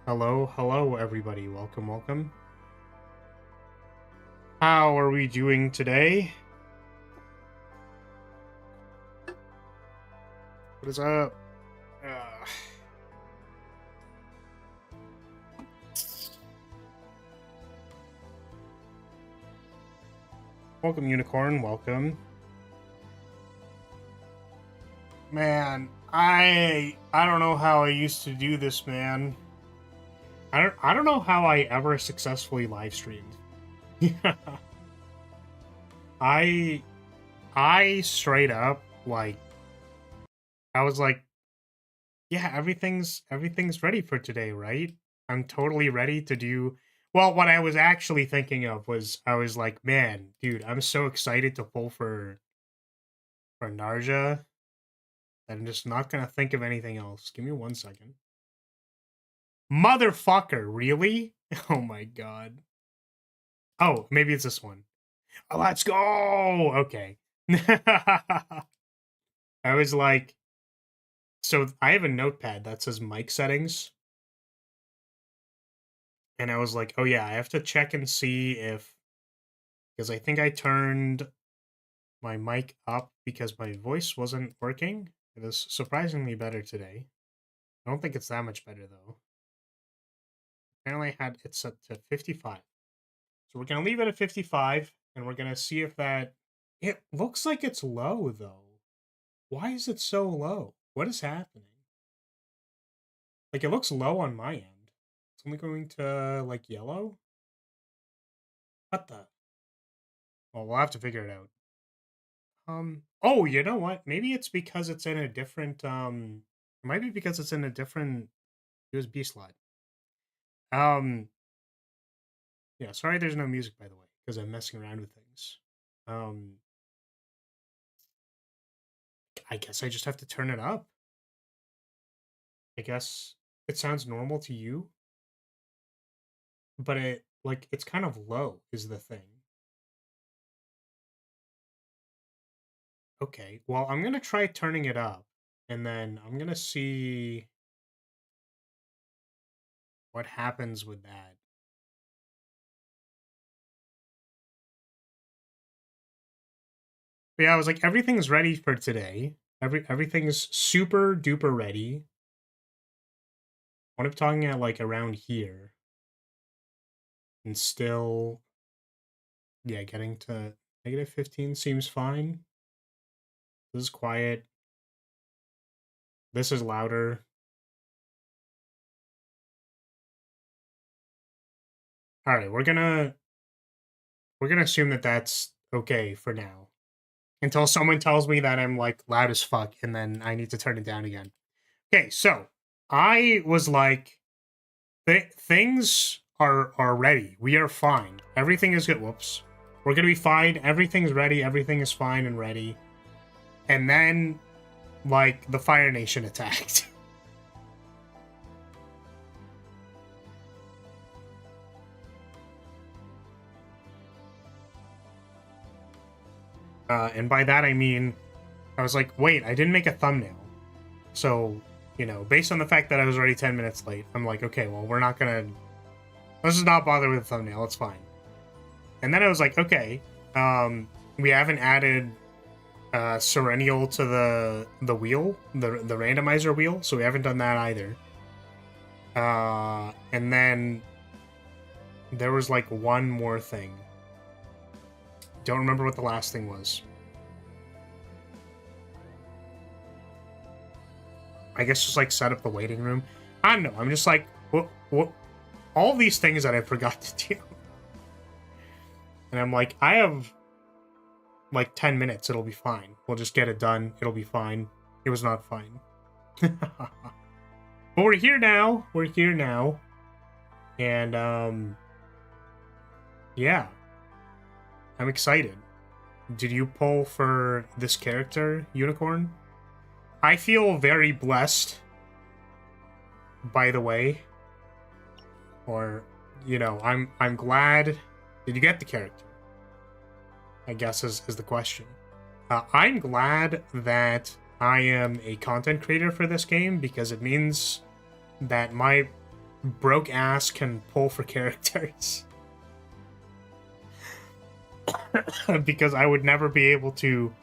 Hello, everybody. Welcome. How are we doing today? What is up? Welcome, Unicorn. Welcome. Man, I don't know how I used to do this, man. I don't know how I ever successfully live streamed. I straight up like I was like, yeah, everything's ready for today, right? I'm totally ready to do. Well, what I was actually thinking of was I was like, man, dude, I'm so excited to pull for NARJA that I'm just not gonna think of anything else. Give me 1 second. Motherfucker, really? Oh my god. Oh, maybe it's this one. Oh, let's go. Okay. I was like, so I have a notepad that says mic settings. And I was like, oh yeah, I have to check and see if, because I think I turned my mic up because my voice wasn't working. It is surprisingly better today. I don't think it's that much better though. Apparently I had it set to 55. So we're going to leave it at 55 and we're going to see if that, it looks like it's low though. Why is it so low? What is happening? Like it looks low on my end. It's only going to like yellow. What the? Well, we'll have to figure it out. Oh, you know what? Maybe it's because it's in a different, it might be because it's in a different USB slot. Yeah, sorry there's no music, by the way, because I'm messing around with things. I guess I just have to turn it up. I guess it sounds normal to you, but it's kind of low is the thing. Okay, well, I'm gonna try turning it up, and then I'm gonna see what happens with that. But yeah, I was like, everything's ready for today. Everything's super duper ready. What if talking at like around here, and still, yeah, getting to -15 seems fine. This is quiet. This is louder. All right, we're gonna assume that that's okay for now until someone tells me that I'm like loud as fuck and then I need to turn it down again. Okay, so I was like, things are ready. We are fine. Everything is good. Whoops. We're gonna be fine. Everything's ready. Everything is fine and ready. And then, like, the Fire Nation attacked. And by that I mean, I was like, wait, I didn't make a thumbnail. So, you know, based on the fact that I was already 10 minutes late, I'm like, okay, well, we're not gonna... Let's just not bother with the thumbnail. It's fine. And then I was like, okay, we haven't added Serennial to the wheel, the randomizer wheel, so we haven't done that either. And then there was like one more thing. Don't remember what the last thing was. I guess just like set up the waiting room. I don't know. I'm just like, what all these things that I forgot to do. And I'm like, I have like 10 minutes. It'll be fine. We'll just get it done. It'll be fine. It was not fine. But we're here now. We're here now. And, yeah. I'm excited. Did you pull for this character, Unicorn? I feel very blessed, by the way. Or, you know, I'm glad. Did you get the character? I guess is the question. I'm glad that I am a content creator for this game because it means that my broke ass can pull for characters. Because I would never be able to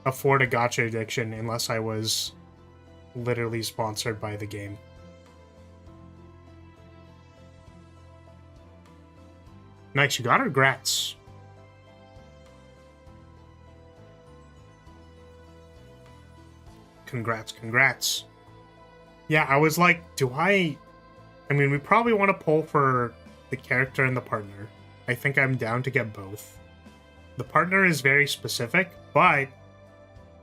afford a gacha addiction unless I was literally sponsored by the game. Nice, you got her? Grats. Congrats, congrats. Yeah, I was like, I mean, we probably want to pull for the character and the partner. I think I'm down to get both. The partner is very specific, but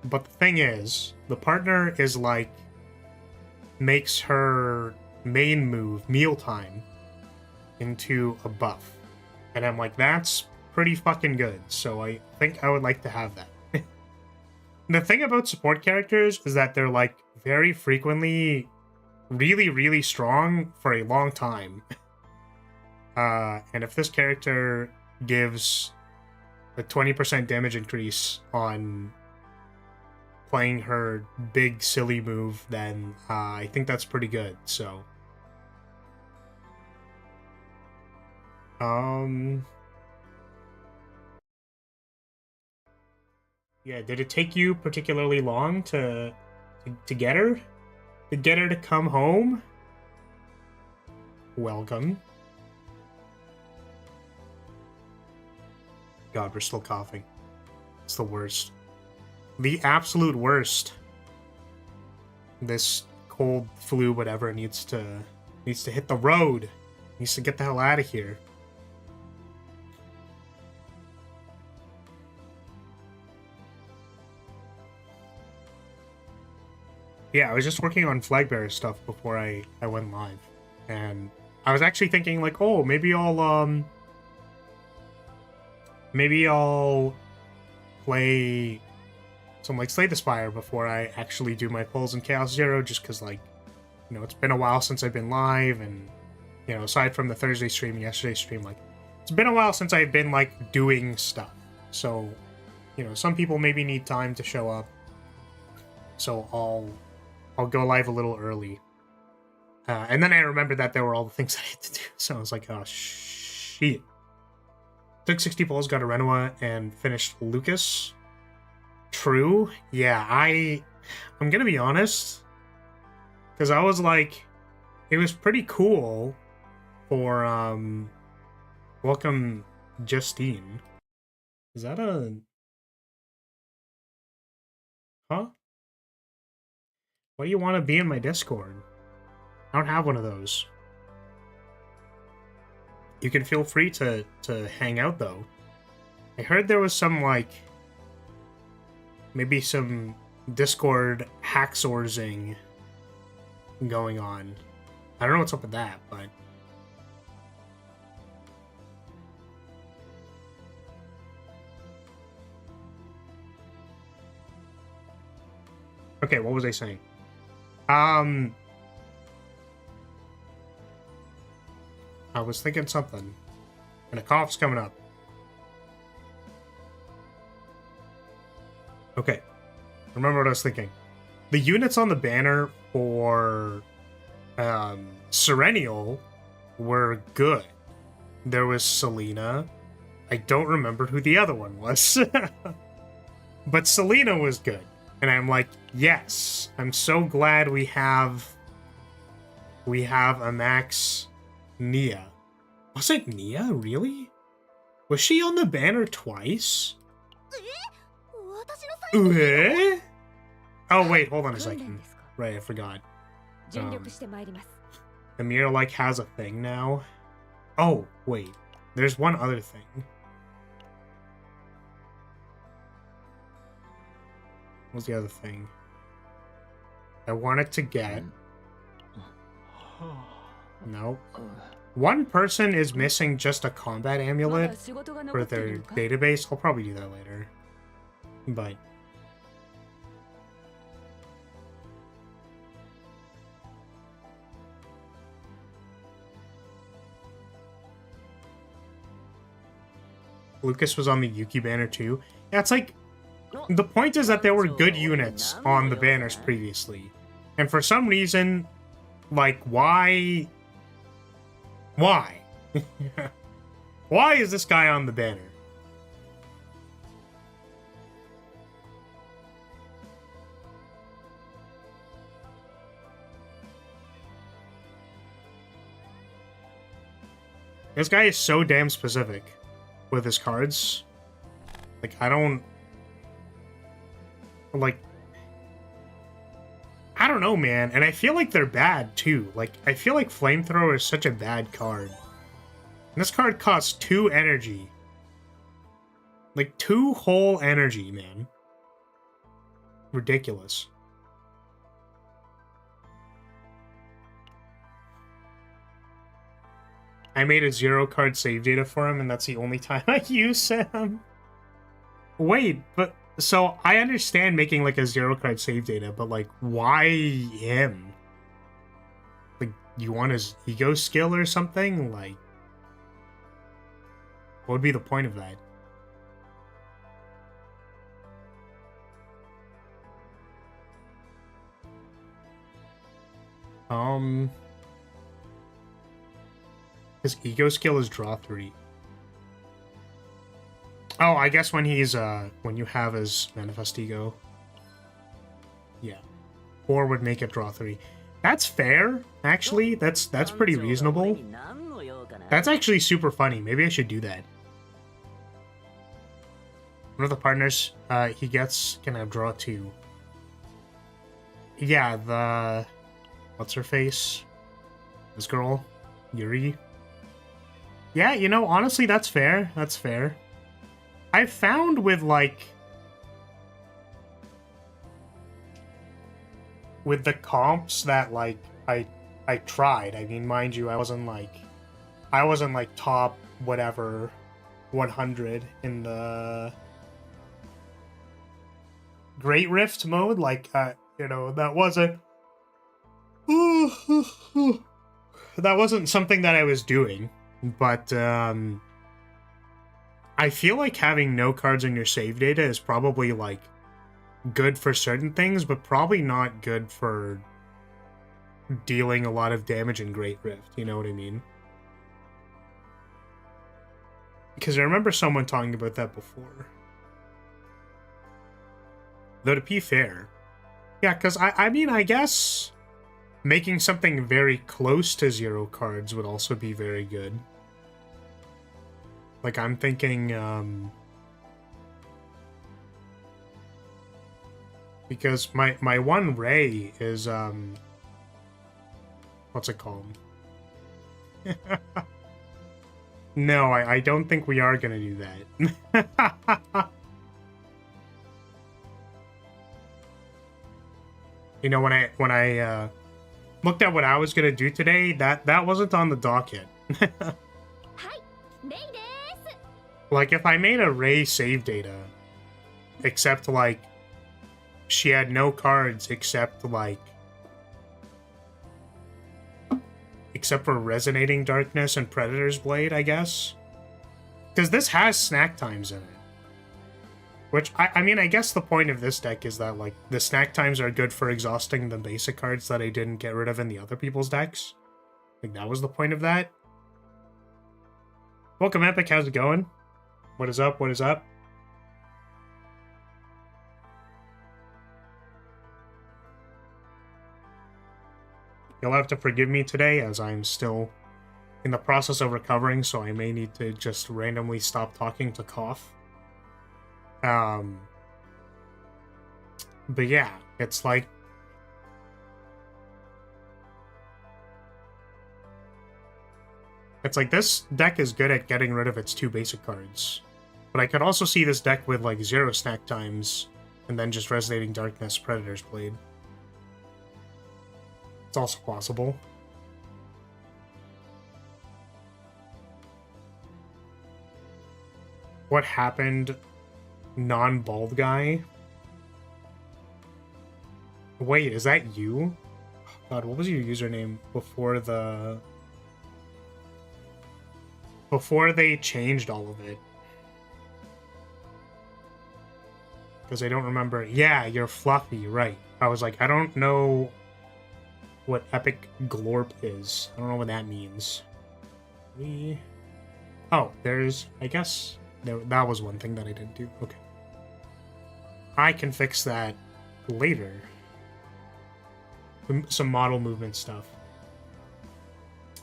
the thing is, the partner is like, makes her main move, mealtime, into a buff. And I'm like, that's pretty fucking good, so I think I would like to have that. The thing about support characters is that they're like very frequently really, really strong for a long time. And if this character gives a 20% damage increase on playing her big silly move, then I think that's pretty good, so. Yeah, did it take you particularly long to get her? To get her to come home? Welcome. God, we're still coughing. It's the worst. The absolute worst. This cold flu, whatever, needs to hit the road. Needs to get the hell out of here. Yeah, I was just working on flag bearer stuff before I went live. And I was actually thinking like, oh, maybe I'll play some like Slay the Spire before I actually do my pulls in Chaos Zero, just because, like, you know, it's been a while since I've been live, and, you know, aside from the Thursday stream and yesterday's stream, like, it's been a while since I've been like doing stuff. So, you know, some people maybe need time to show up. So I'll go live a little early. And then I remembered that there were all the things I had to do. So I was like, oh, shit. Took 60 pulls, got a Renoa, and finished Lucas. True. Yeah, I'm gonna be honest. Because I was like, it was pretty cool for, welcome Justine. Is that a... Huh? Why do you want to be in my Discord? I don't have one of those. You can feel free to hang out, though. I heard there was some, like, maybe some Discord hacksorzing going on. I don't know what's up with that, but... Okay, what was I saying? I was thinking something, and a cough's coming up. Okay, remember what I was thinking. The units on the banner for Serenial were good. There was Selena. I don't remember who the other one was. But Selena was good. And I'm like, yes, I'm so glad we have a max Nia. Was it Nia, really? Was she on the banner twice? Oh wait, hold on a second. Right, I forgot. Amir like has a thing now. Oh, wait. There's one other thing. What's the other thing? I wanted to get... No. One person is missing just a combat amulet for their database. I'll probably do that later. But... Lucas was on the Yuki banner too. Yeah, it's like... The point is that there were good units on the banners previously. And for some reason, like, why Why? Why is this guy on the banner? This guy is so damn specific with his cards. Like, I don't... Like... I don't know, man. And I feel like they're bad, too. Like, I feel like Flamethrower is such a bad card. And this card costs 2 energy. Like, 2 whole energy, man. Ridiculous. I made a 0-card save data for him, and that's the only time I use him. Wait, but... So, I understand making, like, a 0-card save data, but, like, why him? Like, you want his ego skill or something? Like... What would be the point of that? His ego skill is draw 3. Oh, I guess when he's, when you have his manifest ego. Yeah. 4 would make it draw 3. That's fair, actually. That's pretty reasonable. That's actually super funny. Maybe I should do that. One of the partners he gets can have draw 2. Yeah, the... What's her face? This girl? Yuri? Yeah, you know, honestly, that's fair. That's fair. I've found with, like... With the comps that, like, I tried. I mean, mind you, I wasn't, like, top, whatever, 100 in the... Great Rift mode. Like, you know, that wasn't... That wasn't something that I was doing. But, I feel like having no cards in your save data is probably, like, good for certain things, but probably not good for dealing a lot of damage in Great Rift, you know what I mean? Because I remember someone talking about that before. Though, to be fair, yeah, because, I mean, I guess making something very close to 0 cards would also be very good. Like, I'm thinking, because my one Ray is, what's it called? No, I don't think we are gonna do that. You know, when I looked at what I was gonna do today, that wasn't on the docket. Like, if I made a Ray save data, except, like, she had no cards except, like, except for Resonating Darkness and Predator's Blade, I guess? Because this has snack times in it. Which, I mean, I guess the point of this deck is that, like, the snack times are good for exhausting the basic cards that I didn't get rid of in the other people's decks. Like, that was the point of that. Welcome, Epic. How's it going? What is up? What is up? You'll have to forgive me today, as I'm still in the process of recovering, so I may need to just randomly stop talking to cough. But yeah, it's like... It's like, this deck is good at getting rid of its 2 basic cards. But I could also see this deck with, like, 0 snack times, and then just Resonating Darkness, Predator's Blade. It's also possible. What happened? Non-bald guy? Wait, is that you? God, what was your username before the... Before they changed all of it? Because I don't remember. Yeah, you're Fluffy, right. I was like, I don't know what Epic Glorp is. I don't know what that means. Oh, there's, I guess, that was one thing that I didn't do. Okay. I can fix that later. Some model movement stuff.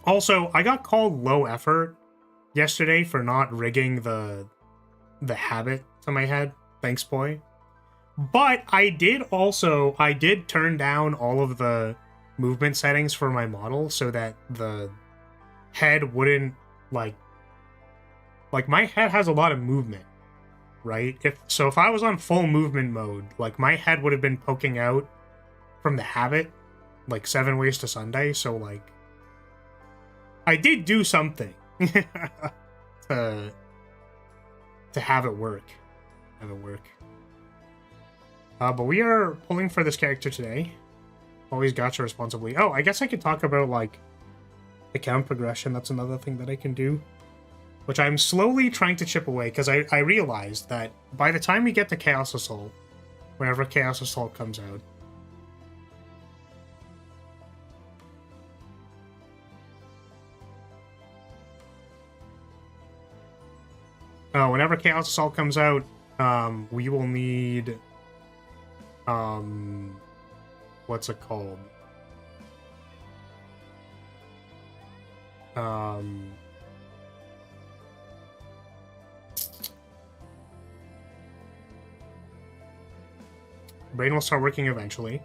Also, I got called low effort yesterday for not rigging the habit to my head. Thanks, boy. But I did turn down all of the movement settings for my model so that the head wouldn't, like my head has a lot of movement, right? If I was on full movement mode, like my head would have been poking out from the habit, like 7 Ways to Sunday, so like I did do something to have it work. But we are pulling for this character today. Always gacha responsibly. Oh, I guess I could talk about, like, account progression. That's another thing that I can do. Which I'm slowly trying to chip away, because I realized that by the time we get to Chaos Assault, whenever Chaos Assault comes out... whenever Chaos Assault comes out, we will need... what's it called? Brain will start working eventually.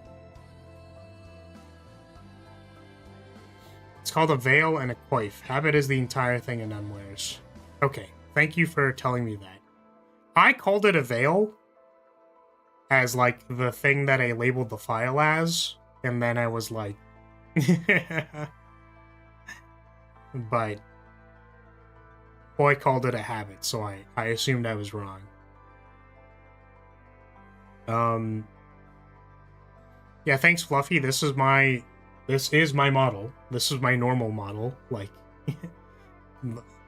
It's called a veil and a coif. Habit is the entire thing in unwares. Okay, thank you for telling me that. I called it a veil as, like, the thing that I labeled the file as, and then I was like... But... Boy called it a habit, so I assumed I was wrong. Yeah, thanks, Fluffy. This is my model. This is my normal model. Like,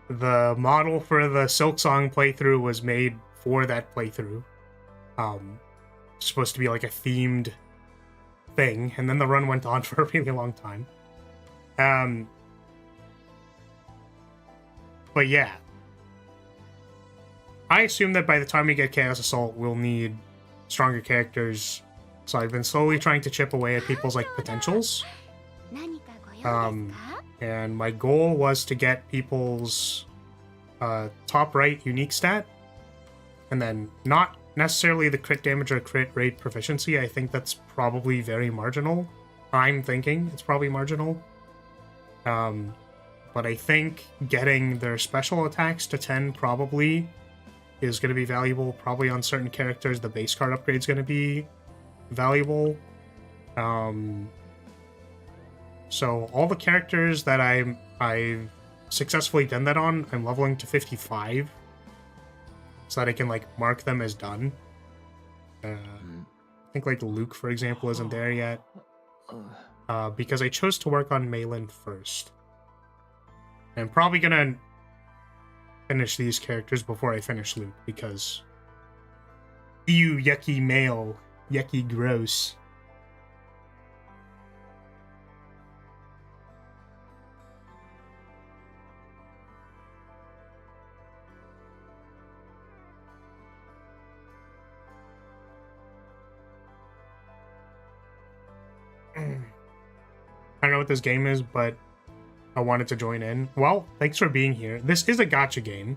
the model for the Silksong playthrough was made for that playthrough. Supposed to be like a themed thing, and then the run went on for a really long time. But yeah. I assume that by the time we get Chaos Assault, we'll need stronger characters. So I've been slowly trying to chip away at people's, like, potentials. And my goal was to get people's top right unique stat. And then not necessarily the crit damage or crit rate proficiency. I think that's probably very marginal. I'm thinking it's probably marginal. But I think getting their special attacks to 10 probably is going to be valuable. Probably on certain characters, the base card upgrade is going to be valuable. So all the characters that I've successfully done that on, I'm leveling to 55 so that I can, like, mark them as done. I think, like, Luke, for example, isn't there yet. Because I chose to work on Malin first. I'm probably gonna finish these characters before I finish Luke, because ew, yucky male, yucky gross. I don't know what this game is, but I wanted to join in. Well, thanks for being here. This is a gacha game.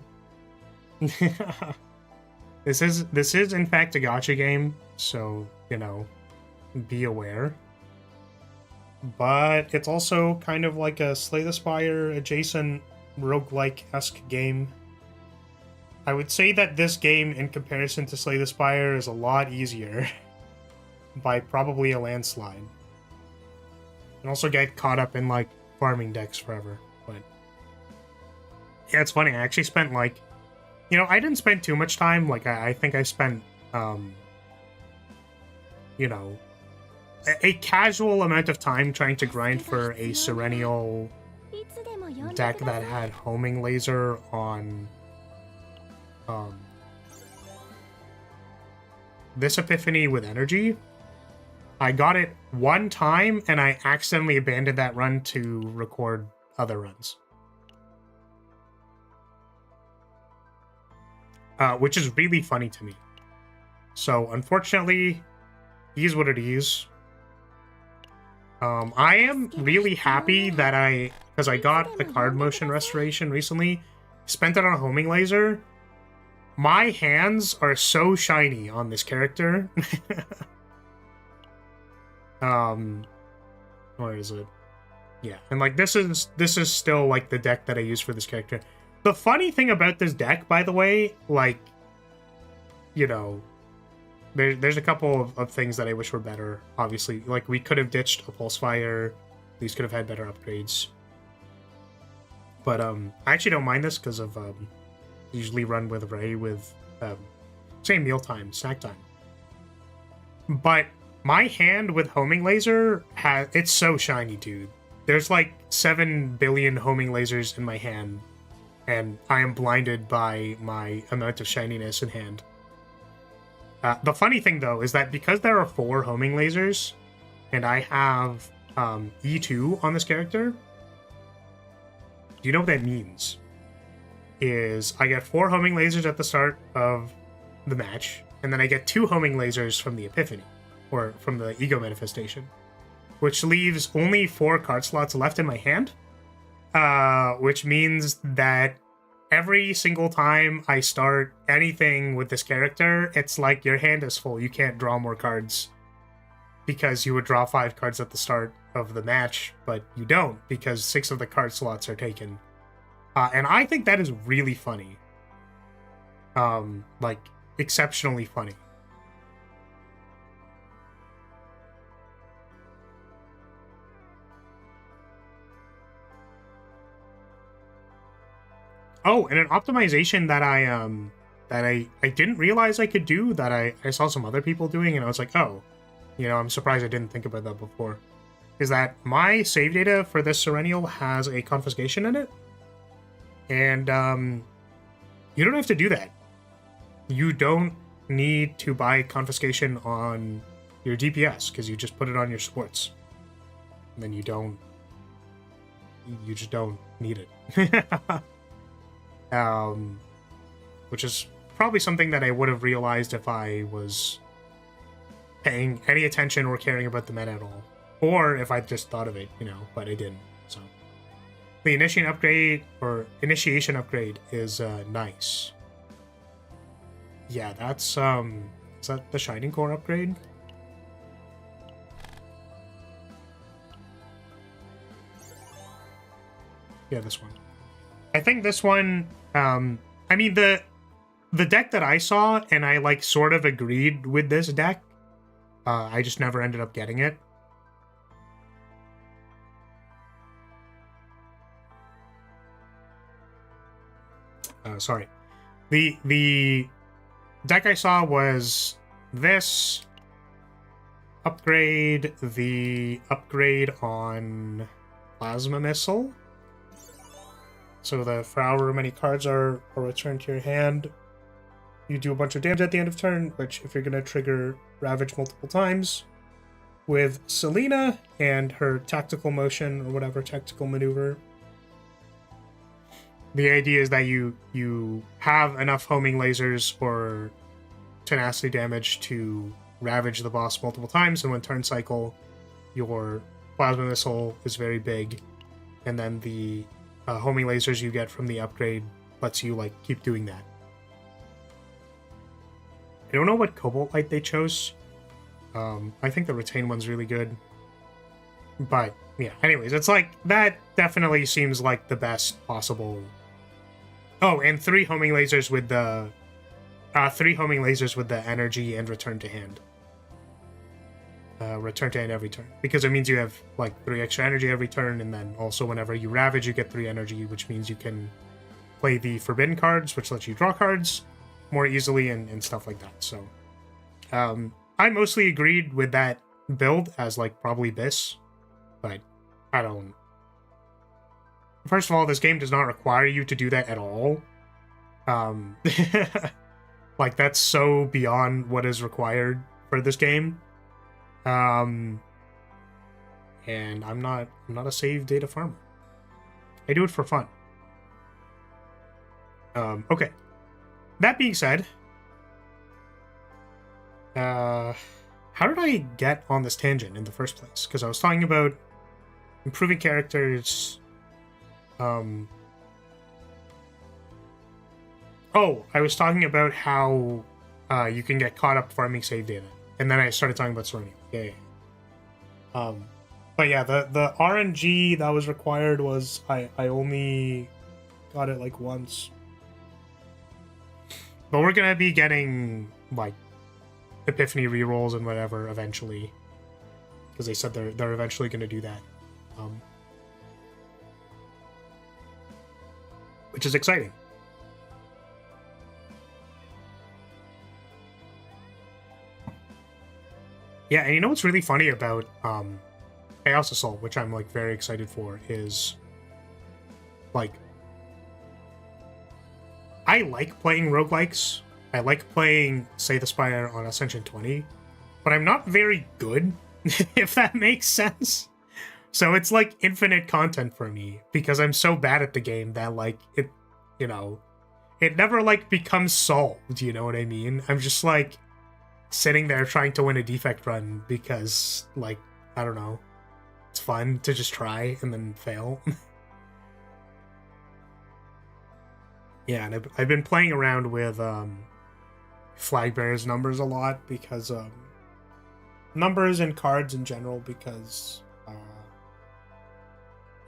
This is in fact a gacha game, so, you know, be aware. But it's also kind of like a Slay the Spire adjacent roguelike-esque game. I would say that this game, in comparison to Slay the Spire, is a lot easier by probably a landslide. And also get caught up in, like, farming decks forever. But yeah, it's funny. I actually spent, like, you know, I didn't spend too much time. Like, I think I spent, you know, a casual amount of time trying to grind for a Serenial deck that had homing laser on this Epiphany with energy. I got it one time, and I accidentally abandoned that run to record other runs. which is really funny to me. So unfortunately, is what it is. I am really happy that because I got the card motion restoration recently, spent it on a homing laser. My hands are so shiny on this character. Where is it? Yeah, and like this is still like the deck that I use for this character. The funny thing about this deck, by the way, like, you know, there's a couple of things that I wish were better. Obviously, like we could have ditched a pulse fire. These could have had better upgrades. But I actually don't mind this because of usually run with Ray with say mealtime, snack time. But my hand with homing laser it's so shiny, dude. There's like 7 billion homing lasers in my hand, and I am blinded by my amount of shininess in hand. The funny thing, though, is that because there are 4 homing lasers, and I have E2 on this character, do you know what that means? Is I get 4 homing lasers at the start of the match, and then I get 2 homing lasers from the Epiphany, or from the Ego Manifestation, which leaves only 4 card slots left in my hand, which means that every single time I start anything with this character, it's like your hand is full. You can't draw more cards because you would draw 5 cards at the start of the match, but you don't because 6 of the card slots are taken. And I think that is really funny. Like, exceptionally funny. Oh, and an optimization that I didn't realize I could do, that I saw some other people doing, and I was like, oh, you know, I'm surprised I didn't think about that before, is that my save data for this Serennial has a confiscation in it. And you don't have to do that. You don't need to buy confiscation on your DPS, because you just put it on your supports. And then you just don't need it. Which is probably something that I would have realized if I was paying any attention or caring about the meta at all. Or if I just thought of it, you know, but I didn't, so. The initiation upgrade is nice. Yeah, that's is that the Shining Core upgrade? Yeah, this one. I think this one, I mean, the deck that I saw, and I like sort of agreed with this deck, I just never ended up getting it. Sorry. The deck I saw was this upgrade, the upgrade on Plasma Missile. So for however many cards are returned to your hand, you do a bunch of damage at the end of turn, which if you're going to trigger Ravage multiple times with Selena and her tactical motion or whatever tactical maneuver, the idea is that you have enough homing lasers or tenacity damage to ravage the boss multiple times, and when turn cycle, your plasma missile is very big, and then the homing lasers you get from the upgrade lets you like keep doing that. I don't know what Cobalt Light they chose. I think the Retain one's really good. But yeah, anyways, it's like that definitely seems like the best possible. Oh, and 3 homing lasers with the energy and return to hand. Return to hand every turn, because it means you have like 3 extra energy every turn, and then also whenever you ravage you get 3 energy, which means you can play the forbidden cards, which lets you draw cards more easily and stuff like that. So I mostly agreed with that build as like probably this, but I don't. First of all, this game does not require you to do that at all. Like that's so beyond what is required for this game. And I'm not a save data farmer. I do it for fun. Okay. that being said, how did I get on this tangent in the first place? Because I was talking about improving characters. Oh, I was talking about how you can get caught up farming save data, and then I started talking about sorting. Yeah. But yeah, the RNG that was required was I only got it like once. But we're gonna be getting like Epiphany rerolls and whatever eventually, because they said they're eventually gonna do that, which is exciting. Yeah, and you know what's really funny about Chaos Assault, which I'm like very excited for, is like I like playing roguelikes. I like playing Slay the Spire on Ascension 20, but I'm not very good, if that makes sense. So it's like infinite content for me because I'm so bad at the game that like it, you know, it never like becomes solved, you know what I mean? I'm just like sitting there trying to win a defect run because like, I don't know, it's fun to just try and then fail. Yeah, and I've been playing around with flag bearers numbers a lot because numbers and cards in general, because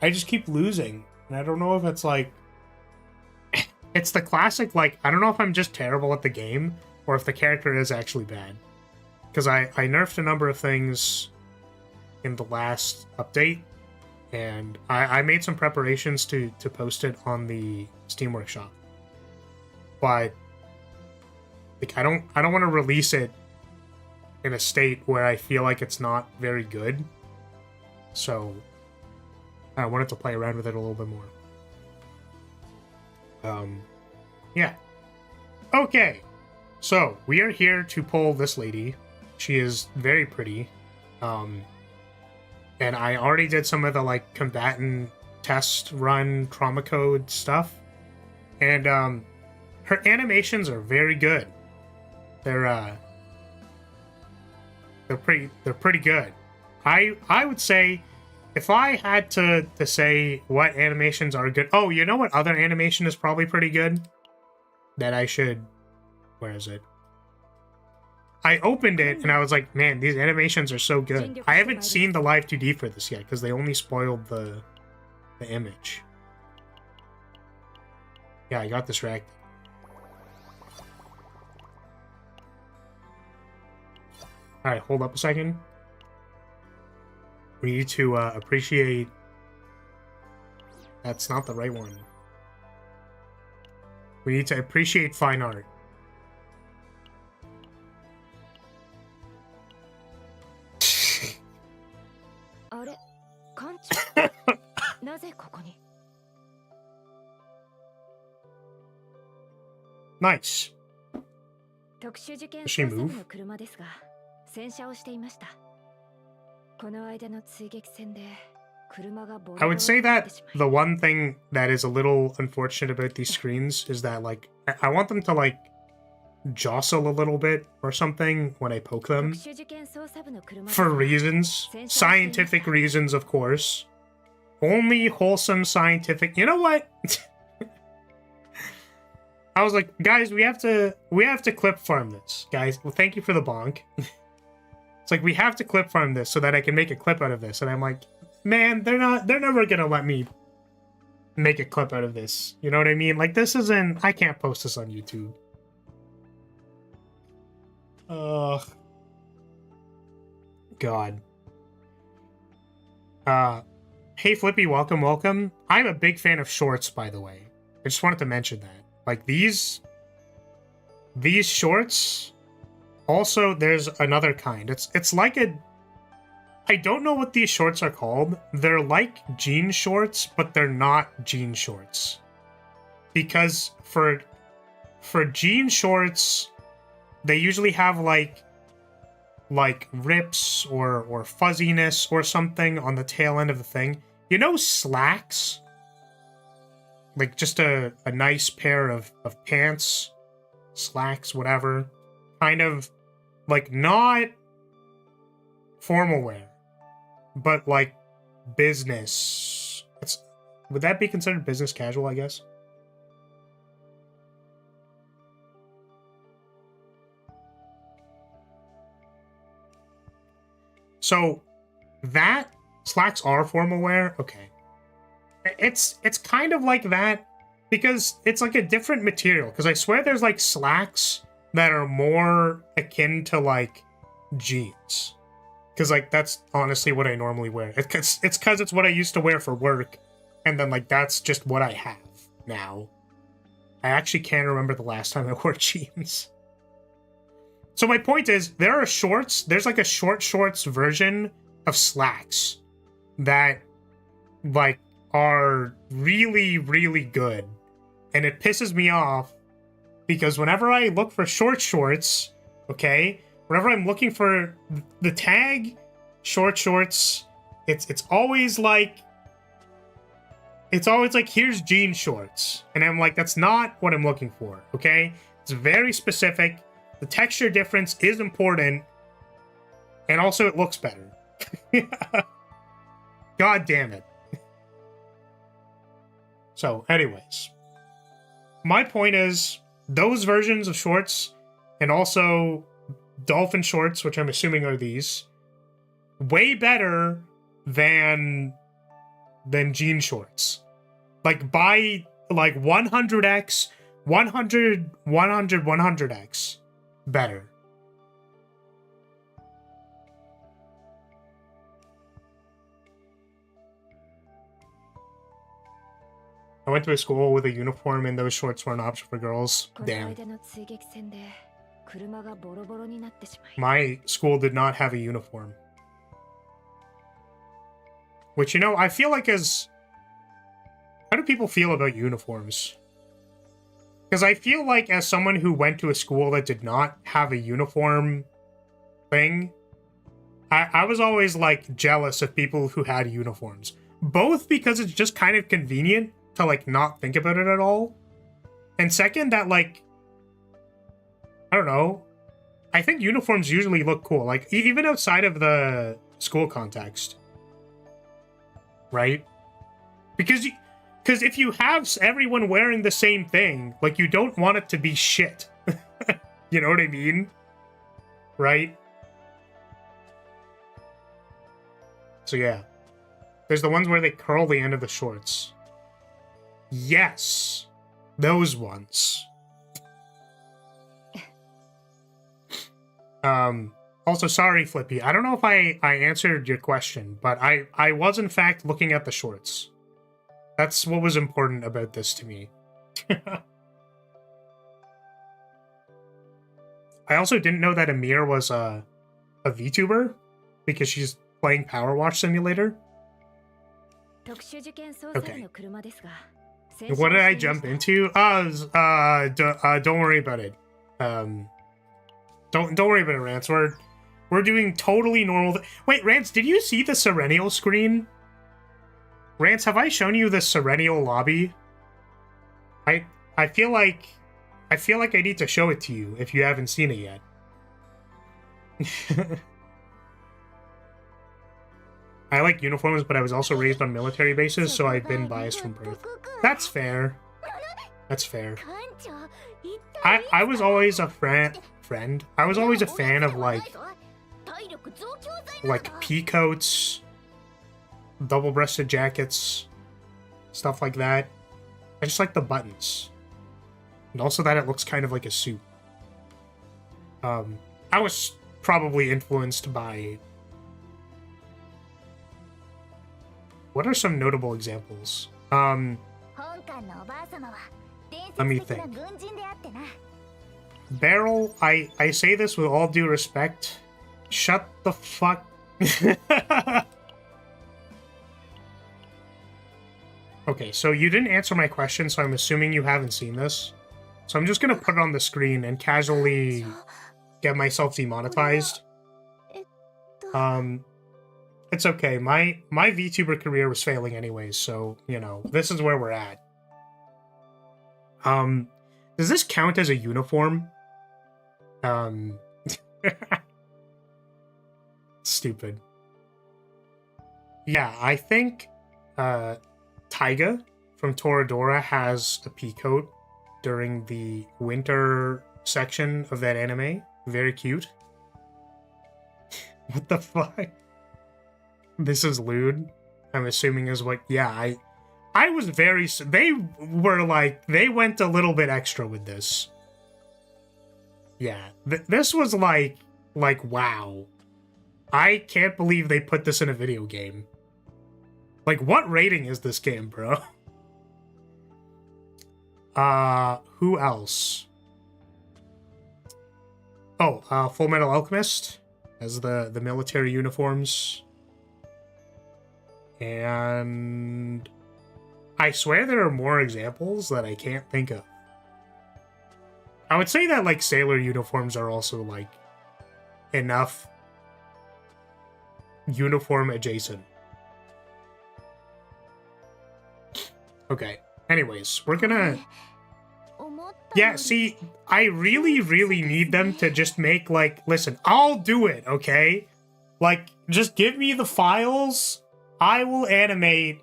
I just keep losing, and I don't know if it's like it's the classic like I don't know if I'm just terrible at the game or if the character is actually bad, because I nerfed a number of things in the last update, and I made some preparations to post it on the Steam Workshop. But like I don't want to release it in a state where I feel like it's not very good. So I wanted to play around with it a little bit more. Yeah. Okay. So we are here to pull this lady. She is very pretty. And I already did some of the like combatant test run trauma code stuff. And her animations are very good. They're pretty good. I would say if I had to say what animations are good. Oh, you know what other animation is probably pretty good? That I should, where is it? I opened it and I was like, man, these animations are so good. I haven't seen the live 2D for this yet because they only spoiled the image. Yeah, I got distracted. Alright, hold up a second. We need to appreciate... That's not the right one. We need to appreciate fine art. Nice. Does she move? I would say that the one thing that is a little unfortunate about these screens is that, like, I want them to, like, jostle a little bit or something when I poke them. For reasons. Scientific reasons, of course. Only wholesome scientific... You know what? I was like, guys, we have to clip farm this. Guys, well, thank you for the bonk. It's like, we have to clip farm this so that I can make a clip out of this. And I'm like, man, they're never gonna let me make a clip out of this. You know what I mean? Like, this isn't, I can't post this on YouTube. Ugh. God. Hey Flippy, welcome. I'm a big fan of shorts, by the way. I just wanted to mention that. Like, these shorts... Also, there's another kind. It's like a... I don't know what these shorts are called. They're like jean shorts, but they're not jean shorts. Because for jean shorts, they usually have like rips or fuzziness or something on the tail end of the thing. You know slacks? Like just a nice pair of pants slacks, whatever. Kind of, like, not formal wear, but, like, business. Would that be considered business casual, I guess? So, that slacks are formal wear? Okay. It's kind of like that because it's like a different material. Because I swear there's like slacks that are more akin to like jeans. Because like that's honestly what I normally wear. It's because it's what I used to wear for work, and then like that's just what I have now. I actually can't remember the last time I wore jeans. So my point is, there are shorts. There's like a short shorts version of slacks that like are really, really good. And it pisses me off because whenever I look for short shorts, okay, whenever I'm looking for the tag short shorts, it's always like here's jean shorts. And I'm like, that's not what I'm looking for, okay? It's very specific. The texture difference is important. And also it looks better. God damn it. So, anyways, my point is those versions of shorts and also dolphin shorts, which I'm assuming are these, way better than jean shorts. Like by like 100x, 100x better. I went to a school with a uniform and those shorts were an option for girls. Damn. My school did not have a uniform. Which, you know, I feel like as... How do people feel about uniforms? Because I feel like as someone who went to a school that did not have a uniform thing, I was always, like, jealous of people who had uniforms. Both because it's just kind of convenient to, like, not think about it at all. And second, that, like, I don't know. I think uniforms usually look cool. Like, even outside of the school context. Right? Because if you have everyone wearing the same thing, like, you don't want it to be shit. You know what I mean? Right? So, yeah. There's the ones where they curl the end of the shorts. Yes. Those ones. Also, sorry, Flippy. I don't know if I answered your question, but I was, in fact, looking at the shorts. That's what was important about this to me. I also didn't know that Amir was a VTuber, because she's playing Power Wash Simulator. Okay. What did I jump into? Don't worry about it. Don't worry about it, Rance. We're doing totally normal. Wait, Rance, did you see the Serennial screen? Rance, have I shown you the Serennial lobby? I feel like I need to show it to you if you haven't seen it yet. I like uniforms, but I was also raised on military bases, so I've been biased from birth. That's fair. That's fair. I was always a friend. I was always a fan of like pea coats, double-breasted jackets, stuff like that. I just like the buttons, and also that it looks kind of like a suit. I was probably influenced by. What are some notable examples? Let me think. Beryl, I say this with all due respect. Shut the fuck. Okay, so you didn't answer my question, so I'm assuming you haven't seen this. So I'm just gonna put it on the screen and casually get myself demonetized. It's okay. My VTuber career was failing anyways, so, you know, this is where we're at. Does this count as a uniform? Stupid. Yeah, I think Taiga from Toradora has a peacoat during the winter section of that anime. Very cute. What the fuck? This is lewd, I'm assuming is what... Yeah, I was very... They were like... They went a little bit extra with this. Yeah, this was like, wow. I can't believe they put this in a video game. Like, what rating is this game, bro? Who else? Oh, Full Metal Alchemist has the military uniforms. And I swear there are more examples that I can't think of. I would say that, like, sailor uniforms are also, like, enough uniform adjacent. Okay. Anyways, we're gonna... Yeah, see, I really, really need them to just make, like... Listen, I'll do it, okay? Like, just give me the files. I will animate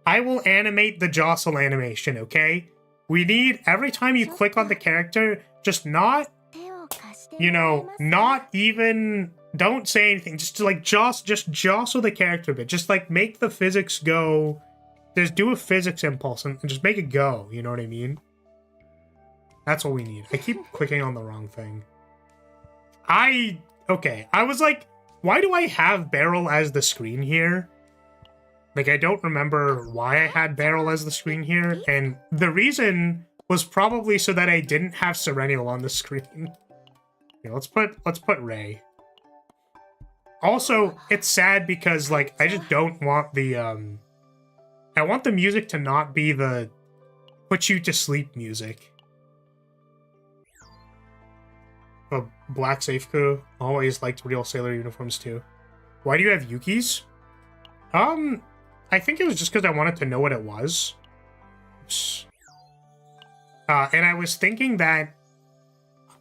the jostle animation, okay? We need, every time you click on the character, just not, you know, not even, don't say anything, just to, like, just jostle the character a bit. Just, like, make the physics go, just do a physics impulse and just make it go, you know what I mean? That's what we need. I keep clicking on the wrong thing. Okay, I was like, why do I have barrel as the screen here? Like, I don't remember why I had barrel as the screen here, and the reason was probably so that I didn't have Serennial on the screen. Okay, let's put Ray. Also, it's sad because, like, I just don't want the, I want the music to not be the put you to sleep music. But Black Safe Crew always liked real sailor uniforms too. Why do you have Yuki's? I think it was just because I wanted to know what it was. Oops. And I was thinking that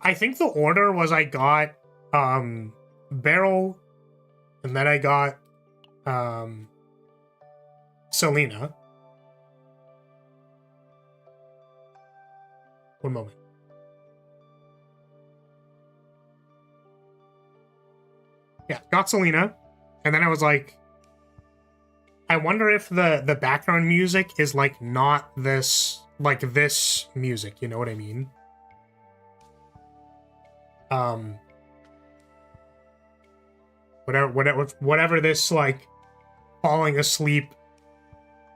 I think the order was I got Beryl, and then I got Selena. One moment. Yeah, got Selena, and then I was like, I wonder if the background music is like not this, like this music, you know what I mean? Whatever this like falling asleep,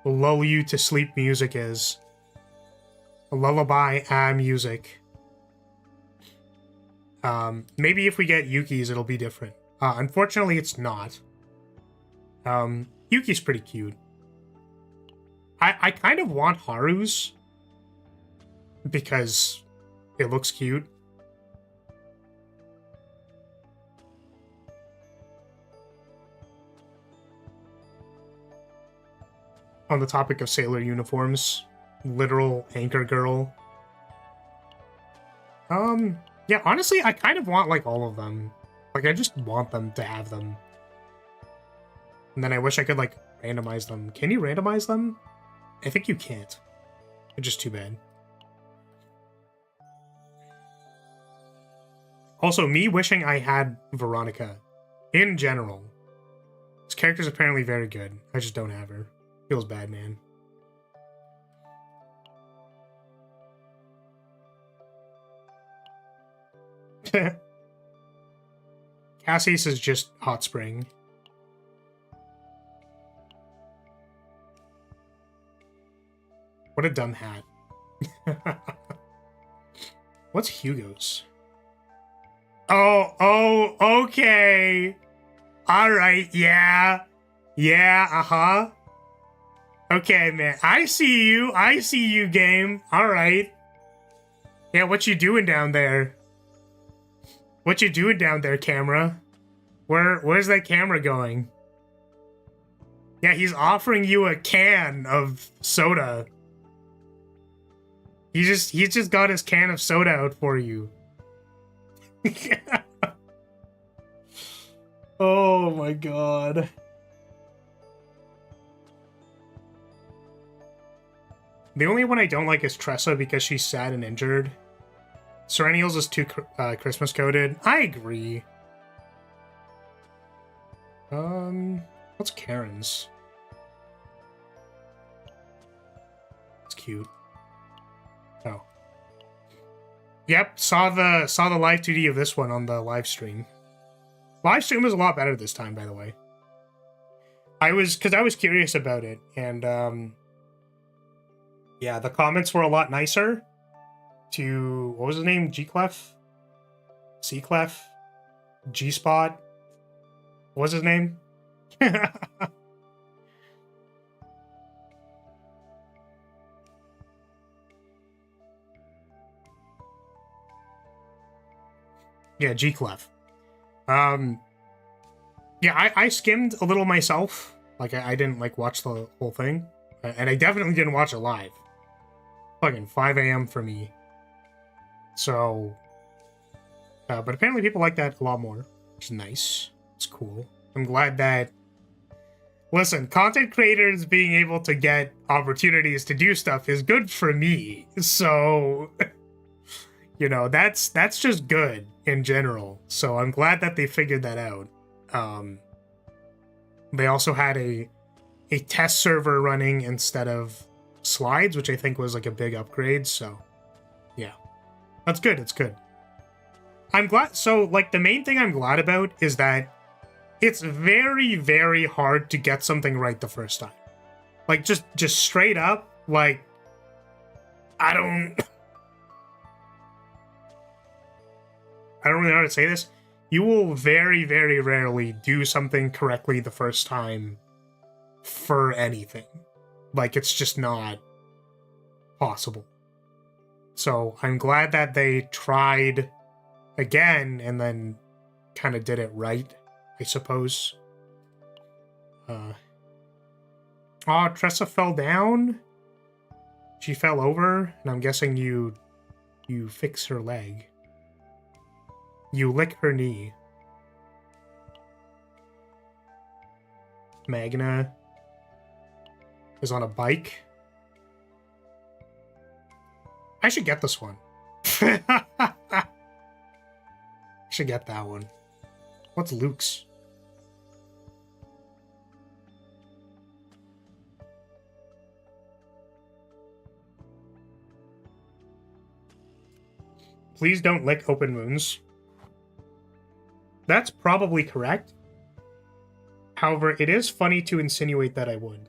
lull you to sleep music is. A lullaby music. Maybe if we get Yuki's, it'll be different. Unfortunately, it's not. Yuki's pretty cute. I kind of want Haru's because it looks cute. On the topic of sailor uniforms, literal anchor girl. Yeah, honestly, I kind of want, like, all of them. Like, I just want them to have them. And then I wish I could, like, randomize them. Can you randomize them? I think you can't. It's just too bad. Also, me wishing I had Veronica. In general. This character's apparently very good. I just don't have her. Feels bad, man. Cassius is just Hot Spring. What a dumb hat. What's Hugo's? Oh, okay. Alright, yeah. Yeah, uh-huh. Okay, man. I see you, game. Alright. Yeah, what you doing down there? What you doing down there, camera? Where's that camera going? Yeah, he's offering you a can of soda. He's just got his can of soda out for you. Oh my god. The only one I don't like is Tressa because she's sad and injured. Serenials is too Christmas coded. I agree. What's Karen's? It's cute. Oh. Yep, saw the live 2D of this one on the live stream. Live stream was a lot better this time, by the way. I was curious about it, and yeah, the comments were a lot nicer to, what was his name? G-Clef? C-Clef? G-Spot? What was his name? Yeah, G-Clef. Yeah, I skimmed a little myself. Like, I didn't, like, watch the whole thing. And I definitely didn't watch it live. Fucking 5 a.m. for me. So, but apparently people like that a lot more, which is nice. It's cool. I'm glad that... Listen, content creators being able to get opportunities to do stuff is good for me. So, you know, that's just good in general. So I'm glad that they figured that out. They also had a test server running instead of slides, which I think was like a big upgrade. So, yeah, that's good. It's good. I'm glad. So, like, the main thing I'm glad about is that it's very, very hard to get something right the first time. Like, just straight up, like, I don't really know how to say this. You will very, very rarely do something correctly the first time for anything. Like, it's just not possible. So I'm glad that they tried again and then kind of did it right, I suppose. Oh, Tressa fell down? She fell over, and I'm guessing you fix her leg. You lick her knee. Magna is on a bike. I should get this one. I should get that one. What's Luke's? Please don't lick open wounds. That's probably correct. However, it is funny to insinuate that I would.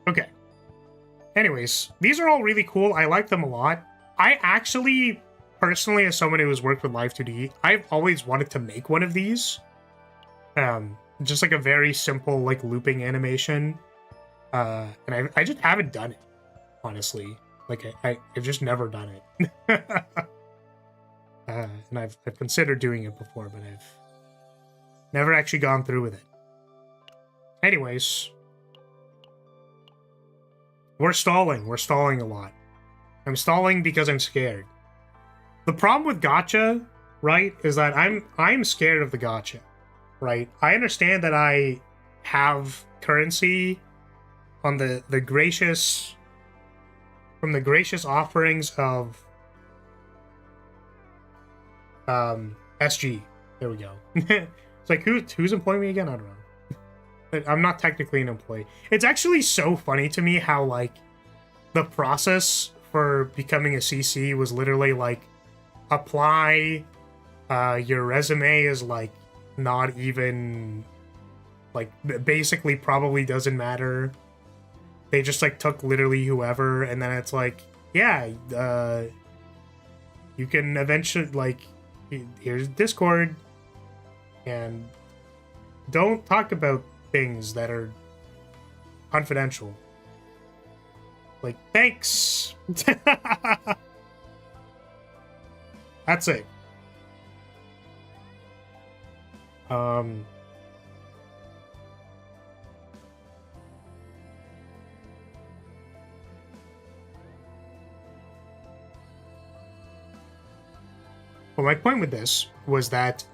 Okay. Anyways, these are all really cool. I like them a lot. I actually, personally, as someone who has worked with Live 2D, I've always wanted to make one of these. Just like a very simple, like, looping animation. And I just haven't done it, honestly. Like, I've just never done it. And I've considered doing it before, but I've never actually gone through with it. Anyways. We're stalling. We're stalling a lot. I'm stalling because I'm scared. The problem with gacha, right, is that I'm scared of the gacha, right? I understand that I have currency on the gracious... from the gracious offerings of SG. There we go. It's like, who's employing me again? I don't know. I'm not technically an employee. It's actually so funny to me how, like, the process for becoming a CC was literally like, apply, your resume is like not even, like, basically probably doesn't matter. They just like took literally whoever, and then it's like, yeah, you can eventually, like, here's Discord, and don't talk about things that are confidential. Like, thanks. That's it. my point with this was that,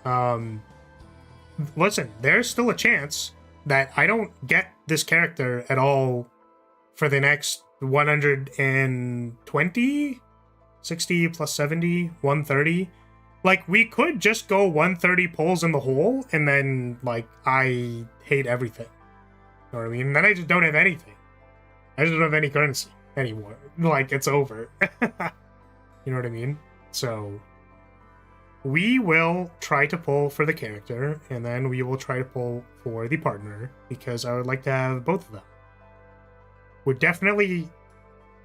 listen, there's still a chance that I don't get this character at all for the next 120, 60 plus 70, 130. Like, we could just go 130 pulls in the hole, and then, like, I hate everything. You know what I mean? And then I just don't have anything. I just don't have any currency anymore. Like, it's over. You know what I mean? So, we will try to pull for the character, and then we will try to pull for the partner, because I would like to have both of them. Would definitely,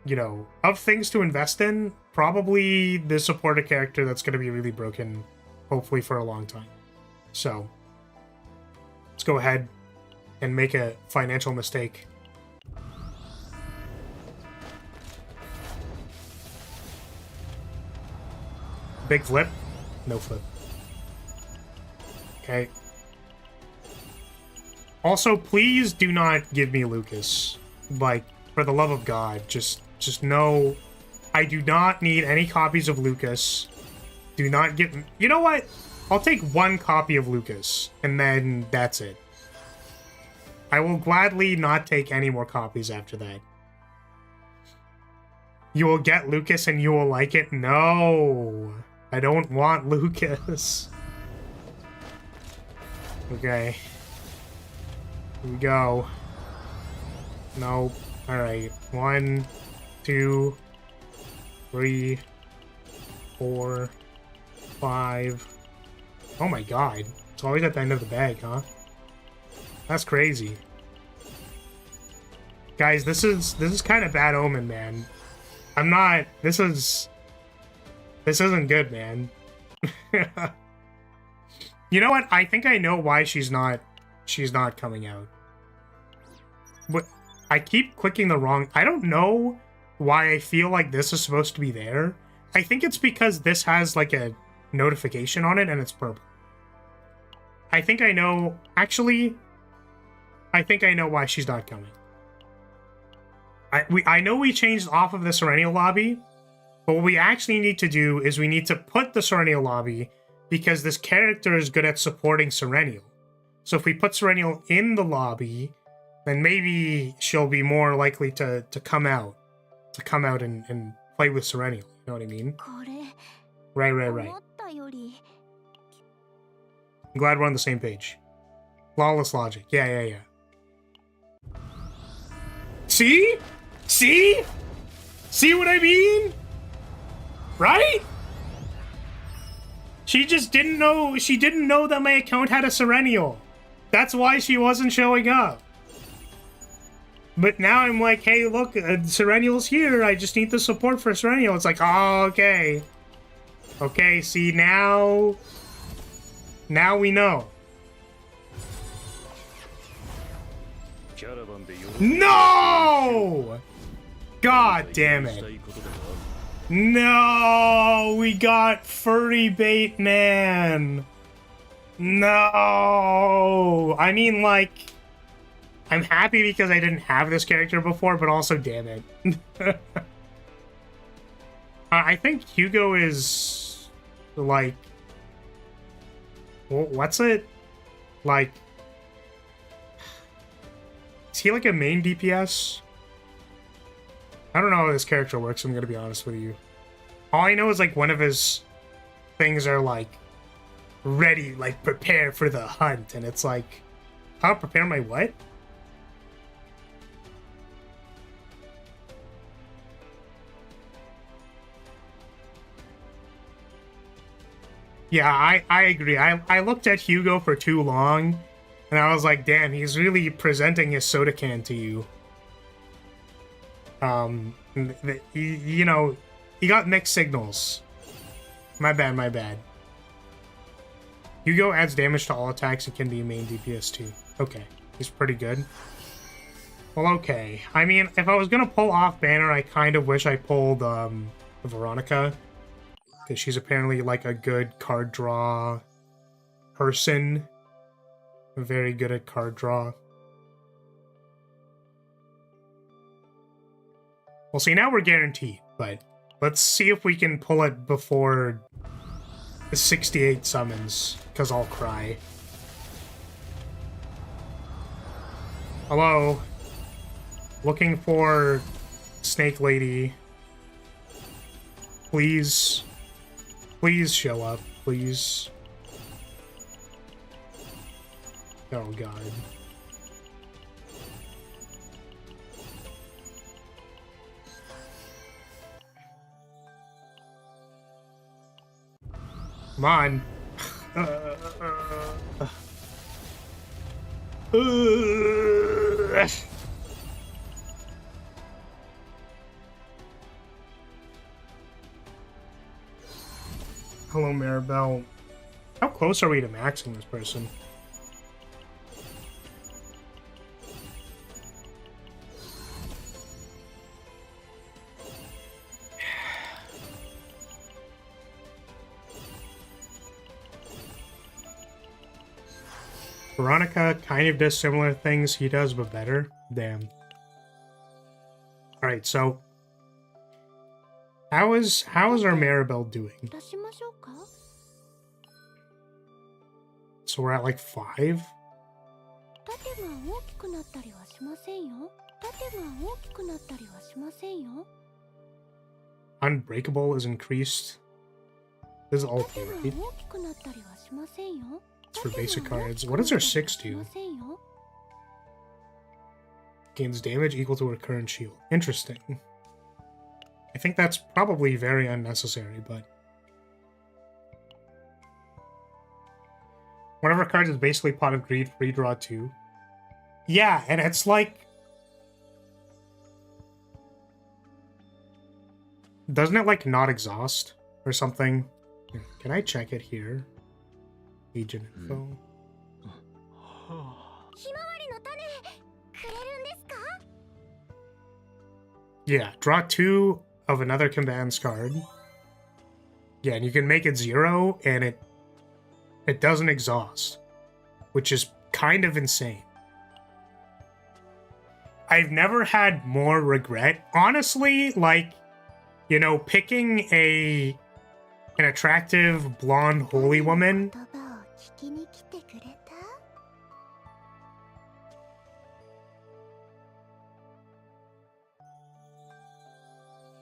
you know, of things to invest in, probably the supporter character that's going to be really broken, hopefully for a long time. So, let's go ahead and make a financial mistake. Big flip? No flip. Okay. Also, please do not give me Lucas. Like, for the love of God, just know I do not need any copies of Lucas. Do not get... You know what? I'll take one copy of Lucas, and then that's it. I will gladly not take any more copies after that. You will get Lucas and you will like it? No! I don't want Lucas. Okay. Here we go. Nope. Alright. 1, 2, 3, 4, 5. Oh my god. It's always at the end of the bag, huh? That's crazy. Guys, this is kind of bad omen, man. I'm not... This isn't good, man. You know what? I think I know why she's not coming out. But I keep clicking the wrong... I don't know why I feel like this is supposed to be there. I think it's because this has like a notification on it and it's purple. I think I know... Actually, I think I know why she's not coming. I know we changed off of the Serennial lobby, but what we actually need to do is we need to put the Serennial lobby because this character is good at supporting Serennial. So if we put Serennial in the lobby, then maybe she'll be more likely to come out. To come out and play with Serennial. You know what I mean? Right. I'm glad we're on the same page. Flawless logic. Yeah. See? See? See what I mean? Right? She just didn't know. She didn't know that my account had a Serennial. That's why she wasn't showing up. But now I'm like, hey, look, Serennial's here. I just need the support for Serennial. It's like, oh, okay. Okay, see, now we know. No! God damn it. No! We got furry bait, man. No! I mean, like, I'm happy because I didn't have this character before, but also, damn it. I think Hugo is, like... What's it? Like... Is he like a main DPS? I don't know how this character works, I'm gonna be honest with you. All I know is, like, one of his things are, like, ready, like, prepare for the hunt, and it's like... How? Prepare my what? Yeah, I agree. I looked at Hugo for too long, and I was like, damn, he's really presenting his soda can to you. You know, he got mixed signals. My bad. Hugo adds damage to all attacks and can be a main DPS too. Okay, he's pretty good. Well, okay. I mean, if I was gonna pull off Banner, I kind of wish I pulled Veronica. Because she's apparently like a good card draw person. Very good at card draw. Well, see, now we're guaranteed, but let's see if we can pull it before 68 summons, because I'll cry. Hello? Looking for Snake Lady. Please. Please show up, please. Oh god. Come on. Hello, Maribel. How close are we to maxing this person? Veronica kind of does similar things he does, but better. Damn. Alright, so how is our Maribel doing? So we're at like 5? Unbreakable is increased. This is ulti, right? It's for basic cards. What does her 6 do? Gains damage equal to her current shield. Interesting. I think that's probably very unnecessary, but... one of her cards is basically Pot of Greed, free draw 2. Yeah, and it's like... doesn't it, like, not exhaust or something? Can I check it here? Agent info. Yeah, draw 2 of another command's card. Yeah, and you can make it 0, and it doesn't exhaust, which is kind of insane. I've never had more regret. Honestly, like, you know, picking an attractive blonde holy woman.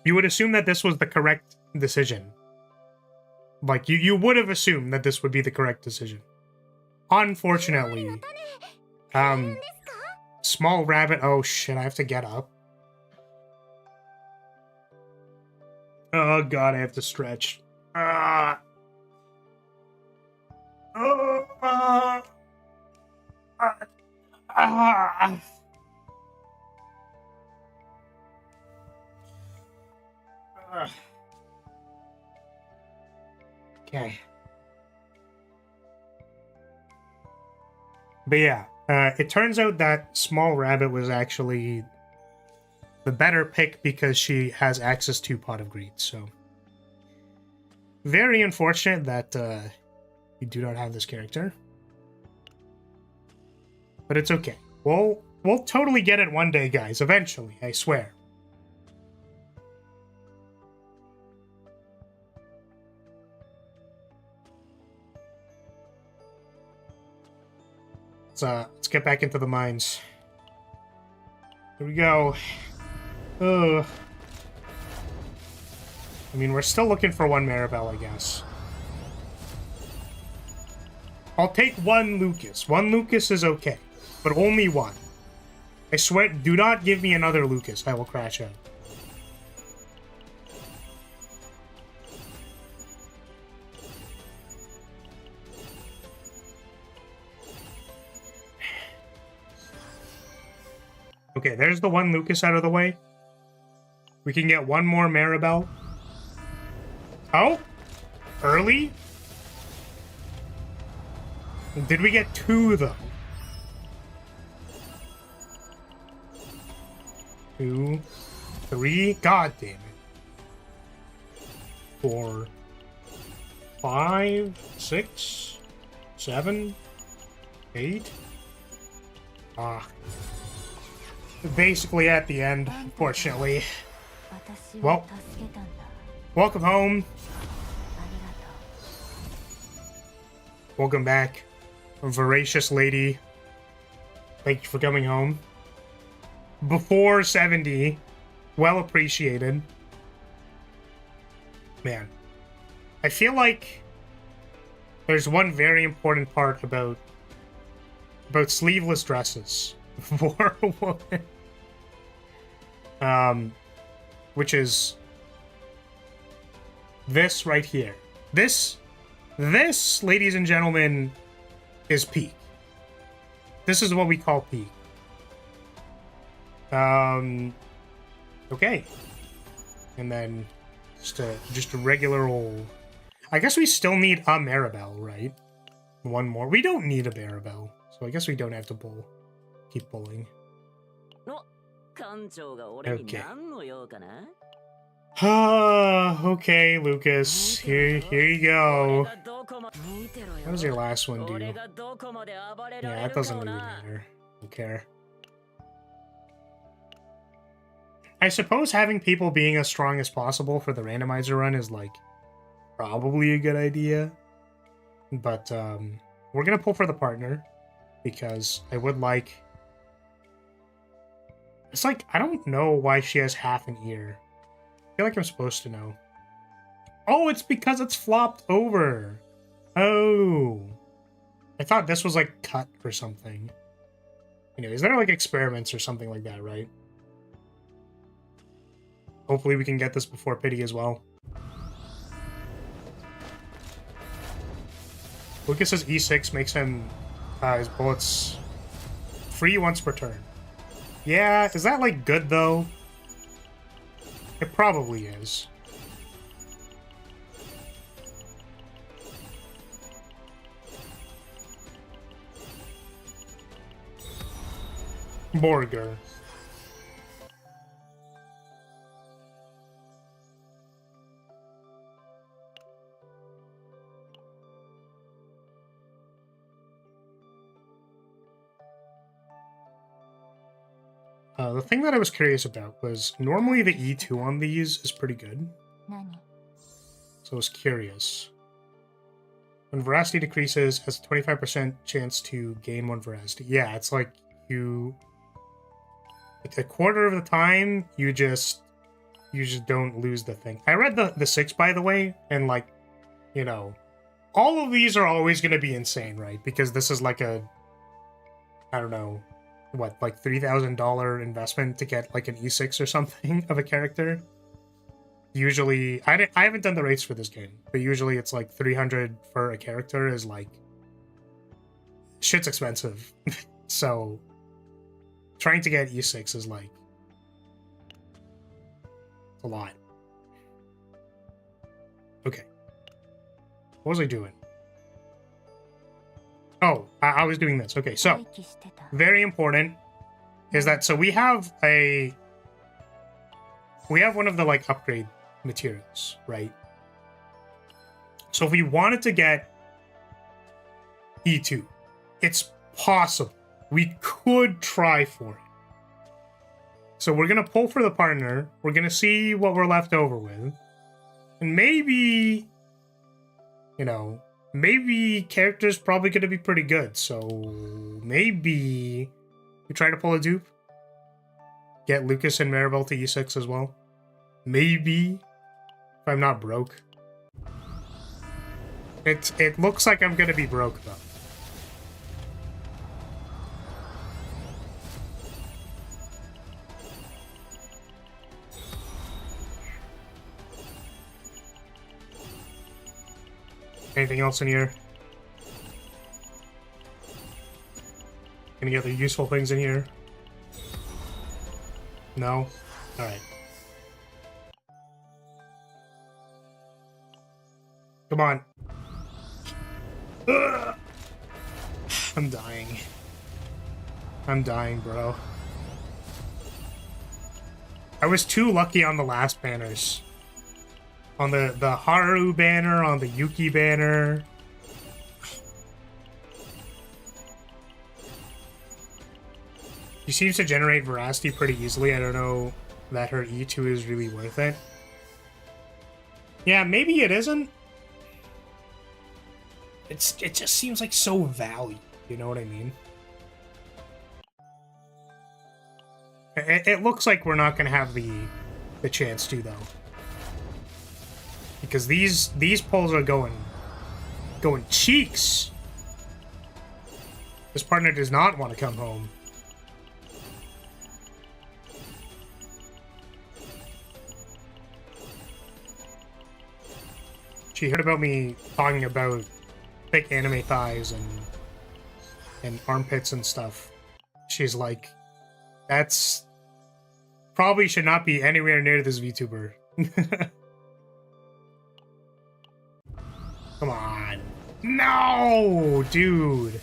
You would assume that this was the correct decision. Like, you would have assumed that this would be the correct decision. Unfortunately. Small rabbit. Oh shit, I have to get up. Oh god, I have to stretch. Okay. But yeah, it turns out that Small Rabbit was actually the better pick because she has access to Pot of Greed, so... very unfortunate that you do not have this character. But it's okay. We'll totally get it one day, guys. Eventually, I swear. Let's get back into the mines. Here we go. Ugh. I mean, we're still looking for one Maribel, I guess. I'll take one Lucas. One Lucas is okay, but only one. I swear, do not give me another Lucas. I will crash out. Okay, there's the one Lucas out of the way. We can get one more Maribel. Oh? Early? Did we get 2, though? 2, 3, god damn it. 4, 5, 6, 7, 8. Basically at the end, unfortunately. Well, welcome home. Welcome back, voracious lady. Thank you for coming home. Before 70. Well appreciated. Man. I feel like there's one very important part about sleeveless dresses for a woman. Which is this right here. This, ladies and gentlemen, is peak. This is what we call peak. Okay. And then just a regular old... I guess we still need a Maribel, right? One more. We don't need a Maribel, so I guess we don't have to pull. Keep pulling. Okay. Okay, Lucas. Here you go. What does your last one do? Yeah, that doesn't really matter. Don't care. I suppose having people being as strong as possible for the randomizer run is, like, probably a good idea. But, we're gonna pull for the partner, because I would like... It's like, I don't know why she has half an ear. I feel like I'm supposed to know. Oh, it's because it's flopped over. Oh. I thought this was, like, cut or something. Anyways, there are, like, experiments or something like that, right? Hopefully we can get this before pity as well. Lucas's E6 makes him his bullets free once per turn. Yeah, is that, like, good, though? It probably is. Borger. The thing that I was curious about was normally the E2 on these is pretty good. So I was curious. When veracity decreases, has a 25% chance to gain 1 veracity. Yeah, it's like you... Like a quarter of the time, you just don't lose the thing. I read the 6, by the way, and, like, you know, all of these are always going to be insane, right? Because this is like a... I don't know... What, like $3,000 investment to get like an E6 or something of a character? Usually, I haven't done the rates for this game, but usually it's like 300 for a character is like... Shit's expensive. So, trying to get E6 is like... It's a lot. Okay. What was I doing? Oh, I was doing this. Okay, so... Very important is that, so we have one of the, like, upgrade materials, right? So if we wanted to get E2, it's possible. We could try for it. So we're going to pull for the partner. We're going to see what we're left over with. And maybe, you know, maybe character's probably going to be pretty good. So maybe we try to pull a dupe. Get Lucas and Maribel to E6 as well. Maybe. If I'm not broke. It looks like I'm going to be broke, though. Anything else in here? Any other useful things in here? No? Alright. Come on. Ugh! I'm dying. I'm dying, bro. I was too lucky on the last banners. On the Haru banner, on the Yuki banner. She seems to generate veracity pretty easily. I don't know that her E2 is really worth it. Yeah, maybe it isn't. it just seems like so valued. You know what I mean? It looks like we're not gonna have the chance to, though, because these polls are going cheeks. This partner does not want to come home. She heard about me talking about thick anime thighs and armpits and stuff. She's like, that's probably should not be anywhere near this VTuber. Come on. No, dude.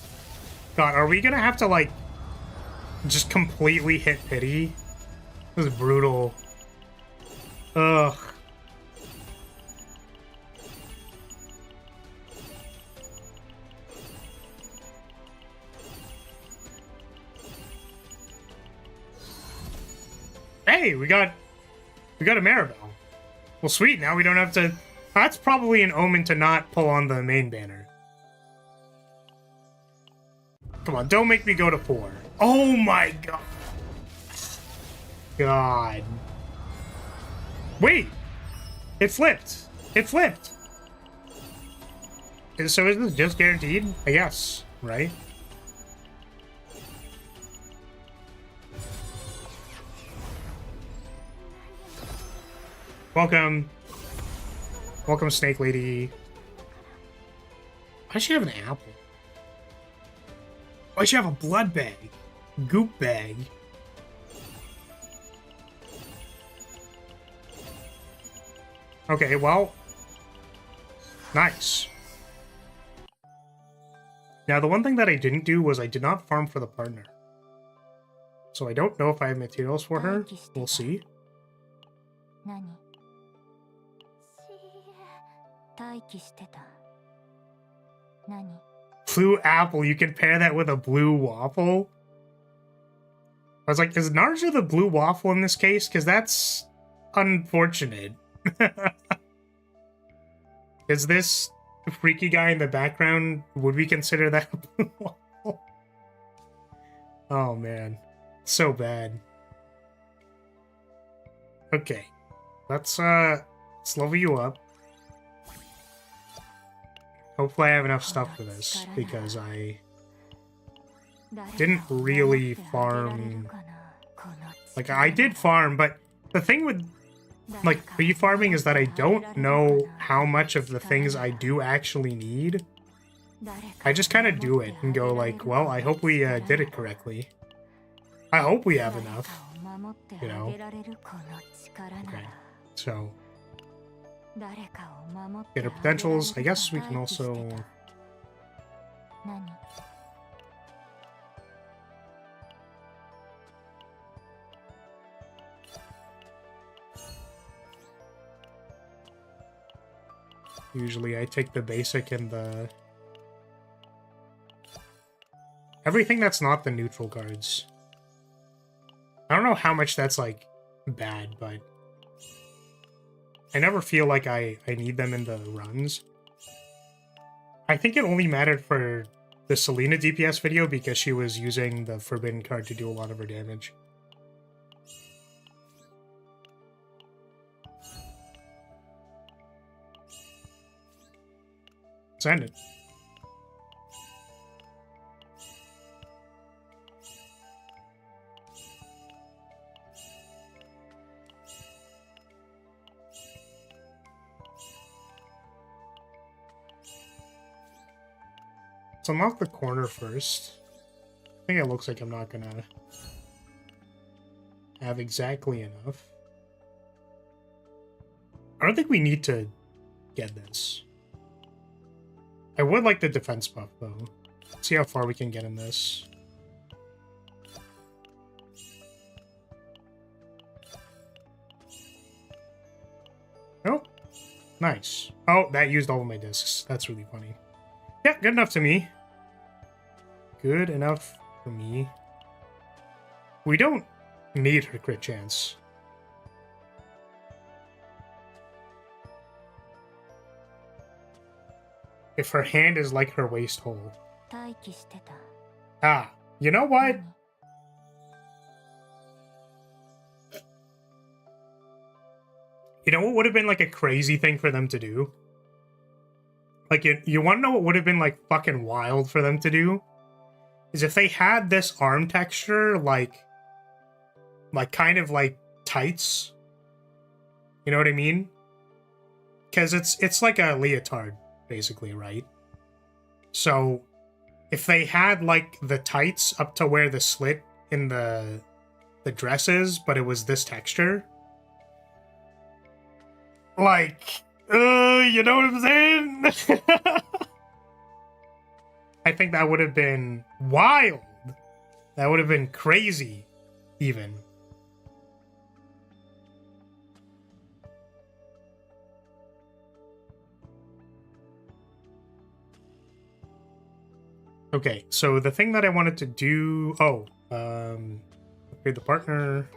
God, are we gonna have to, like, just completely hit pity? This is brutal. Ugh. Hey, we got a Maribel. Well, sweet, now we don't have to... That's probably an omen to not pull on the main banner. Come on, don't make me go to 4. Oh my god. God. Wait! It flipped! It flipped! So is this just guaranteed? I guess, right? Welcome. Welcome, Snake Lady. Why does she have an apple? Why does she have a blood bag? Goop bag. Okay, well. Nice. Now, the one thing that I didn't do was I did not farm for the partner. So I don't know if I have materials for her. We'll see. Blue apple, you can pair that with a blue waffle? I was like, is NARJA the blue waffle in this case? Because that's unfortunate. Is this freaky guy in the background, would we consider that a blue waffle? Oh man, so bad. Okay, let's level you up. Hopefully I have enough stuff for this, because I didn't really farm... Like, I did farm, but the thing with, like, pre-farming is that I don't know how much of the things I do actually need. I just kind of do it and go like, well, I hope we did it correctly. I hope we have enough, you know? Okay, so... Get our potentials. I guess we can also... Usually I take the basic and the... Everything that's not the neutral cards. I don't know how much that's, like, bad, but... I never feel like I need them in the runs. I think it only mattered for the Selena DPS video because she was using the Forbidden card to do a lot of her damage. Send it. Let's unlock the corner first. I think it looks like I'm not gonna have exactly enough. I don't think we need to get this. I would like the defense buff, though. Let's see how far we can get in this. Oh, nice. Oh, that used all of my discs. That's really funny. Yeah, good enough to me. Good enough for me. We don't need her crit chance. if her hand is like her waist hole. Ah, you know what? You know what would have been like a crazy thing for them to do? Like, you want to know what would have been like fucking wild for them to do? Is if they had this arm texture like kind of like tights. You know what I mean? Because it's like a leotard, basically, right? So if they had like the tights up to where the slit in the dress is, but it was this texture, like, you know what I'm saying? I think that would have been wild. That would have been crazy, even. Okay, so the thing that I wanted to do... Oh, upgrade the partner.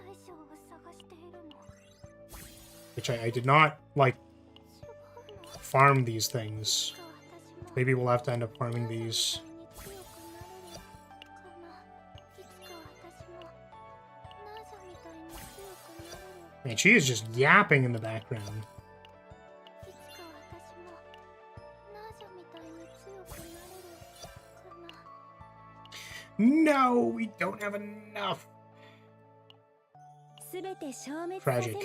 Which I did not, like, farm these things. Maybe we'll have to end up farming these. Man, she is just yapping in the background. No, we don't have enough. Tragic.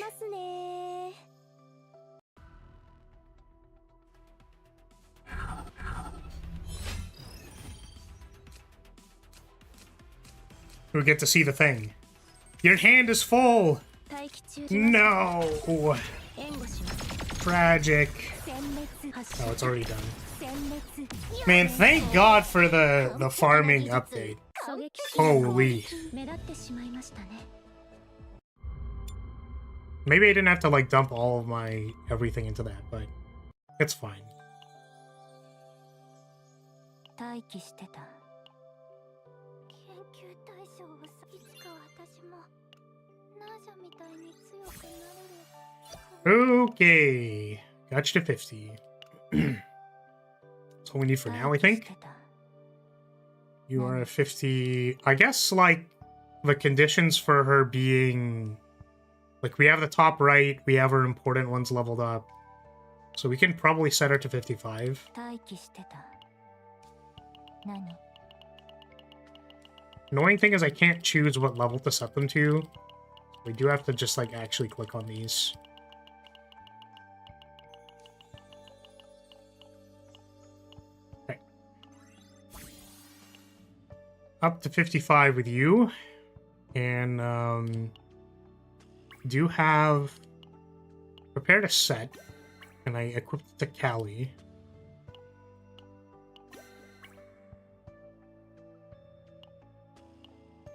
We get to see the thing. Your hand is full. No. Tragic. Oh, it's already done. Man, thank God for the farming update. Holy. Maybe I didn't have to like dump all of my everything into that, but it's fine. Okay. Got you to 50. That's all we need for now, I think. You are at 50. I guess, like, the conditions for her being... Like, we have the top right, we have her important ones leveled up. So we can probably set her to 55. Annoying thing is I can't choose what level to set them to. We do have to just, like, actually click on these. Okay. Up to 55 with you. And, do have prepared a set, and I equipped it to Callie.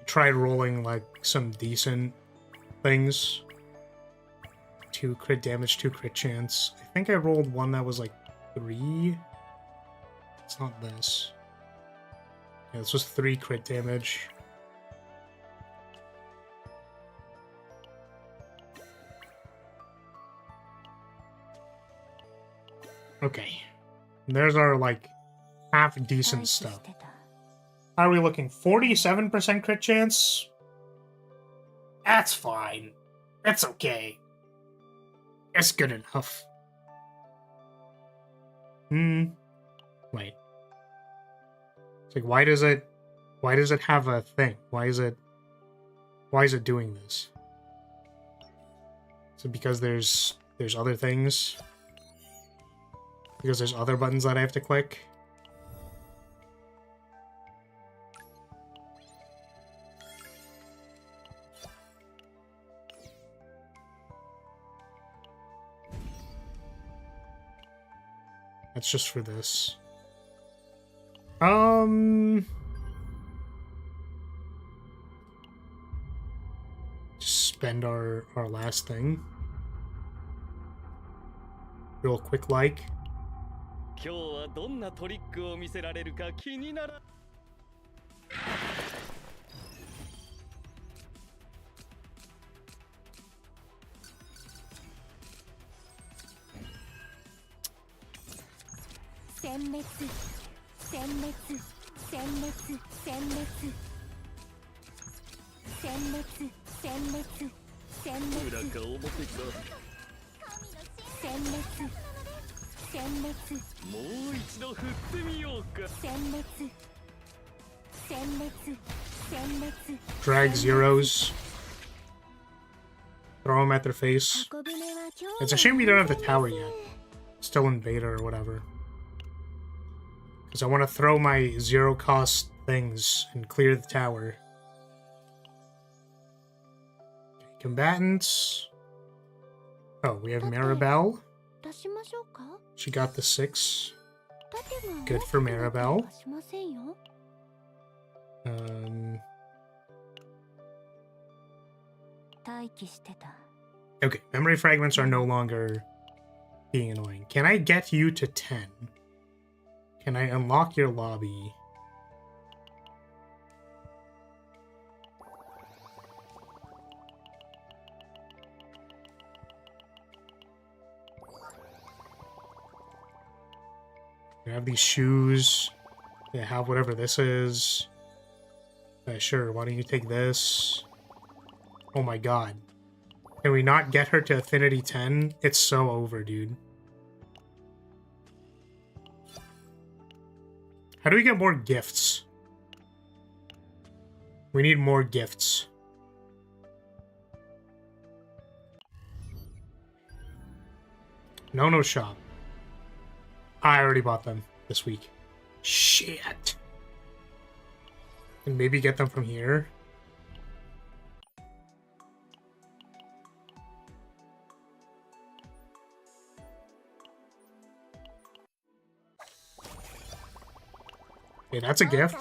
Tried rolling like some decent things. 2 crit damage, 2 crit chance. I think I rolled one that was like 3. It's not this. Yeah, this was 3 crit damage. Okay. There's our, like, half-decent stuff. How are we looking? 47% crit chance? That's fine. That's okay. That's good enough. Wait. It's like, why does it have a thing? Why is it doing this? Is it because there's other things? Because there's other buttons that I have to click? That's just for this. Just spend our last thing. Real quick like. Drag zeros. Throw them at their face. It's a shame we don't have the tower yet. Still in beta or whatever. Because I want to throw my zero cost things and clear the tower. Okay, combatants. Oh, we have Maribel. She got the 6. Good for Maribel. Okay, memory fragments are no longer being annoying. Can I get you to 10? Can I unlock your lobby? I have these shoes. They have whatever this is. Sure, why don't you take this? Oh my god. Can we not get her to Affinity 10? It's so over, dude. How do we get more gifts? We need more gifts. No shop. I already bought them this week. Shit. And maybe get them from here. Okay, that's a gift.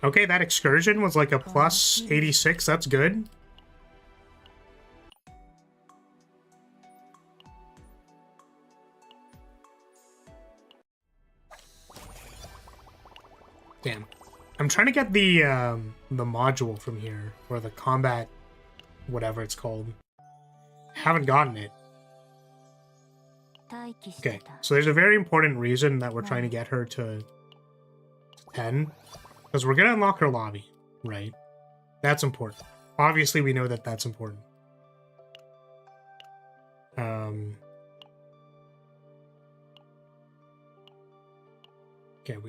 Okay, that excursion was like a plus 86. That's good. Damn. I'm trying to get the module from here, or the combat, whatever it's called. Haven't gotten it. Okay, so there's a very important reason that we're trying to get her to 10. Because we're going to unlock her lobby, right? That's important. Obviously, we know that that's important. Okay,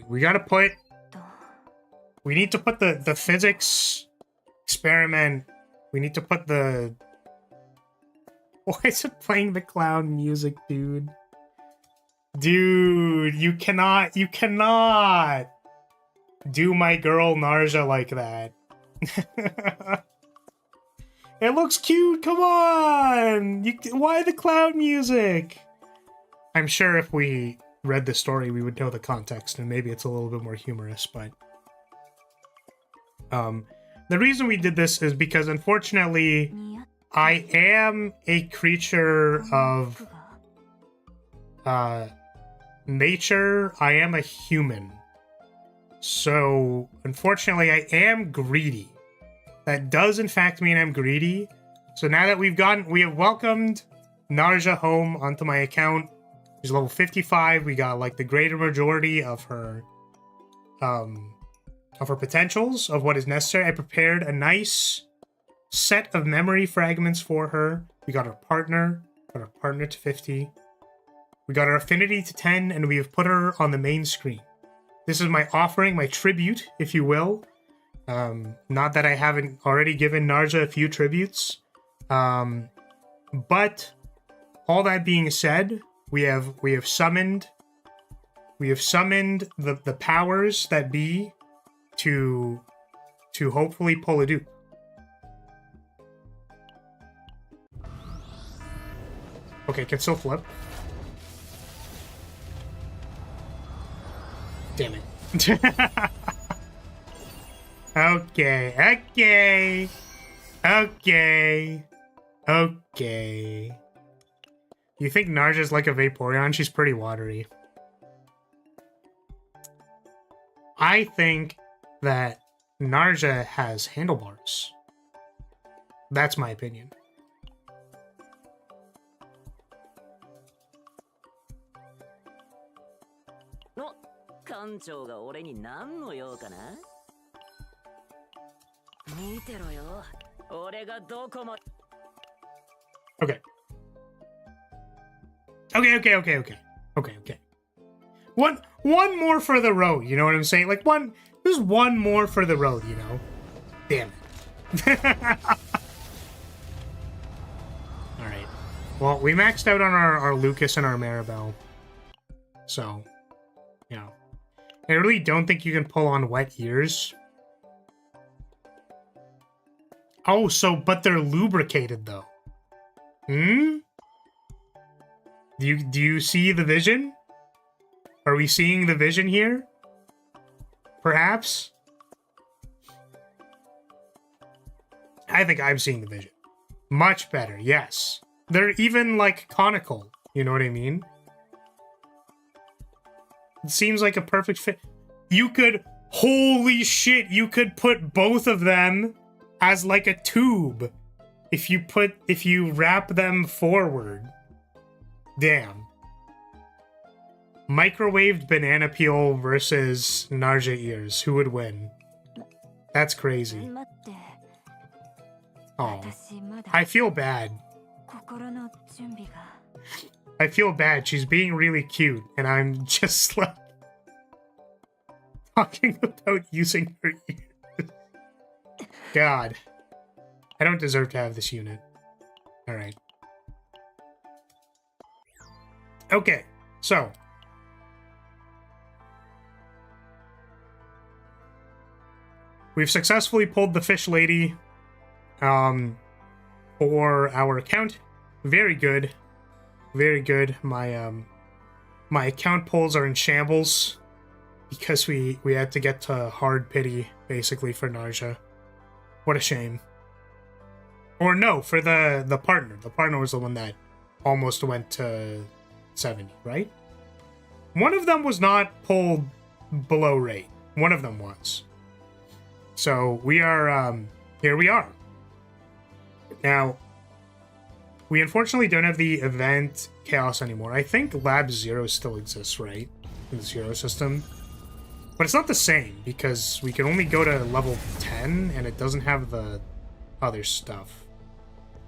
we got to put... We need to put the physics experiment... We need to put the... Why is it playing the clown music, dude? Dude, you cannot do my girl NARJA like that. It looks cute, come on! Why the clown music? I'm sure if we read the story, we would know the context, and maybe it's a little bit more humorous, but... the reason we did this is because, unfortunately, I am a creature of... nature. I am a human. So, unfortunately, I am greedy. That does, in fact, mean I'm greedy. So now that we have welcomed NARJA home onto my account. She's level 55. We got, like, the greater majority of her potentials, of what is necessary. I prepared a nice set of memory fragments for her. We got our partner to 50. We got our affinity to 10, and we have put her on the main screen. This is my offering, my tribute, if you will. Not that I haven't already given NARJA a few tributes. But all that being said, we have summoned the powers that be to hopefully pull a dupe. Okay, can still flip. Damn it. Okay. You think NARJA's like a Vaporeon? She's pretty watery. I think that NARJA has handlebars. That's my opinion. Okay. Okay. One more for the road, you know what I'm saying? Like there's one more for the road, you know? Damn it. Alright. Well, we maxed out on our Lucas and our Maribel. So, you know. I really don't think you can pull on wet ears. Oh, but they're lubricated though. Hmm? Do you see the vision? Are we seeing the vision here? Perhaps? I think I'm seeing the vision. Much better, yes. They're even, like, conical. You know what I mean? It seems like a perfect fit. You could... Holy shit! You could put both of them as, like, a tube. If you wrap them forward. Damn. Microwaved banana peel versus NARJA ears. Who would win? That's crazy. Oh. I feel bad. I feel bad. She's being really cute, and I'm just like talking about using her ears. God. I don't deserve to have this unit. Alright. Okay, so we've successfully pulled the fish lady for our account. Very good. Very good. My account pulls are in shambles because we had to get to hard pity basically for NARJA. What a shame. Or no, for the partner. The partner was the one that almost went to 70, right? One of them was not pulled below rate. One of them was. So we are, here we are. Now, we unfortunately don't have the event chaos anymore. I think Lab 0 still exists, right? In the 0 system. But it's not the same, because we can only go to level 10, and it doesn't have the other stuff.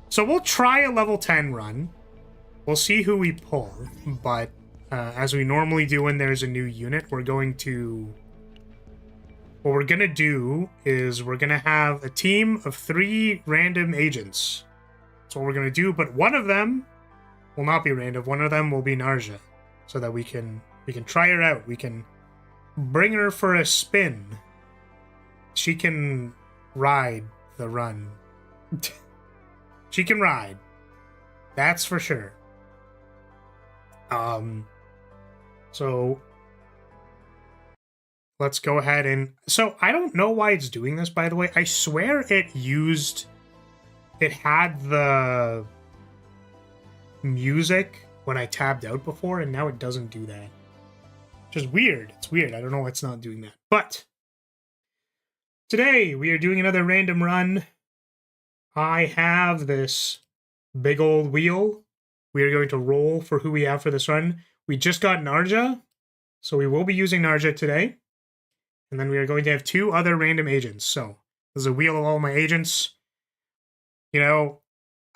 So we'll try a level 10 run. We'll see who we pull, but as we normally do when there's a new unit, we're going to... What we're going to do is we're going to have a team of 3 random agents. That's what we're going to do, but one of them will not be random. One of them will be NARJA, so that we can try her out. We can bring her for a spin. She can ride the run. She can ride. That's for sure. So let's go ahead and... So I don't know why it's doing this, by the way. I swear it had the music when I tabbed out before, and now it doesn't do that. Which is weird. It's weird. I don't know why it's not doing that. But today we are doing another random run. I have this big old wheel. We are going to roll for who we have for this run. We just got NARJA, so we will be using NARJA today. And then we are going to have 2 other random agents. So there's a wheel of all my agents. You know,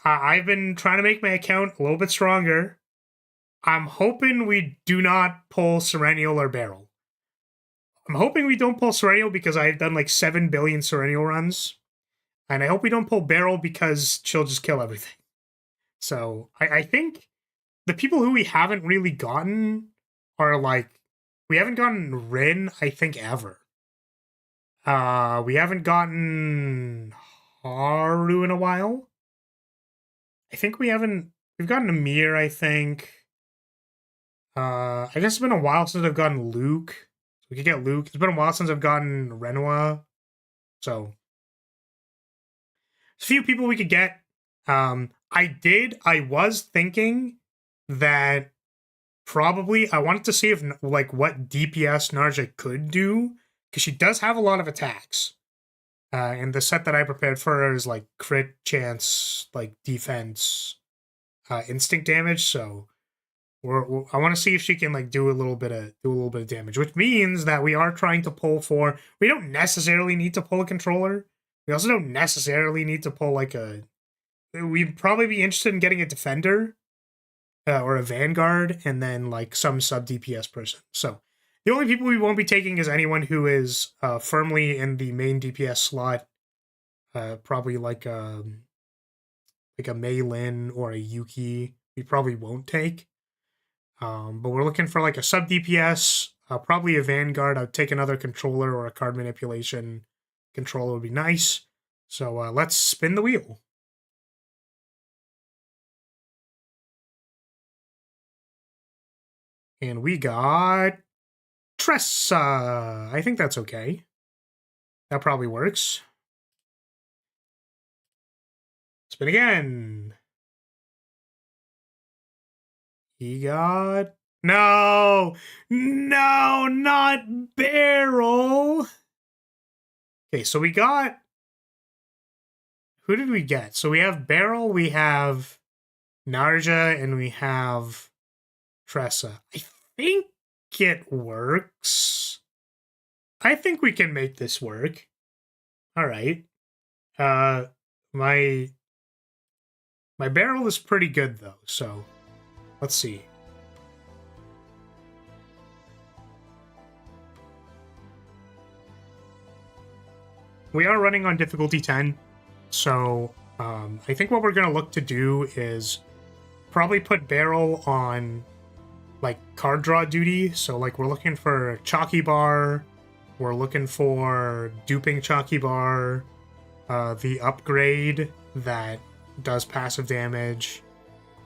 I've been trying to make my account a little bit stronger. I'm hoping we do not pull Serennial or Barrel. I'm hoping we don't pull Serennial because I've done like 7 billion Serennial runs. And I hope we don't pull Barrel because she'll just kill everything. So I think the people who we haven't really gotten are like... We haven't gotten Rin, I think, ever. We haven't gotten Haru in a while. I think we haven't... We've gotten Amir, I think. I guess it's been a while since I've gotten Luke. So we could get Luke. It's been a while since I've gotten Renoir. So... a few people we could get. I was thinking that probably I wanted to see if like what DPS NARJA could do, because she does have a lot of attacks. And the set that I prepared for her is like crit chance, like defense, instinct damage. So I want to see if she can like do a little bit of damage, which means that we are trying to pull for. We don't necessarily need to pull a controller. We also don't necessarily need to pull like a. We'd probably be interested in getting a defender, or a vanguard, and then like some sub DPS person. So the only people we won't be taking is anyone who is firmly in the main DPS slot. Probably like a Mei Lin or a Yuki. We probably won't take. But we're looking for like a sub DPS, probably a vanguard. I'd take another controller or a card manipulation controller would be nice. So let's spin the wheel. And we got Tressa. I think that's okay. That probably works. Spin again. He got... No! No, not Barrel! Okay, so we got... Who did we get? So we have Barrel, we have NARJA, and we have Tressa. I think it works. I think we can make this work. All right. My Barrel is pretty good though, so let's see. We are running on difficulty 10, so I think what we're gonna look to do is probably put Barrel on like card draw duty. So like we're looking for Chalky Bar, we're looking for duping Chalky Bar, the upgrade that does passive damage.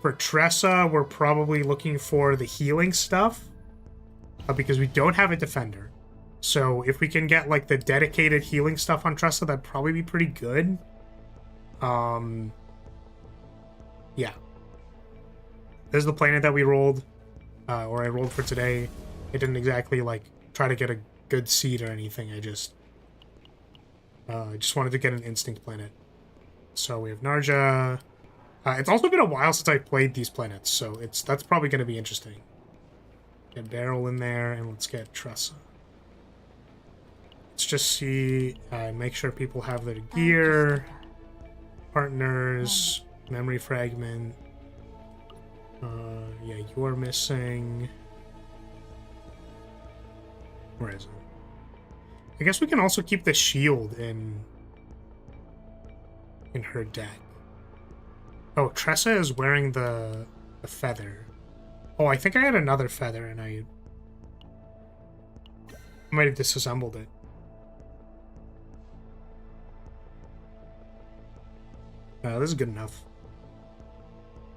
For Tressa, we're probably looking for the healing stuff, because we don't have a defender. So if we can get like the dedicated healing stuff on Tressa, that'd probably be pretty good. Yeah. This is the planet that we rolled. Or I rolled for today. It didn't exactly like try to get a good seed or anything. I just wanted to get an instinct planet. So we have NARJA. It's also been a while since I played these planets, so that's probably going to be interesting. Get Barrel in there, and let's get Tressa. Let's just see, make sure people have their gear, partners, memory fragment. Yeah, you're missing. Where is it? I guess we can also keep the shield in her deck. Oh, Tressa is wearing the feather. Oh, I think I had another feather and I might have disassembled it. This is good enough.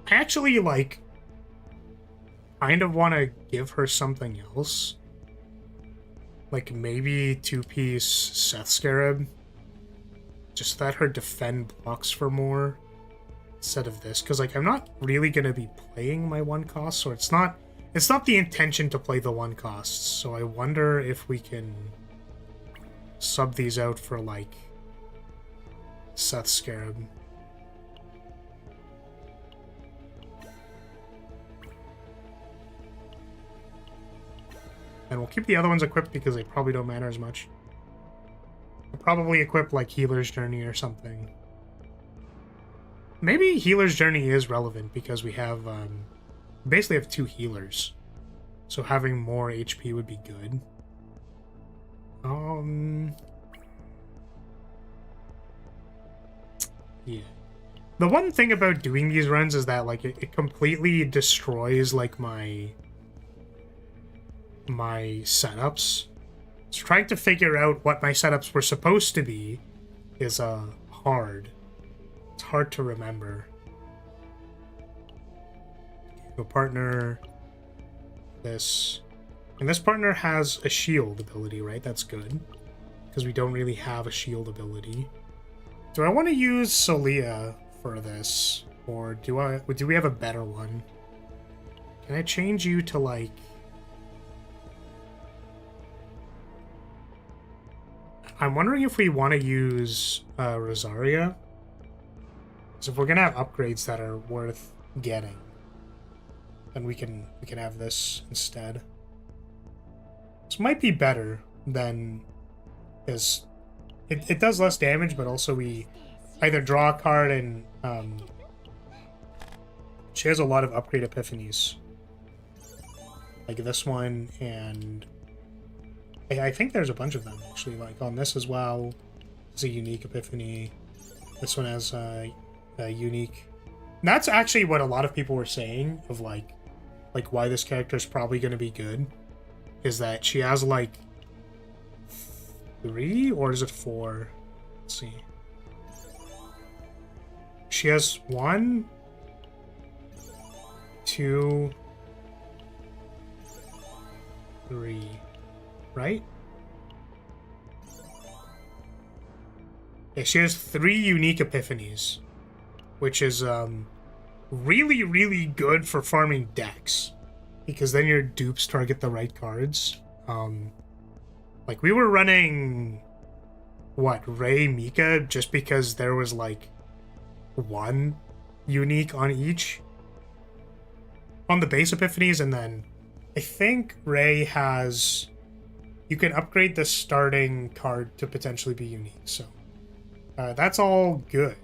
I actually, like, kind of want to give her something else. Like, maybe two-piece Seth Scarab. Just that her defend blocks for more instead of this. Because, like, I'm not really going to be playing my one cost, so it's not the intention to play the one costs. So I wonder if we can sub these out for, like, Seth Scarab. And we'll keep the other ones equipped because they probably don't matter as much. We'll probably equip like Healer's Journey or something. Maybe Healer's Journey is relevant because we have basically have 2 healers. So having more HP would be good. Yeah. The one thing about doing these runs is that like it completely destroys like my setups. So trying to figure out what my setups were supposed to be is hard. It's hard to remember. A partner, this, and this partner has a shield ability, right? That's good because we don't really have a shield ability. Do I want to use Solia for this, or do we have a better one? Can I change you to like? I'm wondering if we want to use Rosaria. So if we're gonna have upgrades that are worth getting, then we can have this instead. This might be better than, because it does less damage, but also we either draw a card and she has a lot of upgrade epiphanies. Like this one, and I think there's a bunch of them actually, like on this as well. It's a unique epiphany. This one has a unique. And that's actually what a lot of people were saying of like why this character is probably going to be good, is that she has like 3 or is it 4? Let's see. She has 1, 2, 3, right? Yeah, she has 3 unique epiphanies, which is really, really good for farming decks, because then your dupes target the right cards. Like we were running what, Ray, Mika, just because there was like 1 unique on each on the base epiphanies, and then I think Ray has, you can upgrade the starting card to potentially be unique, so that's all good.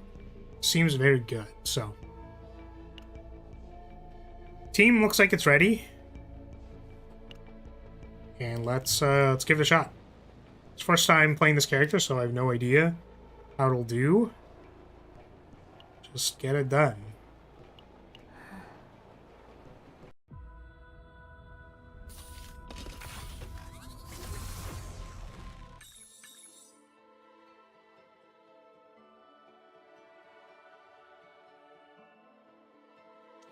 Seems very good. So team looks like it's ready, and let's give it a shot. It's first time playing this character, so I have no idea how it'll do. Just get it done.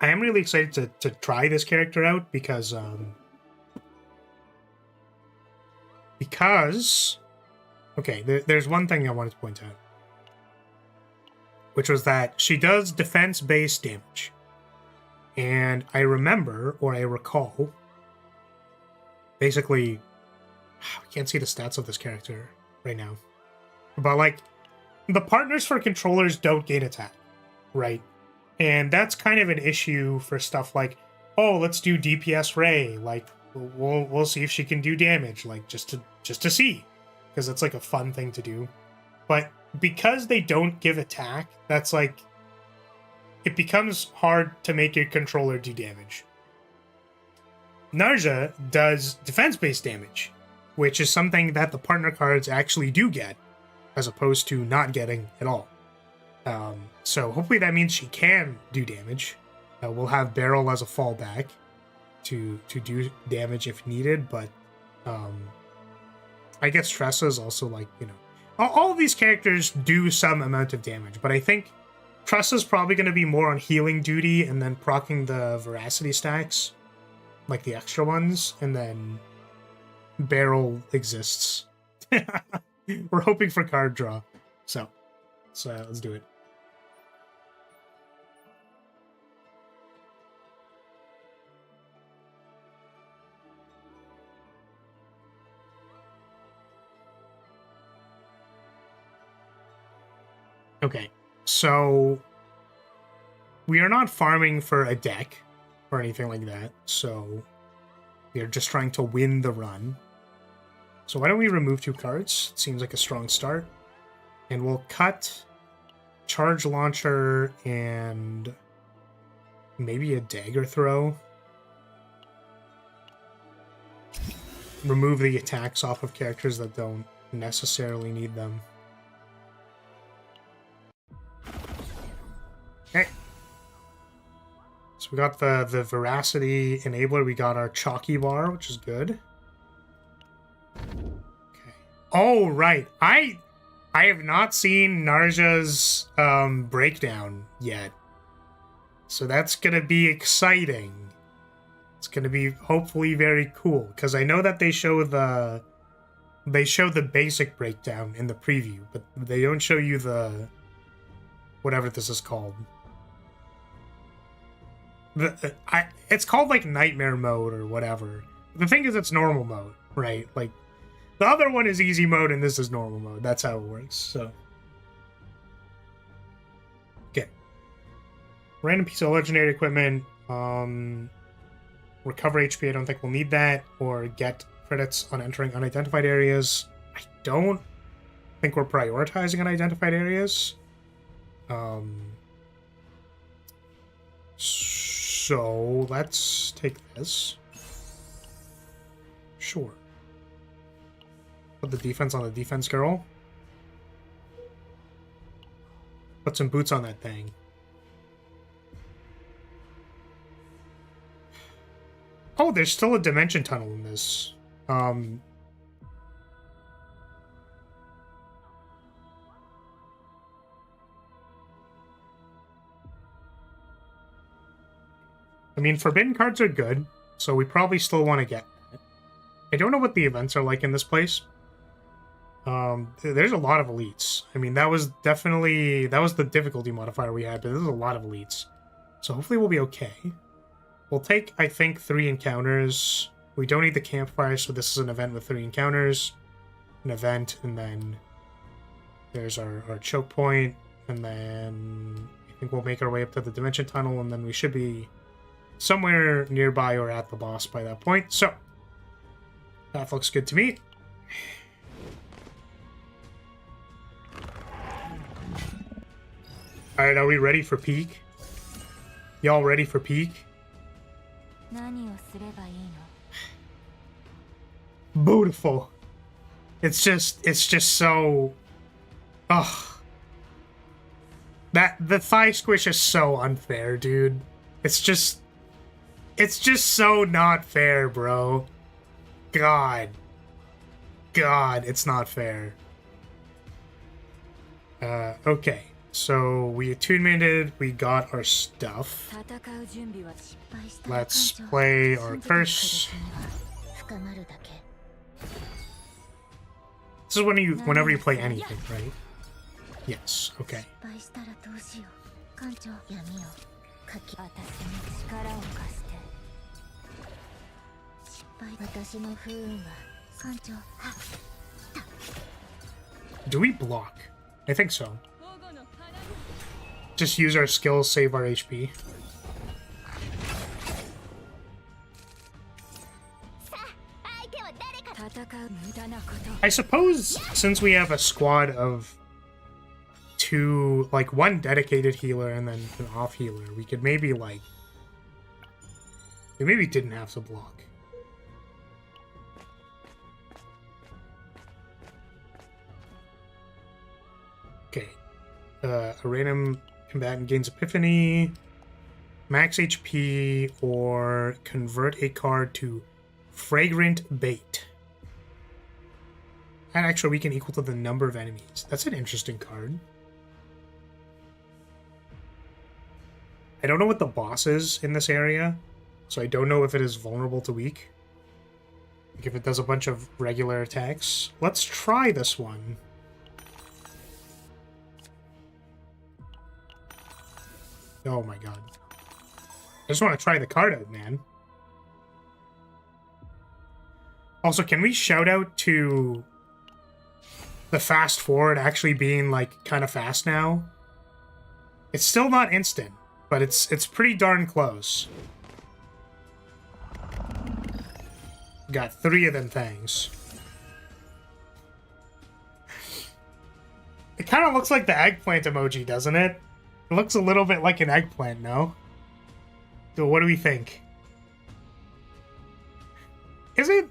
I am really excited to try this character out because okay, there's one thing I wanted to point out, which was that she does defense-based damage. And I remember, or I recall, basically, I can't see the stats of this character right now, but like, the partners for controllers don't gain attack, right? And that's kind of an issue for stuff like, oh, let's do DPS Ray, like, we'll see if she can do damage, like, just to see, because it's like a fun thing to do. But because they don't give attack, that's like, it becomes hard to make your controller do damage. NARJA does defense-based damage, which is something that the partner cards actually do get, as opposed to not getting at all. So hopefully that means she can do damage. We'll have Barrel as a fallback to do damage if needed, but I guess Tressa is also like, you know, all of these characters do some amount of damage, but I think Tressa's probably going to be more on healing duty and then proccing the Veracity stacks, like the extra ones, and then Barrel exists. We're hoping for card draw, so let's do it. Okay, so we are not farming for a deck or anything like that, so we are just trying to win the run. So why don't we remove 2 cards? It seems like a strong start. And we'll cut Charge Launcher and maybe a Dagger Throw. Remove the attacks off of characters that don't necessarily need them. Okay. So we got the Veracity Enabler. We got our Chalky Bar, which is good. Okay. Oh, right. I have not seen NARJA's breakdown yet. So that's going to be exciting. It's going to be hopefully very cool, because I know that they show the basic breakdown in the preview, but they don't show you the whatever this is called. It's called like Nightmare Mode or whatever. The thing is, it's normal mode, right? Like, The other one is easy mode and this is normal mode. That's how it works. So, okay. Random piece of legendary equipment. Recover HP. I don't think we'll need that. Or get credits on entering unidentified areas. I don't think we're prioritizing unidentified areas. So let's take this. Sure. Put the defense on the defense girl. Put some boots on that thing. Oh, there's still a dimension tunnel in this. I mean, forbidden cards are good, so we probably still want to get that. I don't know what the events are like in this place. There's a lot of elites. I mean, that was the difficulty modifier we had, but there's a lot of elites. So hopefully we'll be okay. We'll take, I think, 3 encounters. We don't need the campfire, so this is an event with 3 encounters. An event, and then there's our choke point, and then I think we'll make our way up to the dimension tunnel, and then we should be somewhere nearby or at the boss by that point. So, that looks good to me. Alright, are we ready for peak? Y'all ready for peak? Beautiful. It's just so... Ugh. The thigh squish is so unfair, dude. It's just so not fair, bro. God, it's not fair. Okay. So we attunemented, we got our stuff. Let's play our curse. This is whenever you play anything, right? Yes, okay. Do we block? I think so. Just use our skills, save our HP. I suppose since we have a squad of 2, like 1 dedicated healer and then an off healer, we could maybe like... We maybe didn't have to block. Okay. A random combatant gains Epiphany, max HP, or convert a card to Fragrant Bait. And actually, we can equal to the number of enemies. That's an interesting card. I don't know what the boss is in this area, so I don't know if it is vulnerable to weak. Like if it does a bunch of regular attacks. Let's try this one. Oh my god. I just want to try the card out, man. Also, can we shout out to the fast forward actually being, like, kind of fast now? It's still not instant, but it's pretty darn close. Got 3 of them things. It kind of looks like the eggplant emoji, doesn't it? It looks a little bit like an eggplant, no? So what do we think? Is it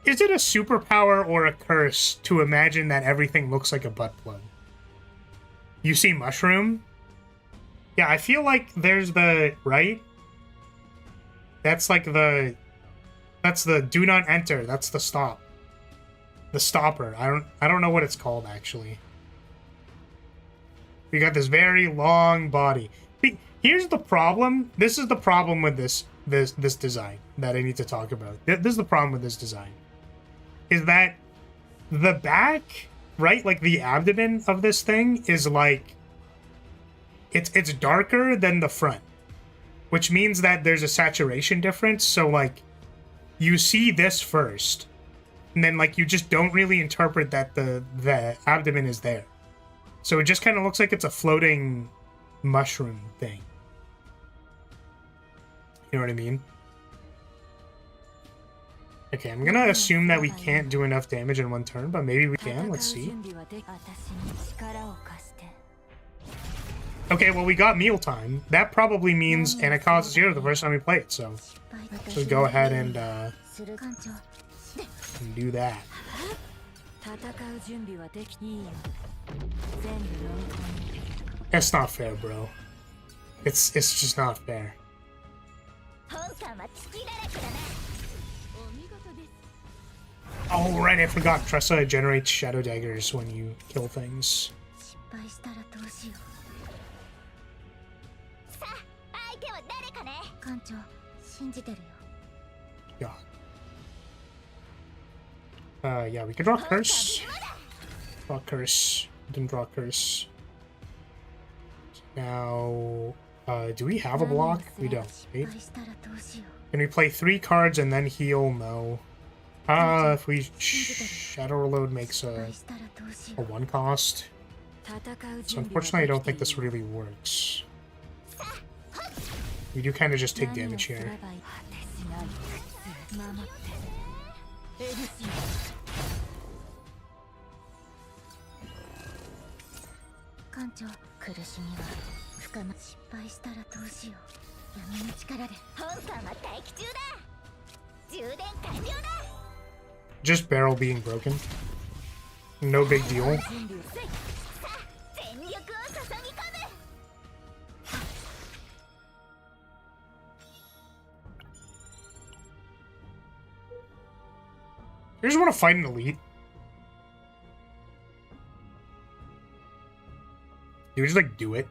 a superpower or a curse to imagine that everything looks like a butt plug? You see mushroom? Yeah, I feel like there's the... Right? That's like the... That's the do not enter. That's the stop. The stopper. I don't know what it's called, actually. We got this very long body. Here's the problem. This is the problem with this design that I need to talk about. This is the problem with this design. Is that the back, right? Like the abdomen of this thing is like... It's darker than the front. Which means that there's a saturation difference. So like, you see this first. And then, like, you just don't really interpret that the abdomen is there. So it just kind of looks like it's a floating mushroom thing. You know what I mean? Okay, I'm gonna assume that we can't do enough damage in one turn, but maybe we can. Let's see. Okay, well, we got mealtime. That probably means, and it costs 0 the first time we play it, so let's go ahead and do that. That's not fair, bro. It's just not fair. Oh, right, I forgot. Tressa generates shadow daggers when you kill things. God. Yeah, we can draw curse. Draw curse. Didn't draw curse. Now, do we have a block? We don't, right? Can we play 3 cards and then heal? No. If we Shadow Reload makes a 1 cost. So unfortunately I don't think this really works. We do kind of just take damage here. Just barrel being broken. No big deal. You just want to fight an elite? You just like do it?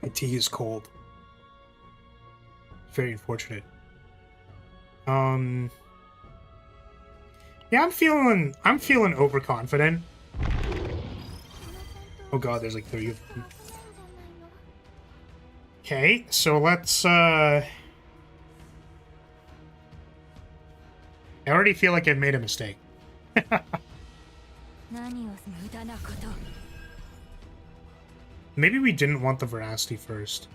My tea is cold. Very unfortunate. Yeah, I'm feeling overconfident. Oh god, there's like 30 of them. Okay, so let's I already feel like I've made a mistake. Maybe we didn't want the veracity first.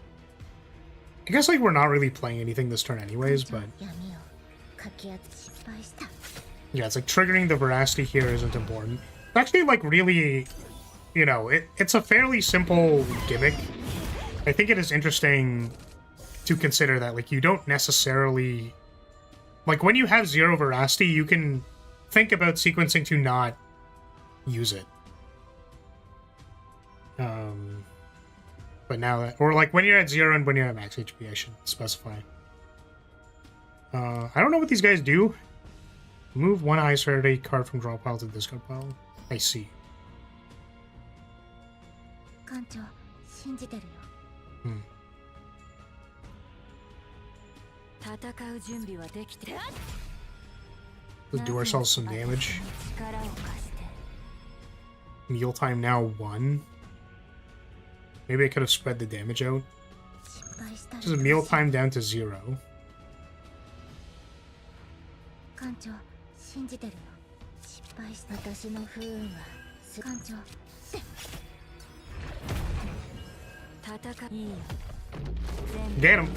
I guess like we're not really playing anything this turn anyways, but yeah, it's like triggering the veracity here isn't important. It's actually like really, you know, it's a fairly simple gimmick. I think it is interesting to consider that like you don't necessarily, like when you have 0 veracity, you can think about sequencing to not use it. But now that, or like when you're at 0 and when you're at max HP, I should specify. I don't know what these guys do. Move 1 Ice Rarity card from draw pile to discard pile. I see. Let's do ourselves some damage. Mealtime now 1. Maybe I could have spread the damage out. This is mealtime down to 0. Get him!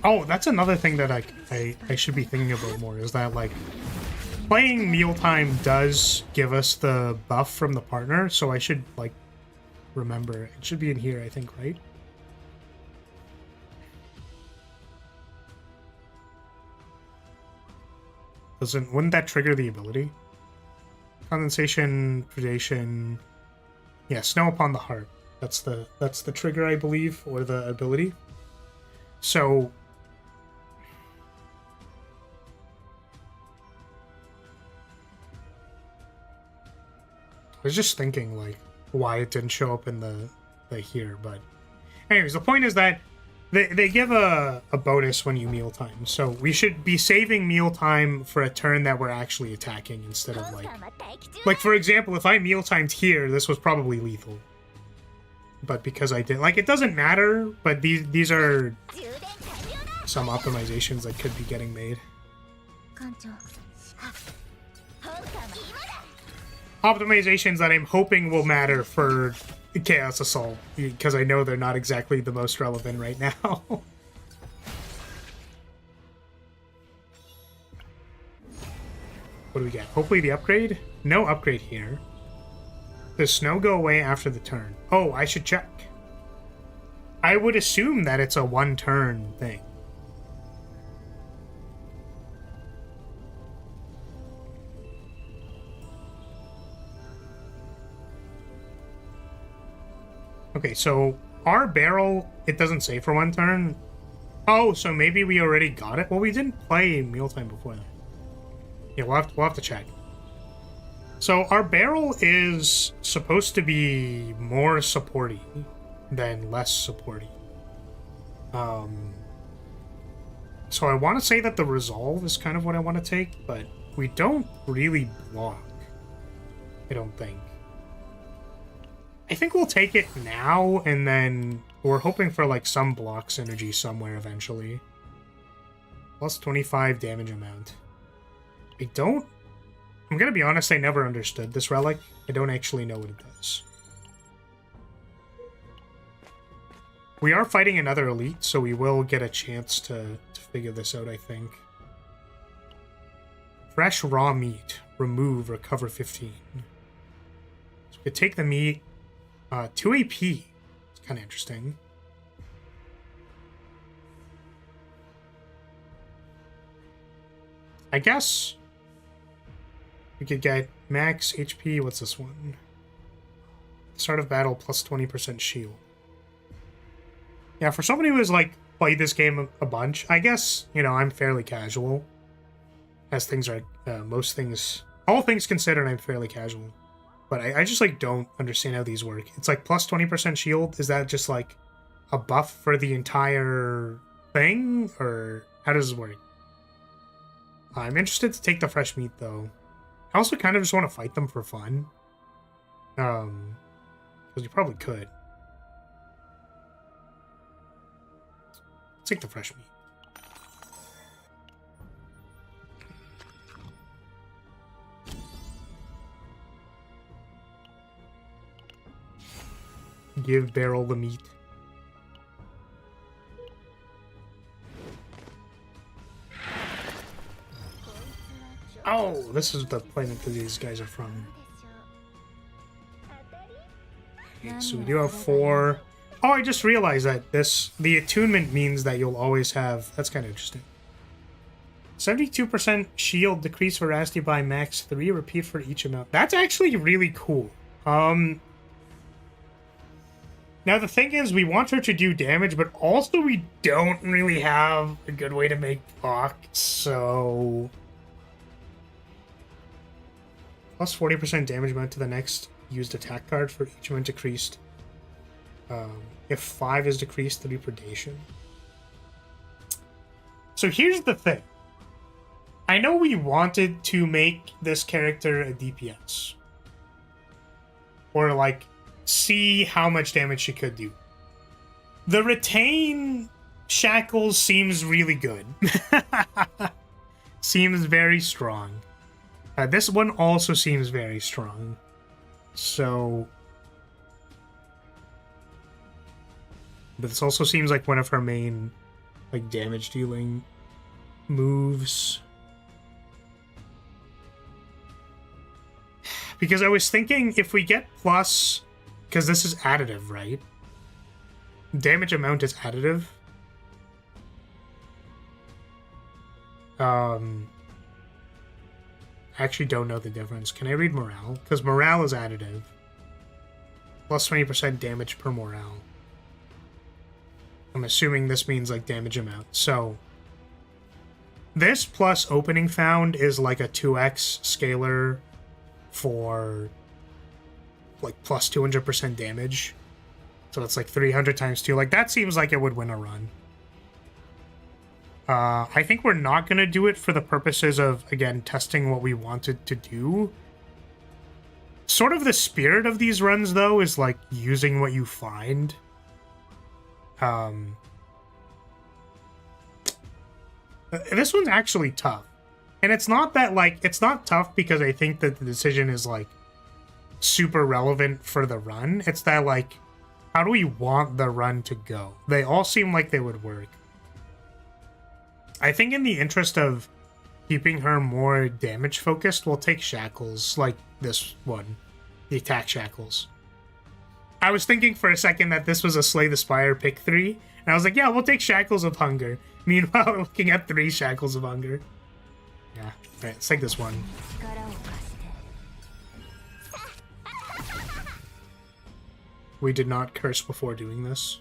Oh, that's another thing that I should be thinking about more, is that, like, playing mealtime does give us the buff from the partner, so I should, like, remember. It should be in here, I think, right? Wouldn't that trigger the ability? Condensation, predation. Yeah, snow upon the heart. That's the trigger, I believe, or the ability. So I was just thinking like why it didn't show up in the here, but anyways, the point is that they give a bonus when you mealtime, so we should be saving mealtime for a turn that we're actually attacking instead of like for example, if I mealtimed here, this was probably lethal. but because I did, like, it doesn't matter, but these are some optimizations that could be getting made. Optimizations that I'm hoping will matter for Chaos Assault, because I know they're not exactly the most relevant right now. What do we get? Hopefully the upgrade? No upgrade here. Does snow go away after the turn? Oh, I should check. I would assume that it's a one-turn thing. Okay, so our barrel, it doesn't say for one turn. Oh, so maybe we already got it? Well, we didn't play Mealtime before that. Yeah, we'll have to check. So our barrel is supposed to be more supporty than less supporty. So I want to say that the resolve is kind of what I want to take, but we don't really block, I don't think. I think we'll take it now, and then we're hoping for like some block synergy somewhere eventually. Plus 25 damage amount. I'm gonna be honest, I never understood this relic. I don't actually know what it does. We are fighting another elite, so we will get a chance to figure this out, I think. Fresh raw meat. Remove, recover 15. So we could take the meat. 2 AP. It's kind of interesting. I guess we could get max HP. What's this one? Start of battle plus 20% shield. Yeah, for somebody who has like played this game a bunch, I guess, you know, I'm fairly casual. As things are, all things considered, I'm fairly casual. But I just like don't understand how these work. It's like plus 20% shield. Is that just like a buff for the entire thing? Or how does this work? I'm interested to take the fresh meat though. I also kind of just want to fight them for fun. Because you probably could. Let's take the fresh meat. Give Beryl the meat. Oh, this is the planet that these guys are from. Okay, so we do have 4. Oh, I just realized that the attunement means that you'll always have... That's kind of interesting. 72% shield, decrease veracity by max 3, repeat for each amount. That's actually really cool. Now, the thing is, we want her to do damage, but also we don't really have a good way to make block, so... Plus 40% damage amount to the next used attack card for each amount decreased. If 5 is decreased, 3 predation. So here's the thing. I know we wanted to make this character a DPS. Or, like, see how much damage she could do. The retain shackles seems really good. Seems very strong. This one also seems very strong. So... But this also seems like one of her main, like, damage dealing moves. Because I was thinking if we get plus... Because this is additive, right? Damage amount is additive. I actually don't know the difference. Can I read morale? Because morale is additive. Plus 20% damage per morale. I'm assuming this means like damage amount. So this plus opening found is like a 2x scalar for like plus 200% damage. So it's like 300 times 2. Like that seems like it would win a run. I think we're not going to do it for the purposes of, again, testing what we wanted to do. Sort of the spirit of these runs, though, is like using what you find. This one's actually tough. And it's not that, like, it's not tough because I think that the decision is, like, super relevant for the run. It's that, like, how do we want the run to go? They all seem like they would work. I think in the interest of keeping her more damage focused, we'll take Shackles, like this one, the attack Shackles. I was thinking for a second that this was a Slay the Spire pick 3, and I was like, yeah, we'll take Shackles of Hunger. Meanwhile, we're looking at 3 Shackles of Hunger. Yeah, all right, let's take this one. We did not curse before doing this.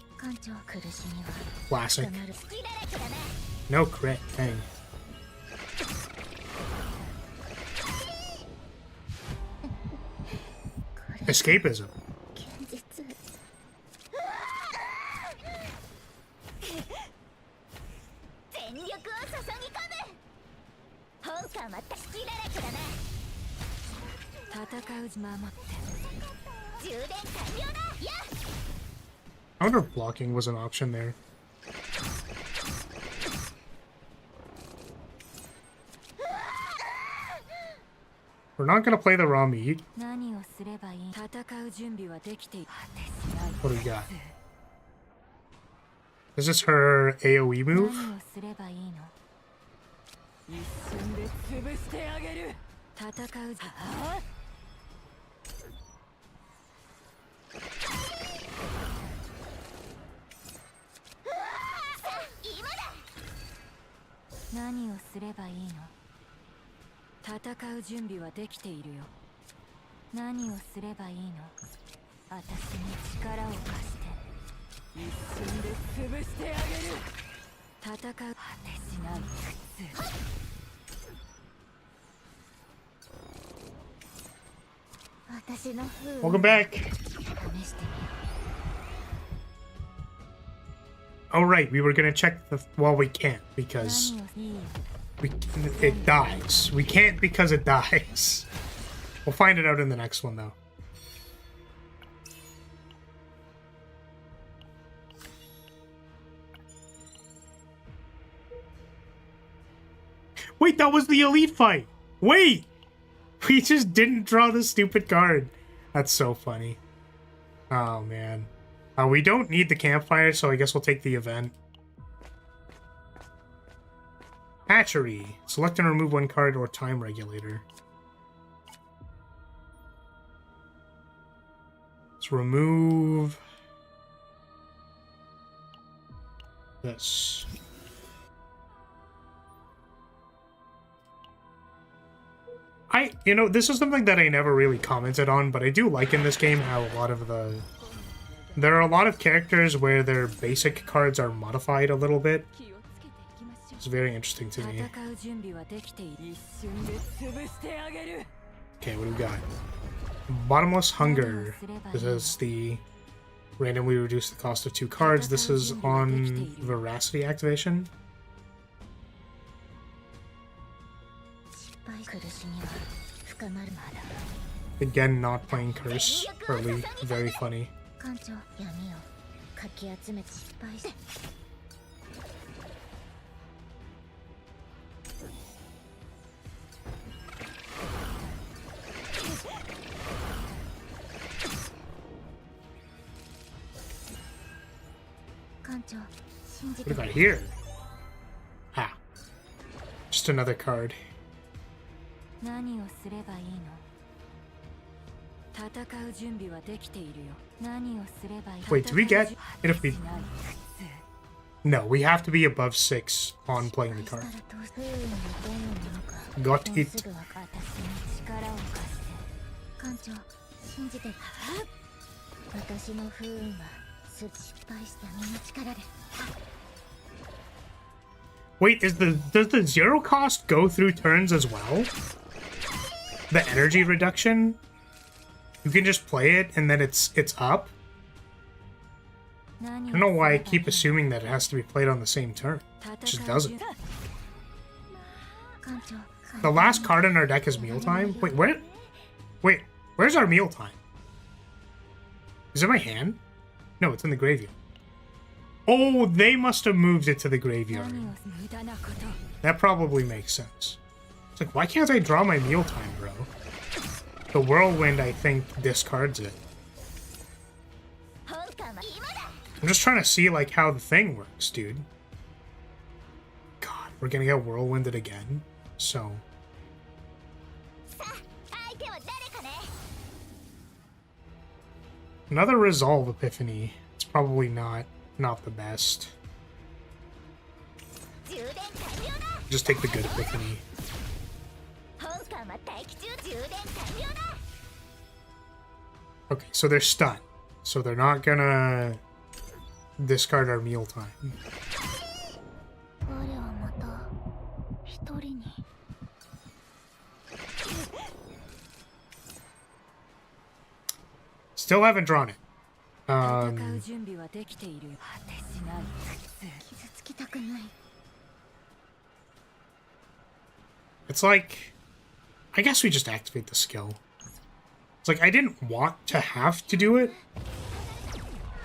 Classic. No crit, dang. Escapism. I wonder if blocking was an option there. We're not gonna play the raw meat. What do we got? Is this her AoE move? Welcome back. Oh right, we were gonna check the. Well, we can't because it dies. We can't because it dies. We'll find it out in the next one though. Wait, that was the elite fight. Wait, we just didn't draw the stupid card. That's so funny. Oh man. We don't need the campfire, so I guess we'll take the event. Hatchery. Select and remove one card or time regulator. Let's remove this. You know, this is something that I never really commented on, but I do like in this game how a lot of there are a lot of characters where their basic cards are modified a little bit. It's very interesting to me. Okay, what do we got? Bottomless Hunger. This is the randomly reduce the cost of 2 cards. This is on Veracity activation. Again, not playing Curse early. Very funny. What do we got here? Ah. Just another card. Wait, do we get it if we... No, we have to be above 6 on playing the card. Got it. Wait, does the 0 cost go through turns as well? The energy reduction? You can just play it and then it's up? I don't know why I keep assuming that it has to be played on the same turn. It just doesn't. The last card in our deck is Mealtime? Wait, what? Wait, Where's our mealtime? Is it my hand? No, it's in the graveyard. Oh, they must have moved it to the graveyard. That probably makes sense. It's like, why can't I draw my mealtime, bro? The whirlwind, I think, discards it. I'm just trying to see, like, how the thing works, dude. God, we're gonna get whirlwinded again. So... Another resolve epiphany. It's probably not the best. Just take the good epiphany. Okay, so they're stunned. So they're not gonna discard our mealtime. Still haven't drawn it. It's like, I guess we just activate the skill. It's like, I didn't want to have to do it,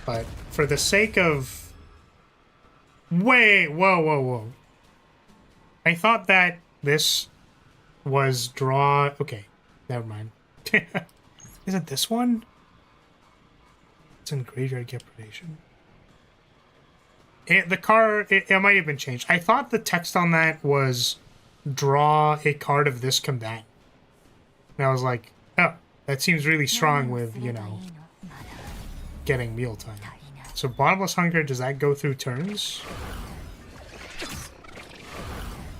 but for the sake of... Wait, whoa. I thought that this was draw... Okay, never mind. Is it this one? It's in graveyard, get predation. The card, it might have been changed. I thought the text on that was draw a card of this combatant. And I was like, oh, that seems really strong with, you know, getting mealtime. So bottomless hunger, does that go through turns?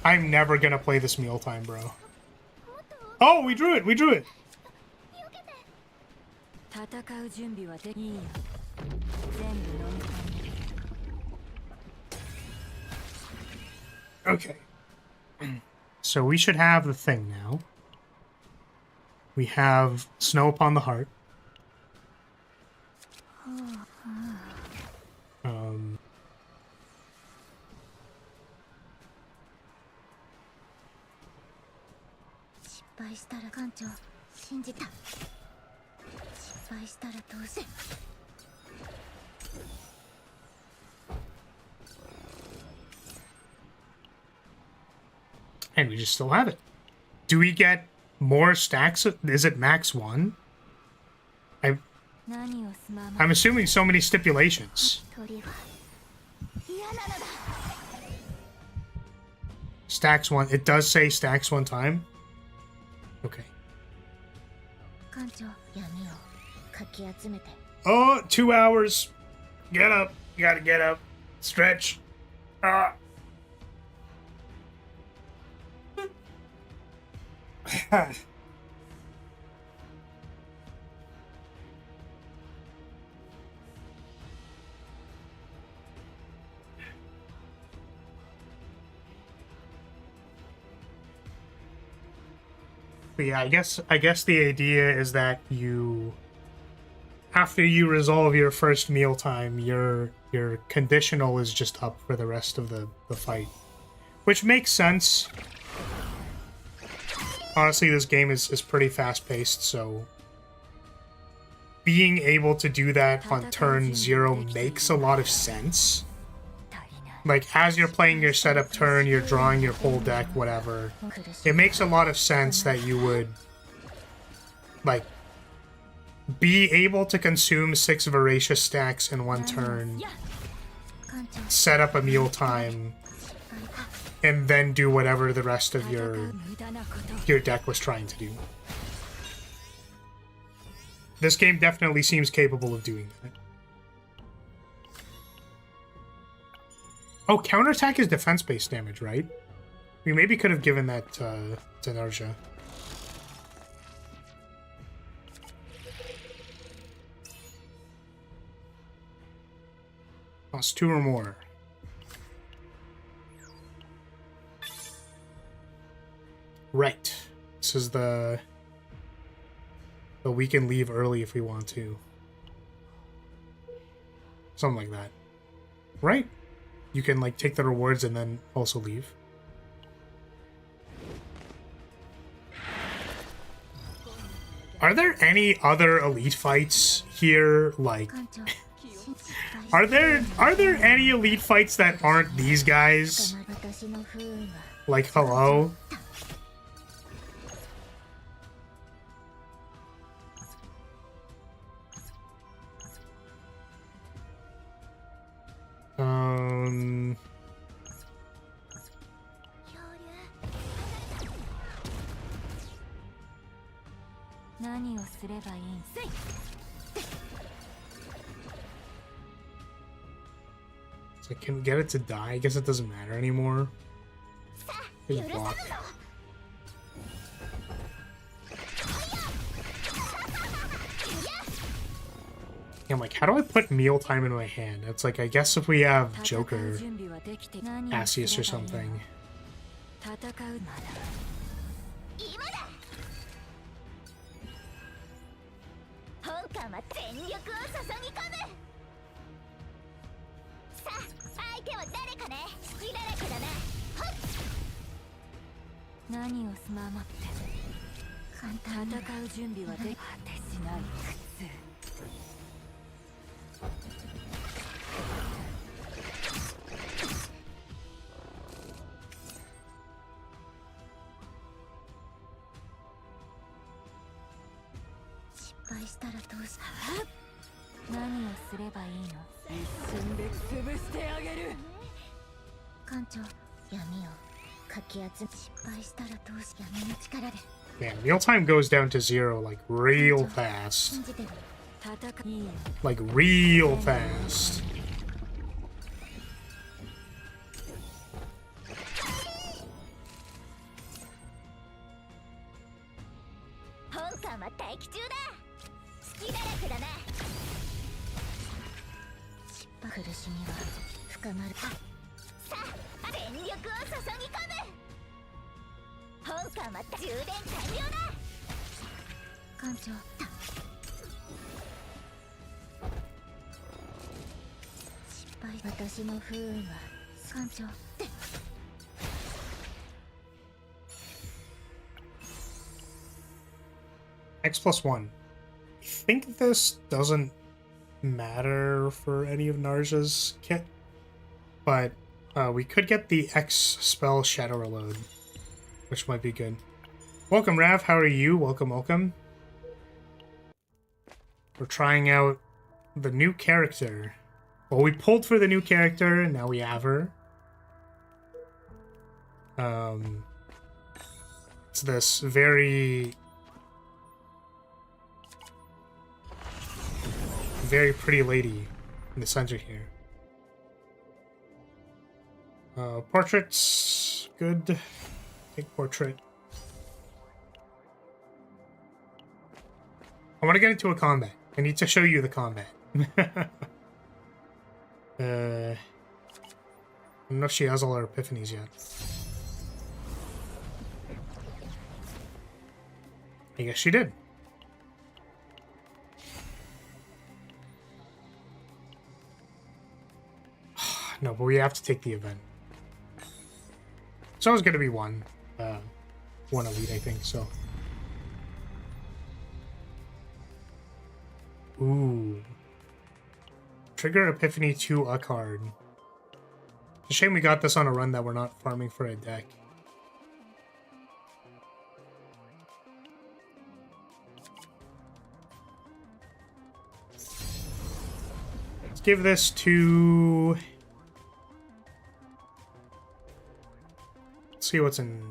I'm never gonna play this mealtime, bro. Oh, we drew it! Okay. So we should have the thing now. We have Snow Upon the Heart. And we just still have it. Do we get more stacks? Is it max 1? I'm assuming so many stipulations. Stacks 1. It does say stacks 1 time? Okay. Oh, 2 hours. Get up. You gotta get up. Stretch. But yeah, I guess the idea is that you, after you resolve your first mealtime, your conditional is just up for the rest of the fight. Which makes sense. Honestly, this game is pretty fast-paced, so being able to do that on turn 0 makes a lot of sense. Like, as you're playing your setup turn, you're drawing your whole deck, whatever. It makes a lot of sense that you would, like, be able to consume 6 voracious stacks in 1 turn, set up a mealtime, and then do whatever the rest of your deck was trying to do. This game definitely seems capable of doing that. Oh, counterattack is defense-based damage, right? We maybe could have given that to NARJA. Cost 2 or more. Right. This is the we can leave early if we want to. Something like that. Right? You can, like, take the rewards and then also leave. Are there any other elite fights here? Like, are there any elite fights that aren't these guys? Like, hello? So can we get it to die? I guess it doesn't matter anymore. Big block. I'm like, how do I put mealtime in my hand? It's like, I guess if we have Joker, Asius or something. Man, mealtime goes down to 0 like real fast. Like real fast. X+1. I think this doesn't matter for any of NARJA's kit, but we could get the X spell Shadow Reload, which might be good. Welcome, Rav. How are you? Welcome, welcome. We're trying out the new character. Well, we pulled for the new character, and now we have her. It's this very pretty lady in the center here. Portraits, good. Take portrait. I want to get into a combat. I need to show you the combat. I don't know if she has all her epiphanies yet. I guess she did. No, but we have to take the event. It's always going to be one elite, I think, so. Ooh. Trigger Epiphany to a card. It's a shame we got this on a run that we're not farming for a deck. Let's give this to... Let's see what's in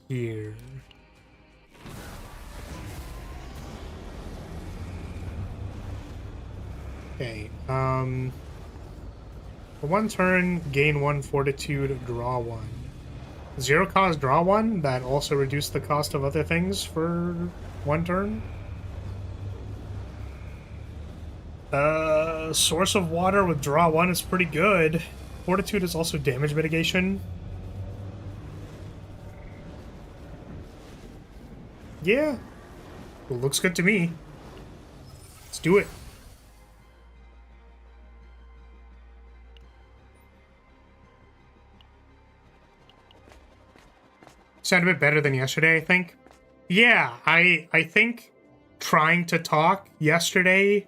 here. Okay, for one turn, gain 1 fortitude, draw 1. 0 cost, draw 1, that also reduced the cost of other things for 1 turn. Source of water with draw 1 is pretty good. Fortitude is also damage mitigation. Yeah. Well, looks good to me. Let's do it. Sound a bit better than yesterday, I think. Yeah, I think trying to talk yesterday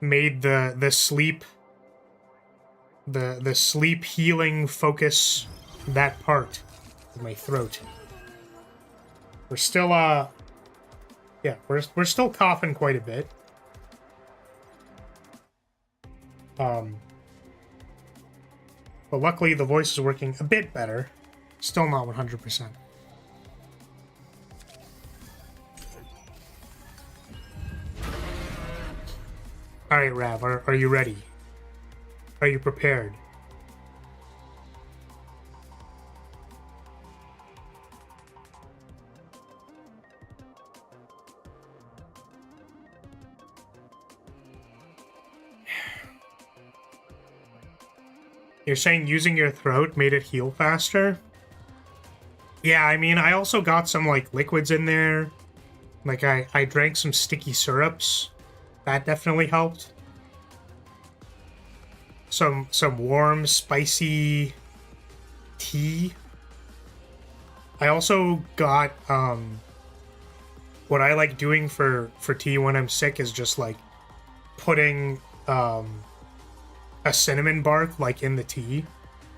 made the sleep healing focus that part of my throat. We're still yeah, we're still coughing quite a bit. But luckily the voice is working a bit better. Still not 100%. Alright, Rav, are you ready? Are you prepared? You're saying using your throat made it heal faster? Yeah, I mean, I also got some, like, liquids in there. Like, I drank some sticky syrups. That definitely helped. Some warm, spicy tea. I also got, what I like doing for tea when I'm sick is just, like, putting, a cinnamon bark, like, in the tea.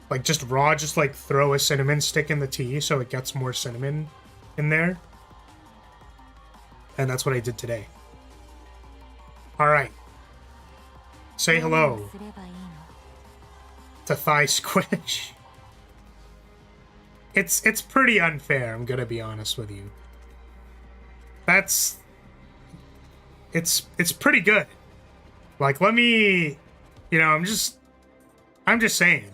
Like, just raw, just, like, throw a cinnamon stick in the tea so it gets more cinnamon in there. And that's what I did today. Alright. Say hello to Thigh Squish. It's pretty unfair, I'm gonna be honest with you. It's pretty good. Like, let me... You know, I'm just saying.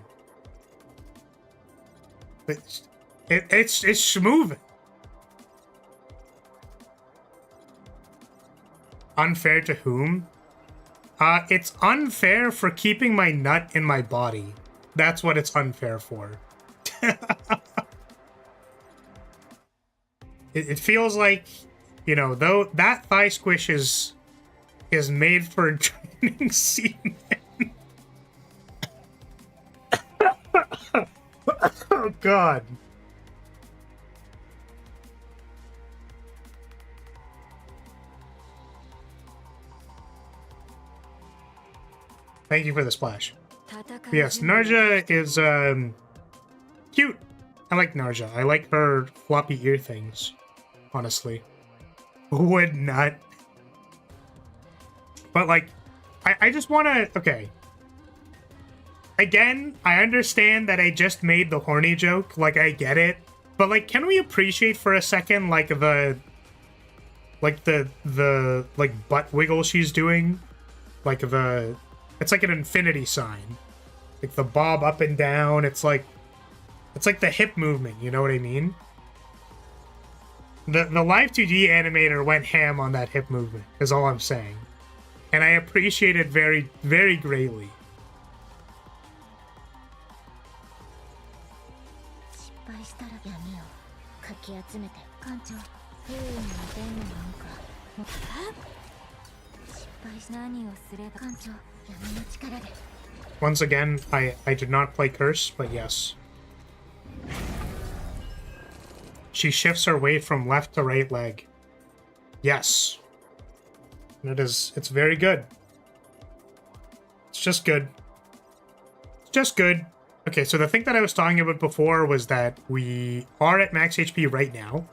It's smooth. Unfair to whom? It's unfair for keeping my nut in my body. That's what it's unfair for. It feels like, you know, though that thigh squish is made for draining semen. Oh God. Thank you for the splash. Yes, NARJA is cute. I like NARJA. I like her floppy ear things, honestly. Who would not? But like, I just want to... Okay. Again, I understand that I just made the horny joke. Like, I get it. But like, can we appreciate for a second, like, the butt wiggle she's doing? Like it's like an infinity sign. Like the bob up and down. It's like the hip movement, you know what I mean? The Live 2D animator went ham on that hip movement, is all I'm saying. And I appreciate it very, very greatly. Once again, I did not play Curse, but yes. She shifts her weight from left to right leg. Yes. And it's very good. It's just good. It's just good. Okay, so the thing that I was talking about before was that we are at max HP right now.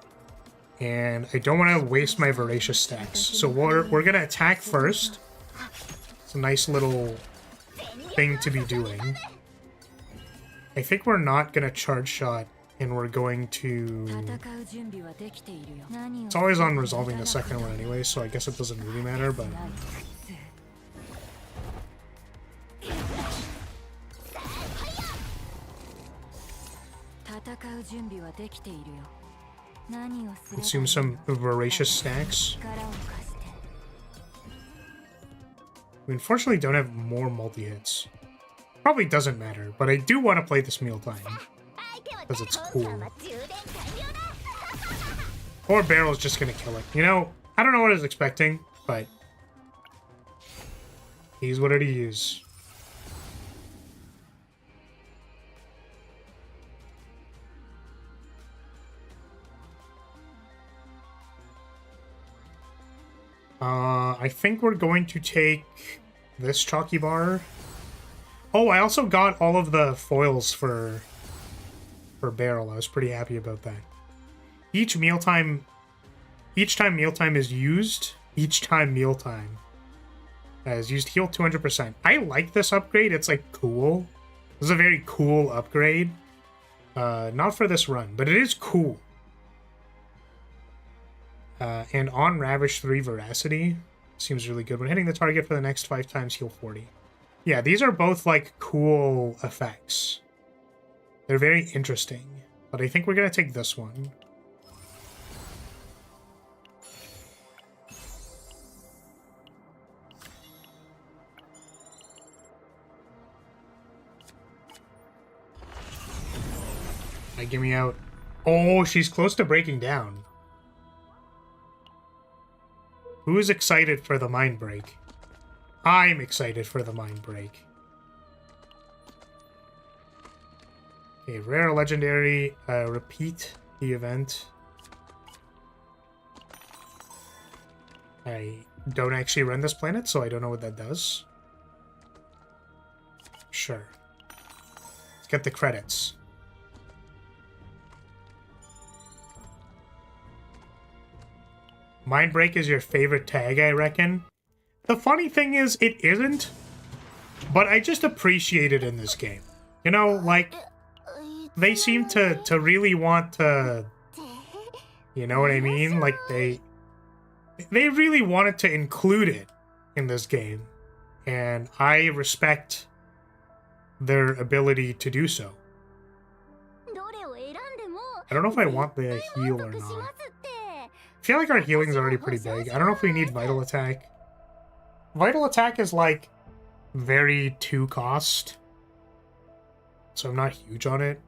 And I don't want to waste my Voracious stacks. So we're going to attack first. It's a nice little thing to be doing. I think we're not going to charge shot, and we're going to... It's always on resolving the second one anyway, so I guess it doesn't really matter, but... Consume some Voracious stacks. We unfortunately don't have more multi-hits. Probably doesn't matter, but I do want to play this mealtime. Because it's cool. Or Barrel's just gonna kill it. You know, I don't know what I was expecting, but... He's what it is. I think we're going to take this chalky bar. Oh, I also got all of the foils for barrel. I was pretty happy about that. Each time mealtime is used, heal 200%. I like this upgrade. It's like cool. This is a very cool upgrade. Not for this run, but it is cool. And on Ravish 3 Veracity seems really good. When hitting the target for the next 5 times, heal 40. Yeah, these are both like cool effects. They're very interesting, but I think we're gonna take this one. Get me out. Oh, she's close to breaking down. Who is excited for the mind break? I'm excited for the mind break. Okay, rare legendary. Repeat the event. I don't actually run this planet, so I don't know what that does. Sure. Let's get the credits. Mind break is your favorite tag, I reckon. The funny thing is, it isn't, but I just appreciate it in this game. You know, like, they seem to really want to, you know what I mean? Like, they really wanted to include it in this game, and I respect their ability to do so. I don't know if I want the heal or not. I feel like our healing's already pretty big. I don't know if we need Vital Attack. Vital Attack is like very 2 cost, so I'm not huge on it.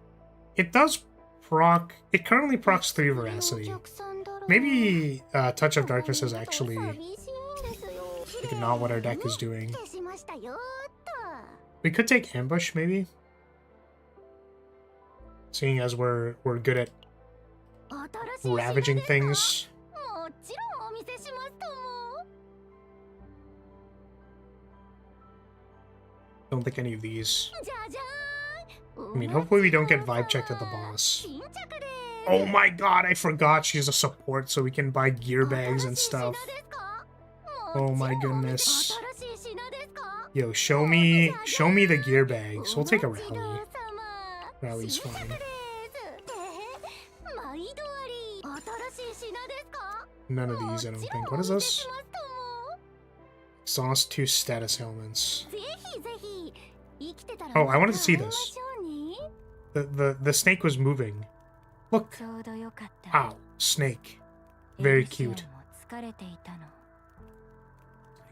It does proc. It currently procs 3 Veracity. Maybe Touch of Darkness is actually like not what our deck is doing. We could take Ambush maybe, seeing as we're good at ravaging things. Don't think any of these. I mean, hopefully we don't get vibe checked at the boss. Oh my god, I forgot she's a support, so we can buy gear bags and stuff. Oh my goodness. Yo, show me the gear bags. We'll take a rally. Rally's fine. None of these, I don't think. What is this? Exhaust 2 status elements. Oh, I wanted to see this. The snake was moving. Look. Ow, snake. Very cute. I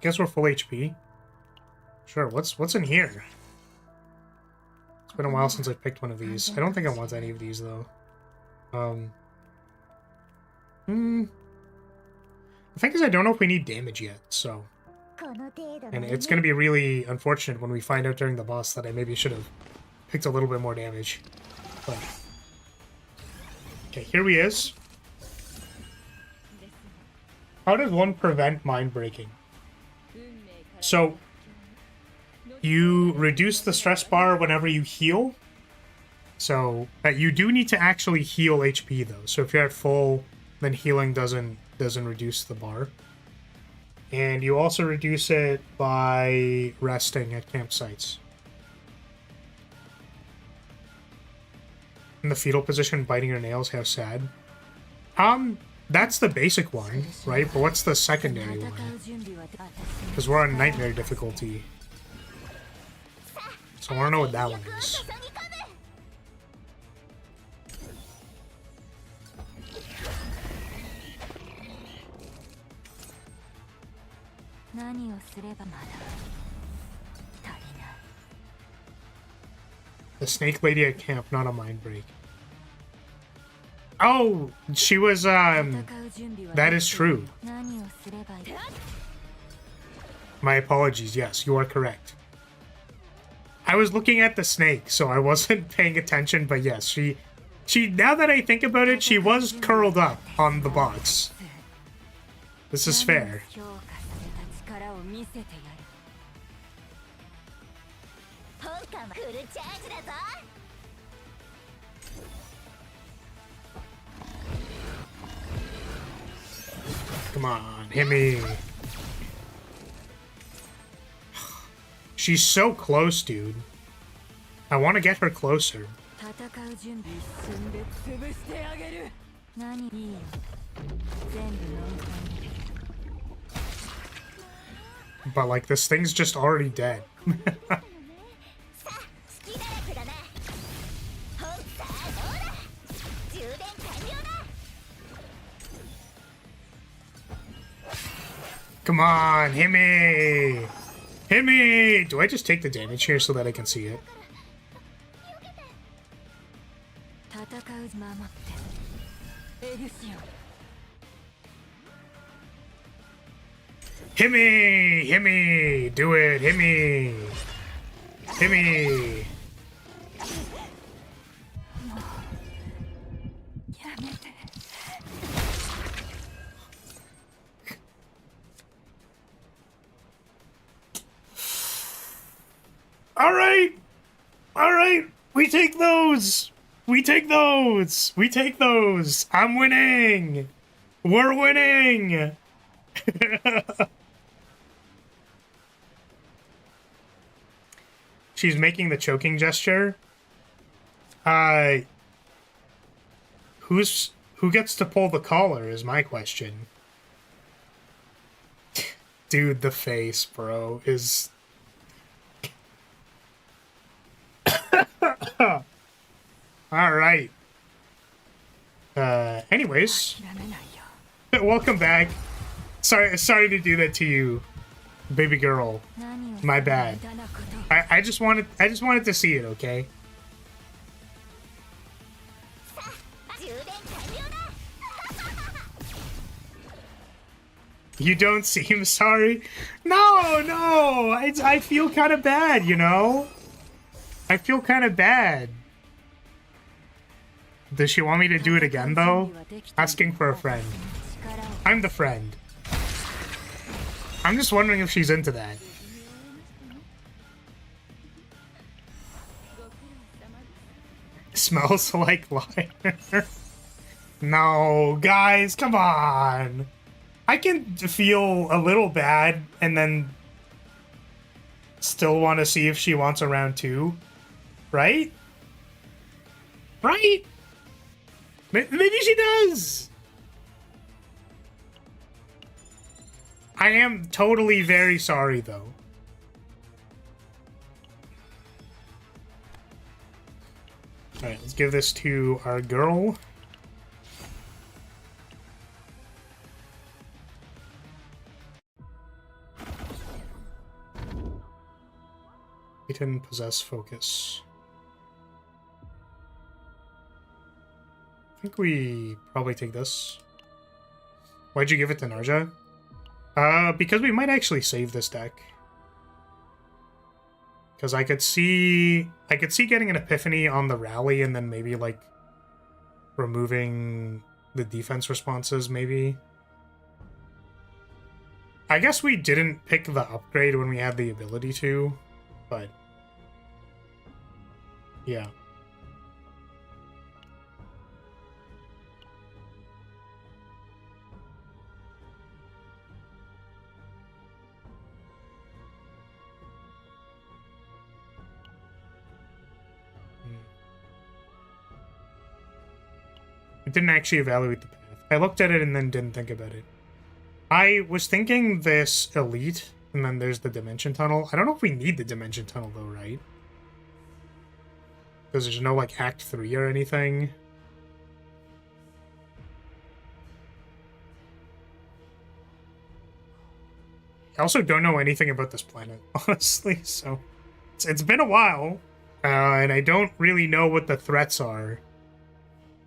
guess we're full HP. Sure, what's in here? It's been a while since I picked one of these. I don't think I want any of these though. The thing is, I don't know if we need damage yet, so. And it's going to be really unfortunate when we find out during the boss that I maybe should have picked a little bit more damage. But okay, here he is. How does one prevent mind breaking? So, you reduce the stress bar whenever you heal. So, you do need to actually heal HP though. So if you're at full, then healing doesn't reduce the bar. And you also reduce it by resting at campsites. In the fetal position, biting your nails, how sad. That's the basic one, right? But what's the secondary one? Because we're on nightmare difficulty. So I want to know what that one is. The snake lady at camp, not a mind break. Oh, she was, that is true. My apologies, yes, you are correct. I was looking at the snake, so I wasn't paying attention, but yes, she, now that I think about it, she was curled up on the box. This is fair. Come on, hit me. She's so close, dude. I want to get her closer. But like, this thing's just already dead. Come on, hit me! Hit me! Do I just take the damage here so that I can see it? Hit me! Hit me! Do it! Hit me! Hit me! Alright! Alright! We take those! We take those! We take those! I'm winning! We're winning! She's making the choking gesture. Who gets to pull the collar is my question. Dude, the face, bro, is... Alright. Anyways. Welcome back. Sorry to do that to you, baby girl. My bad. I just wanted to see it, okay? You don't seem sorry? No! I feel kind of bad, you know? I feel kind of bad. Does she want me to do it again, though? Asking for a friend. I'm the friend. I'm just wondering if she's into that. Smells like lighter. No, guys, come on. I can feel a little bad and then still want to see if she wants a round 2. Right? Right? Maybe she does. I am totally very sorry, though. Alright, let's give this to our girl. Titan possess focus. I think we probably take this. Why'd you give it to NARJA? Because we might actually save this deck. Because I could see getting an epiphany on the rally and then maybe like removing the defense responses, maybe. I guess we didn't pick the upgrade when we had the ability to, but yeah. I didn't actually evaluate the path. I looked at it and then didn't think about it. I was thinking this elite, and then there's the dimension tunnel. I don't know if we need the dimension tunnel though, right? Because there's no like Act 3 or anything. I also don't know anything about this planet, honestly, so it's been a while, and I don't really know what the threats are.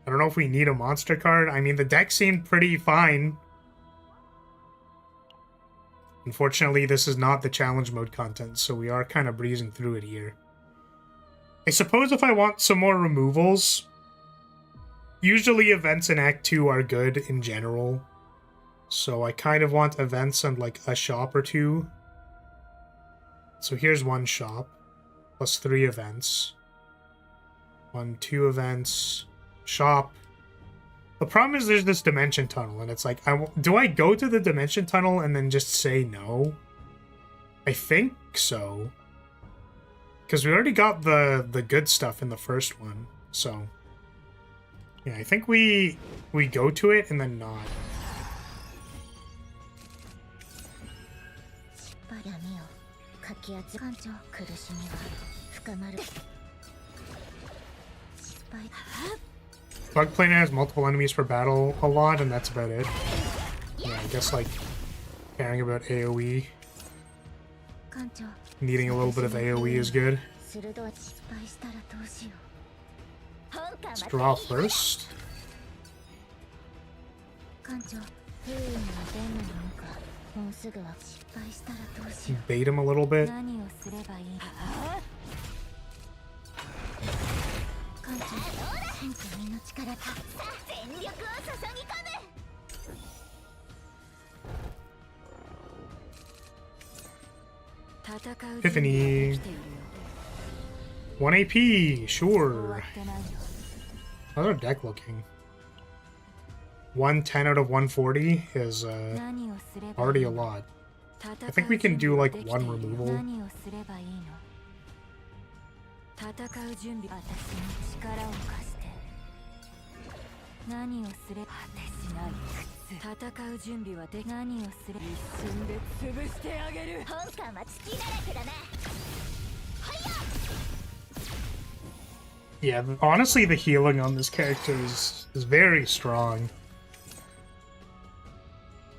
I don't know if we need a monster card. I mean, the deck seemed pretty fine. Unfortunately, this is not the challenge mode content, so we are kind of breezing through it here. I suppose if I want some more removals, usually events in Act 2 are good in general. So I kind of want events and like a shop or two So here's one shop, plus 3 events. 1, 2 events, shop. The problem is there's this dimension tunnel, and it's like, do I go to the dimension tunnel and then just say no? I think so. Because we already got the good stuff in the first one, so... Yeah, I think we go to it and then not. Bug Planet has multiple enemies for battle a lot, and that's about it. Yeah, I guess, like, caring about AoE. Needing a little bit of AoE is good. Let's draw first. Bait him a little bit. Epiphany. 1 AP, sure. How's our deck looking? 110 out of 140 is already a lot. I think we can do like 1 removal. Yeah, honestly, the healing on this character is very strong.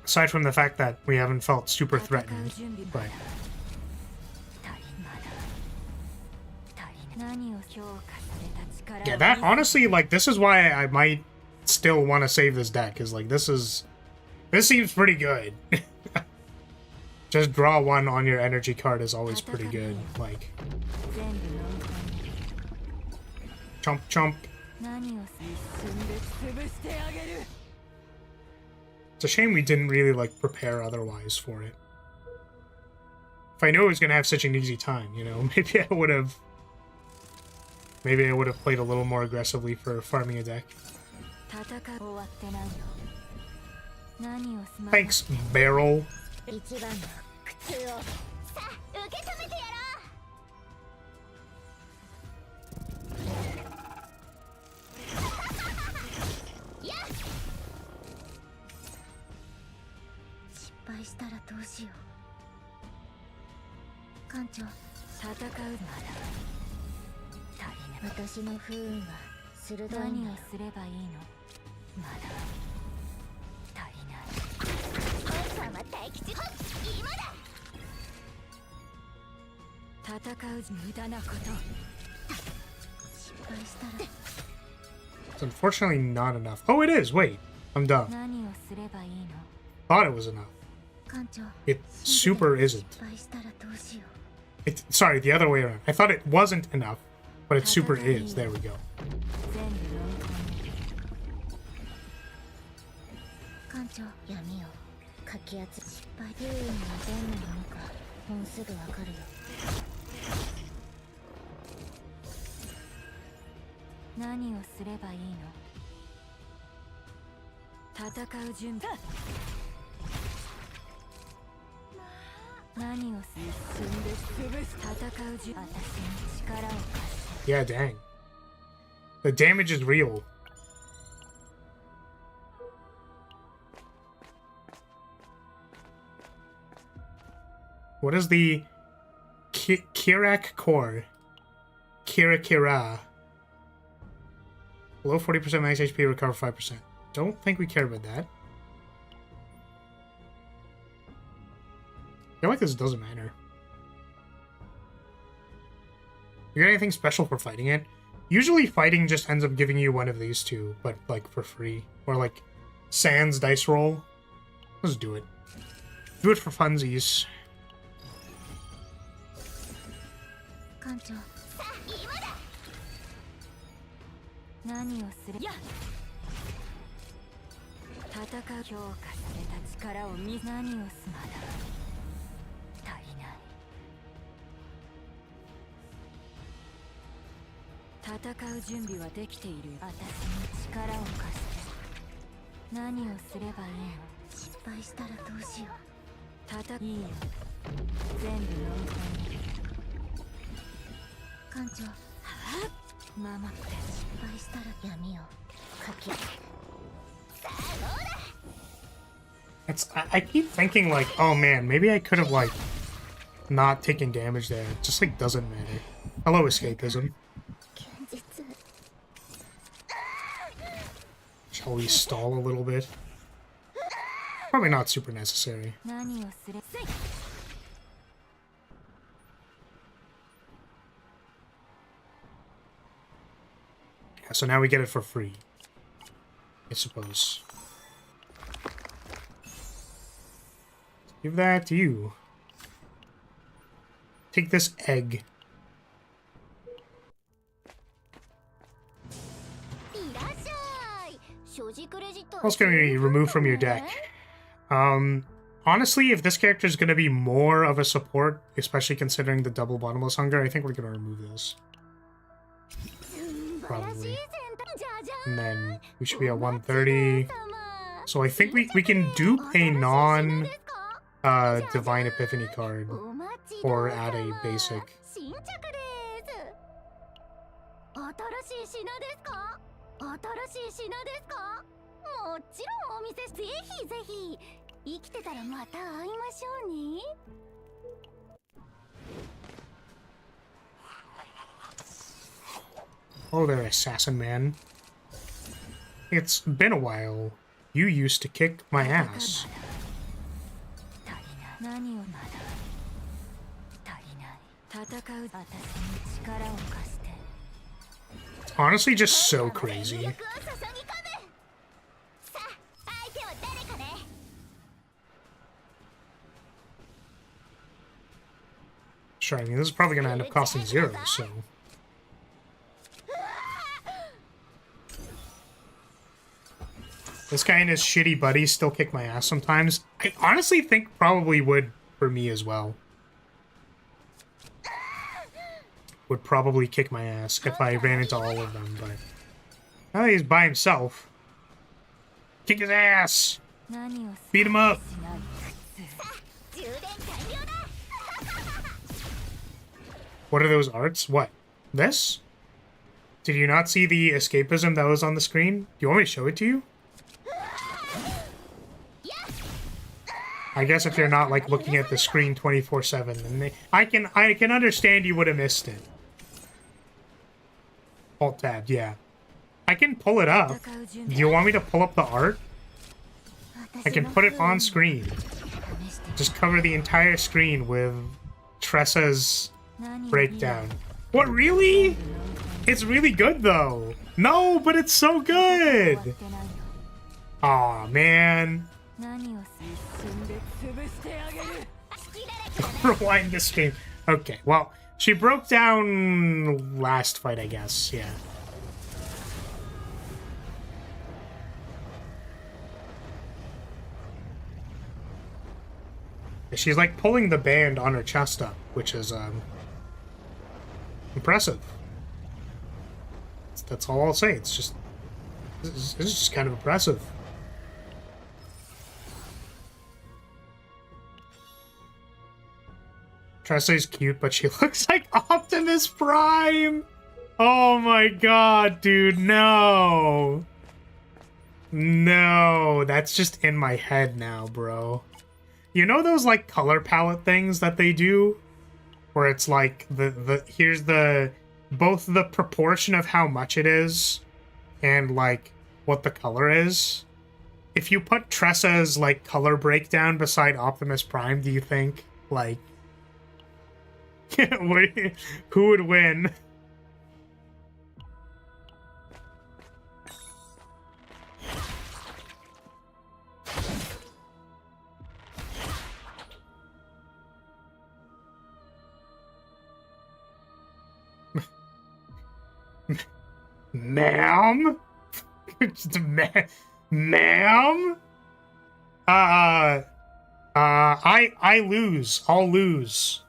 Aside from the fact that we haven't felt super threatened, but... Yeah, that, honestly, like, this is why I might still want to save this deck, is like, this seems pretty good. Just draw 1 on your energy card is always pretty good, like... Chomp, chomp. It's a shame we didn't really, like, prepare otherwise for it. If I knew it was gonna have such an easy time, you know, maybe I would have played a little more aggressively for farming a deck. Thanks, Barrel. It's unfortunately not enough. Oh, it is! Wait, I'm dumb. Thought it was enough. It super isn't. Sorry, the other way around. I thought it wasn't enough, but it super is. There we go. Yeah, dang. The damage is real. What is the Kirak core? Kira. Below 40% max HP, recover 5%. Don't think we care about that. I feel like this doesn't matter. You got anything special for fighting it? Usually fighting just ends up giving you one of these two, but like for free. Or like Sans dice roll. Let's do it. Do it for funsies. I keep thinking like, oh man, maybe I could have like not taken damage there. It just like doesn't matter. Hello, escapism. Shall we stall a little bit? Probably not super necessary. Yeah, so now we get it for free, I suppose. Give that to you. Take this egg. What else can we remove from your deck? Honestly, if this character is going to be more of a support, especially considering the double bottomless hunger, I think we're going to remove this. Probably. And then we should be at 130. So I think we can dupe a non Divine Epiphany card or add a basic. Oh there, assassin man. It's been a while. You used to kick my ass. It's honestly just so crazy. Sure, I mean, this is probably going to end up costing 0, so... This guy and his shitty buddies still kick my ass sometimes. I honestly think probably would for me as well. Would probably kick my ass if I ran into all of them, but... Now he's by himself. Kick his ass! Beat him up! What are those arts? What? This? Did you not see the escapism that was on the screen? Do you want me to show it to you? I guess if you're not like looking at the screen 24/7, then I can understand you would have missed it. Alt tab, yeah. I can pull it up. Do you want me to pull up the art? I can put it on screen. Just cover the entire screen with Tressa's breakdown. What, really? It's really good though. No, but it's so good. Aw, man. Rewind this game. Okay, well, she broke down last fight, I guess, yeah. She's like pulling the band on her chest up, which is impressive. That's all I'll say. It's just this is just kind of impressive. Tressa's cute, but she looks like Optimus Prime. Oh my god, dude, no. No, that's just in my head now, bro. You know those like color palette things that they do? Where it's like here's both the proportion of how much it is and like what the color is. If you put Tressa's like color breakdown beside Optimus Prime, do you think like who would win? Ma'am? Ma'am? I lose. I'll lose.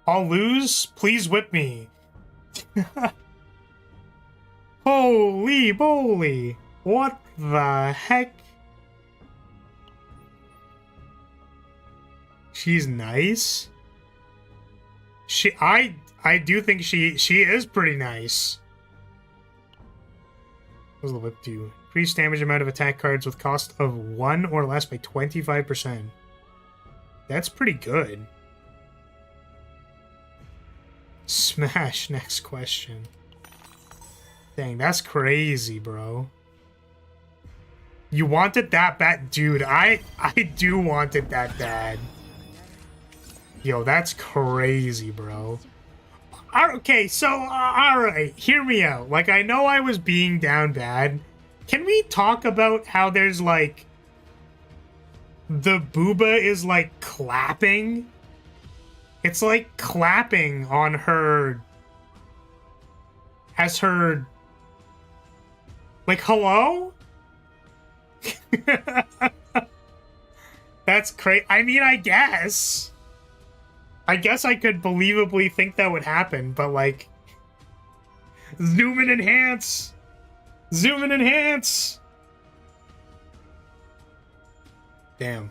I'll lose? Please whip me. Holy moly! What the heck? She's nice. I do think she is pretty nice. What does the whip do? Increase damage amount of attack cards with cost of 1 or less by 25%. That's pretty good. Smash, next question. Dang, that's crazy, bro. You want it that bad? Dude, I do want it that bad. Yo, that's crazy, bro. Okay, so, alright, hear me out. Like, I know I was being down bad. Can we talk about how there's, like, the booba is, like, clapping? It's, like, clapping on her... as her... Like, hello? That's crazy. I mean, I guess I could believably think that would happen, but like, zoom and enhance, zoom and enhance. Damn.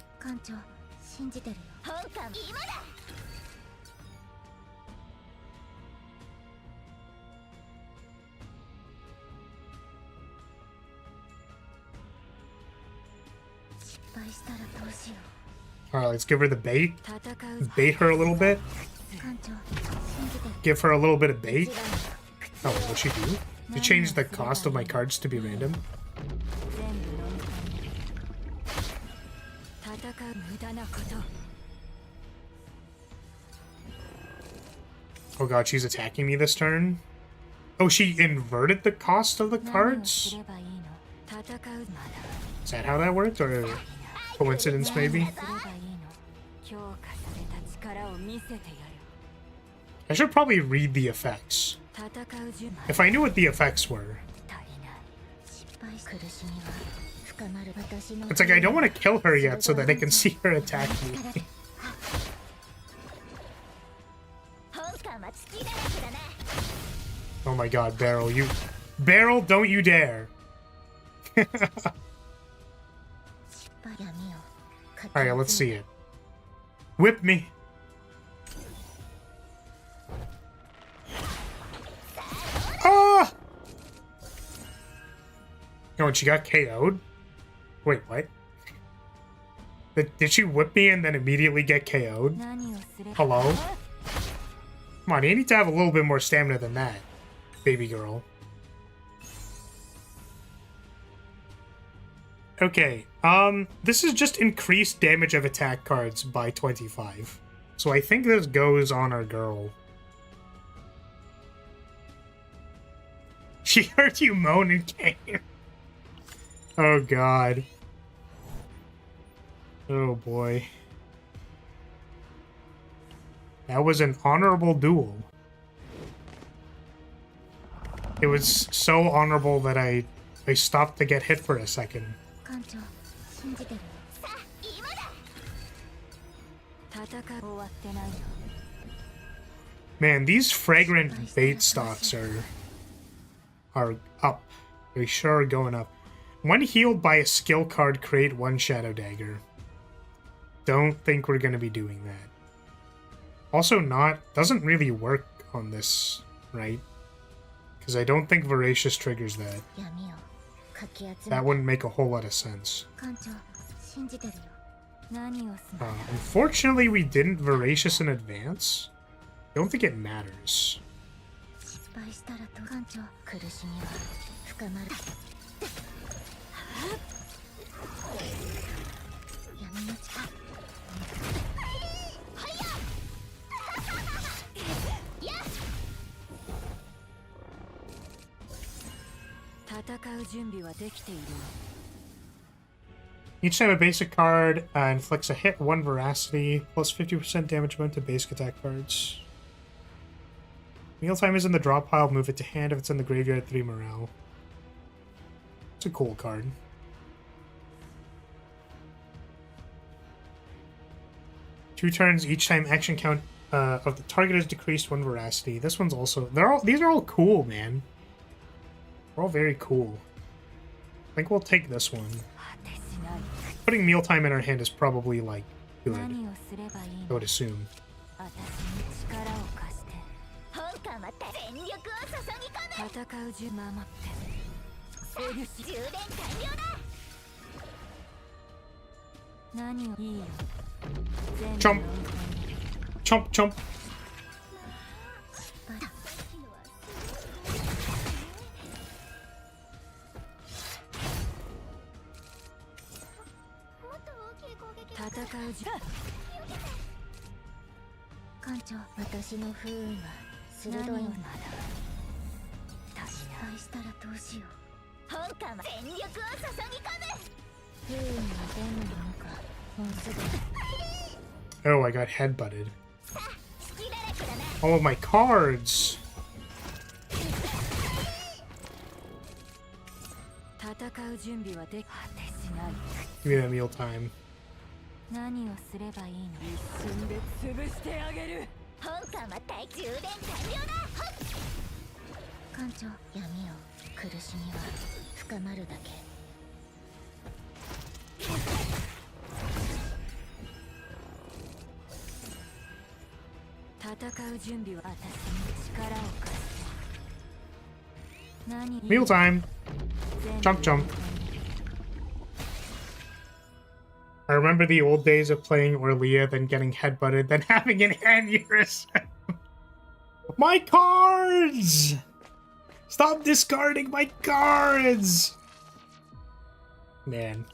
Alright, let's give her the bait. Bait her a little bit. Give her a little bit of bait. Oh, what'd she do? To change the cost of my cards to be random. Oh god, she's attacking me this turn? Oh, she inverted the cost of the cards? Is that how that worked? Or coincidence, maybe? I should probably read the effects. If I knew what the effects were. It's like I don't want to kill her yet so that I can see her attack me. Oh my god, Barrel, you... Barrel, don't you dare! Alright, let's see it. Whip me! Ah! Oh, and she got KO'd? Wait, what? Did she whip me and then immediately get KO'd? Hello? Come on, you need to have a little bit more stamina than that, baby girl. Okay, this is just increased damage of attack cards by 25. So I think this goes on our girl. She heard you moan and came. Oh god. Oh boy. That was an honorable duel. It was so honorable that I stopped to get hit for a second. Man, these fragrant bait stocks are up. They sure are going up. When healed by a skill card, create one Shadow Dagger. Don't think we're going to be doing that. Also doesn't really work on this, right? Because I don't think Voracious triggers that. That wouldn't make a whole lot of sense. Unfortunately, we didn't Voracious in advance. Don't think it matters. Each time a basic card inflicts a hit, 1 veracity, plus 50% damage amount to basic attack cards. Mealtime is in the draw pile, move it to hand. If it's in the graveyard, 3 morale. It's a cool card. Two turns, each time action count of the target is decreased, 1 veracity. This one's also... these are all cool, man. They're all very cool. I think we'll take this one. Putting mealtime in our hand is probably, like, good, I would assume. Chomp! Chomp, chomp! Oh, I got headbutted. All of my cards! Give me that meal time. Meal time! Jump, jump. I remember the old days of playing Orlia, then getting headbutted, then having an aneurysm. My cards! Stop discarding my cards! Man.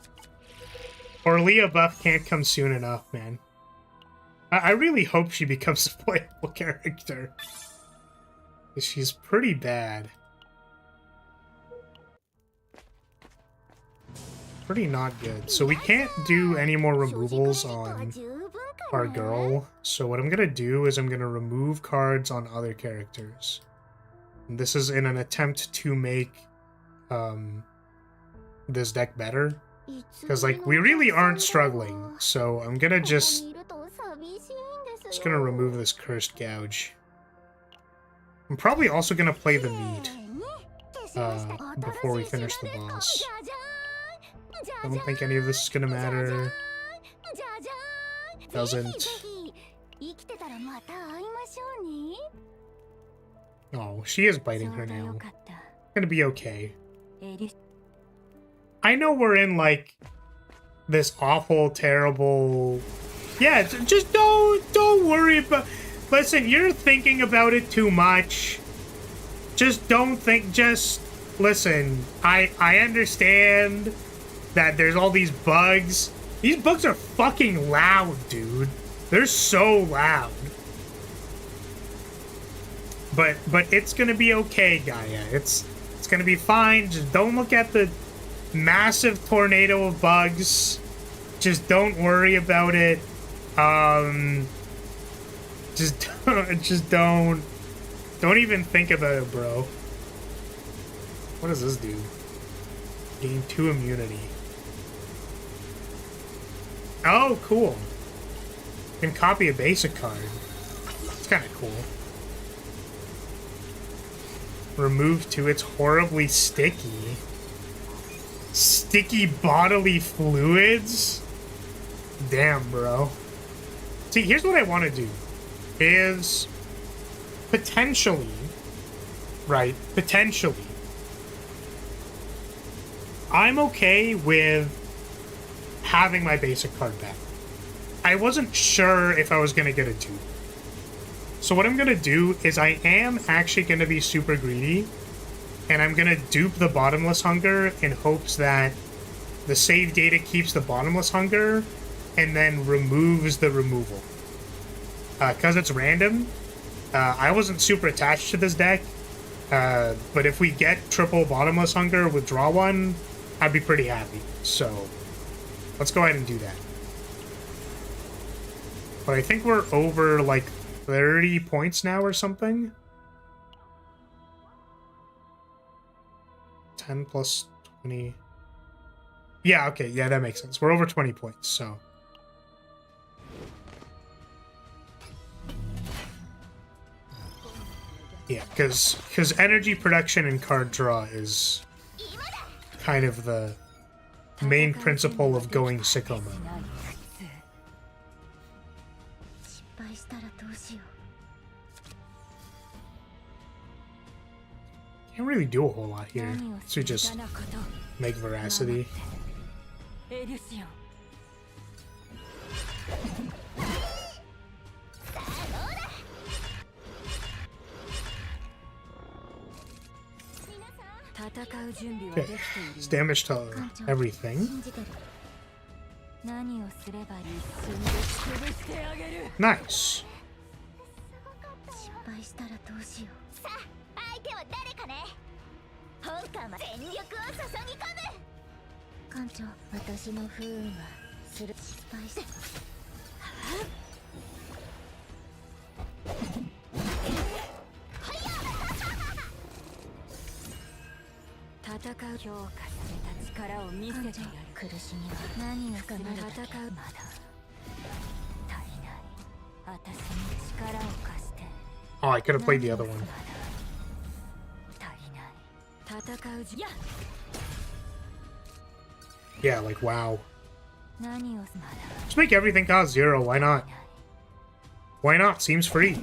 Orlia buff can't come soon enough, man. I really hope she becomes a playable character. She's pretty bad. Pretty not good. So we can't do any more removals on our girl. So what I'm gonna do is I'm gonna remove cards on other characters. And this is in an attempt to make this deck better. Because, like, we really aren't struggling. So I'm gonna just gonna remove this Cursed Gouge. I'm probably also gonna play the meat before we finish the boss. I don't think any of this is gonna matter. Doesn't. Oh, she is biting her nail. Gonna be okay. I know we're in, like, this awful, terrible... Yeah, just don't worry about... Listen, you're thinking about it too much. Just don't think... Just... Listen, I understand that there's all these bugs. These bugs are fucking loud, dude. They're so loud. But it's gonna be okay, Gaia. It's gonna be fine. Just don't look at the massive tornado of bugs. Just don't worry about it. Just don't even think about it, bro. What does this do? Gain 2 immunity. Oh, cool. You can copy a basic card. It's kind of cool. Remove 2. It's horribly sticky. Sticky bodily fluids? Damn, bro. See, here's what I want to do. Is potentially, right, potentially, I'm okay with having my basic card back. I wasn't sure if I was going to get a dupe. So what I'm going to do is I am actually going to be super greedy, and I'm going to dupe the Bottomless Hunger in hopes that the save data keeps the Bottomless Hunger and then removes the removal. Because it's random, I wasn't super attached to this deck, but if we get triple Bottomless Hunger with draw 1, I'd be pretty happy. So let's go ahead and do that. But I think we're over like 30 points now or something. 10 plus 20. Yeah, okay, yeah, that makes sense. We're over 20 points, so. Yeah, because energy production and card draw is kind of the main principle of going sicko mode. Can't really do a whole lot here, so just make veracity. Okay, it's damage to everything. Nice. Oh, I could have played the other one. Yeah, like, wow. Just make everything cost 0, why not? Why not? Seems free.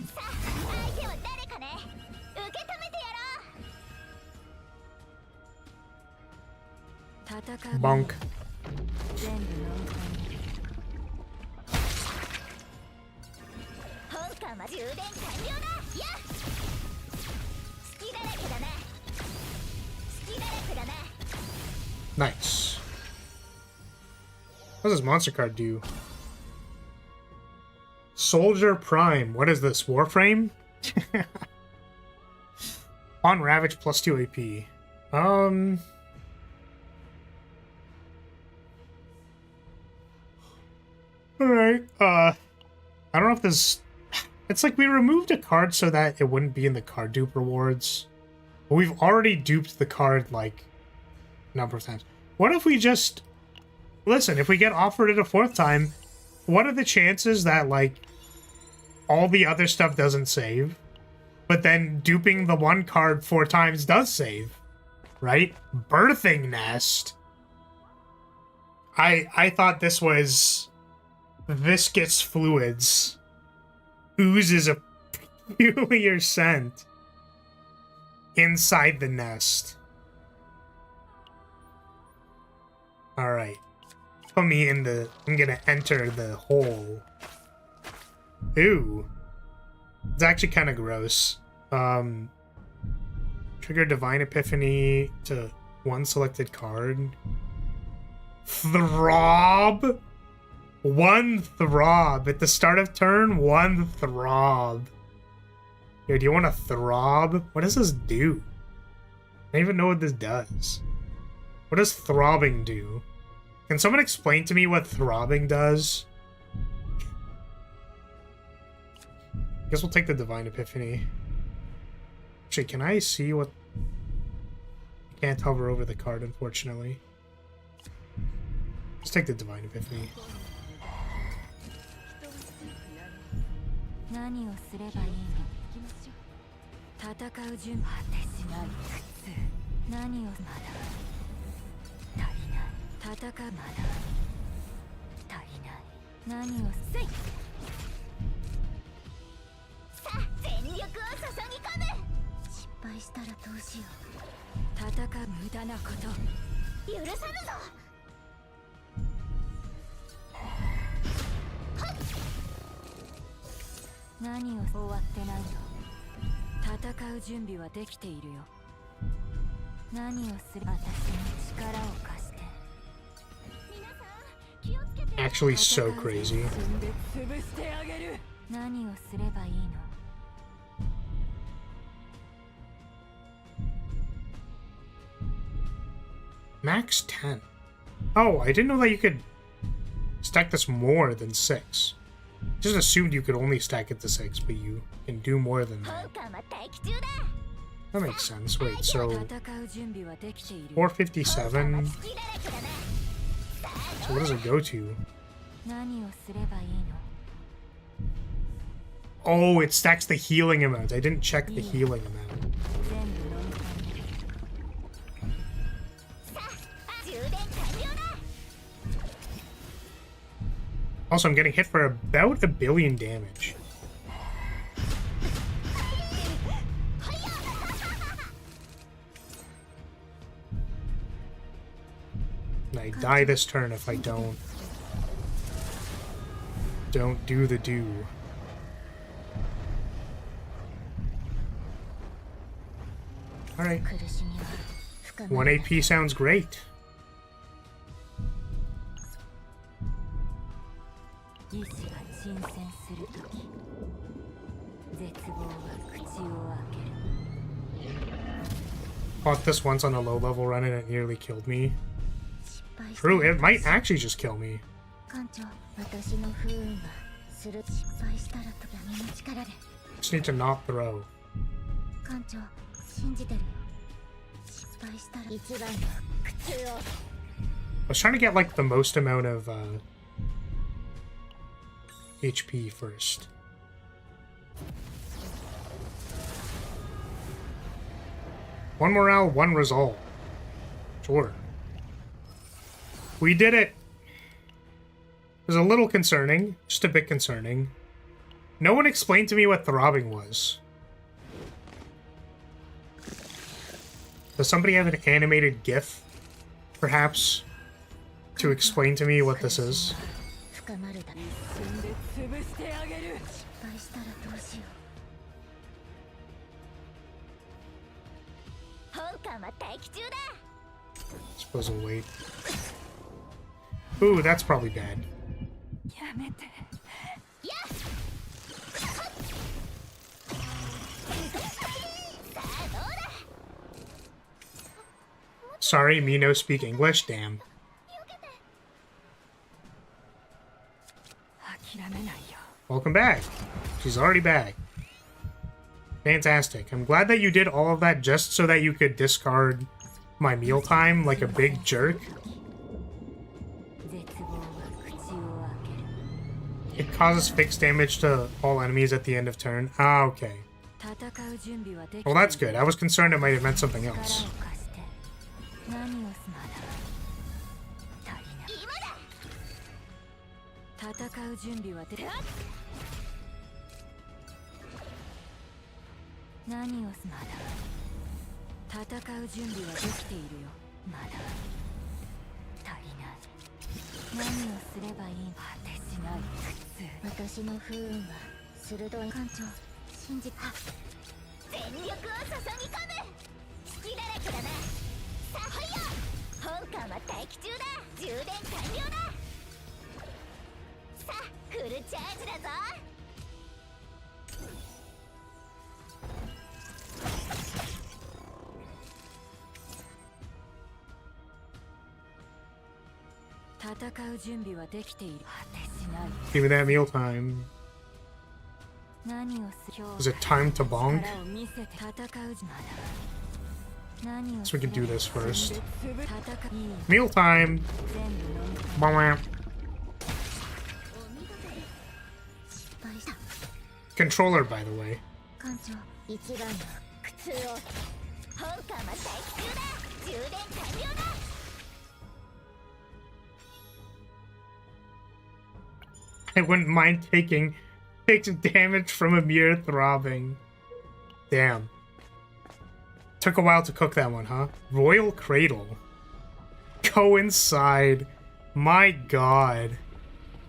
Bonk. Nice. What does this monster card do? Soldier Prime. What is this? Warframe? On Ravage plus 2 AP. Alright, I don't know if this... It's like we removed a card so that it wouldn't be in the card dupe rewards. But we've already duped the card, like, a number of times. What if we just... Listen, if we get offered it a 4th time, what are the chances that, like, all the other stuff doesn't save, but then duping the one card 4 times does save? Right? Birthing Nest. I thought this was... Viscous fluids. Oozes a peculiar scent inside the nest. Alright. Put me in the... I'm gonna enter the hole. Ooh. It's actually kind of gross. Trigger Divine Epiphany to one selected card. Throb? 1 throb. At the start of turn, 1 throb. Here, do you want a throb? What does this do? I don't even know what this does. What does throbbing do? Can someone explain to me what throbbing does? I guess we'll take the Divine Epiphany. Actually, can I see what... I can't hover over the card, unfortunately. Let's take the Divine Epiphany. Actually so crazy. Max 10. Oh, I didn't know that you could stack this more than 6. Just assumed you could only stack it to 6, but you can do more than that. That makes sense. Wait, so 457. So what does it go to? Oh, it stacks the healing amount. I didn't check the healing amount. Also, I'm getting hit for about 1 billion damage. And I die this turn if I don't do the do. Alright. 1 AP sounds great. Fought this once on a low level run and it nearly killed me. True, it might actually just kill me. Just need to not throw. I was trying to get like the most amount of HP first. One morale, 1 resolve. Sure. We did it! It was a little concerning. Just a bit concerning. No one explained to me what throbbing was. Does somebody have an animated GIF, perhaps, to explain to me what this is? Suppose I'll wait. Ooh, that's probably bad. Sorry, me no speak English, damn. Welcome back. She's already back. Fantastic. I'm glad that you did all of that just so that you could discard my mealtime like a big jerk. It causes fixed damage to all enemies at the end of turn. Ah, okay. Well, that's good. I was concerned it might have meant something else. Give me that mealtime. Is it time to bonk? So we can do this first. Mealtime! Controller, by the way. I wouldn't mind taking damage from a mere throbbing. Damn. Took a while to cook that one, huh? Royal Cradle. Go inside. My god.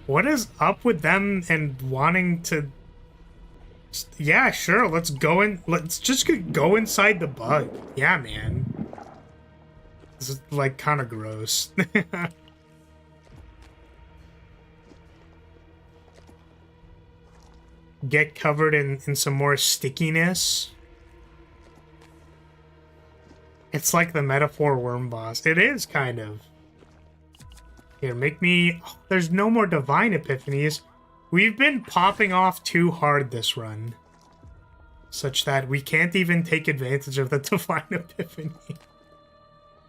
What is up with them and wanting to... Yeah, sure, let's go in... Let's just go inside the bug. Yeah, man. This is, like, kind of gross. Get covered in some more stickiness. It's like the metaphor worm boss. It is, kind of. Here, make me... Oh, there's no more divine epiphanies. We've been popping off too hard this run. Such that we can't even take advantage of the divine epiphany.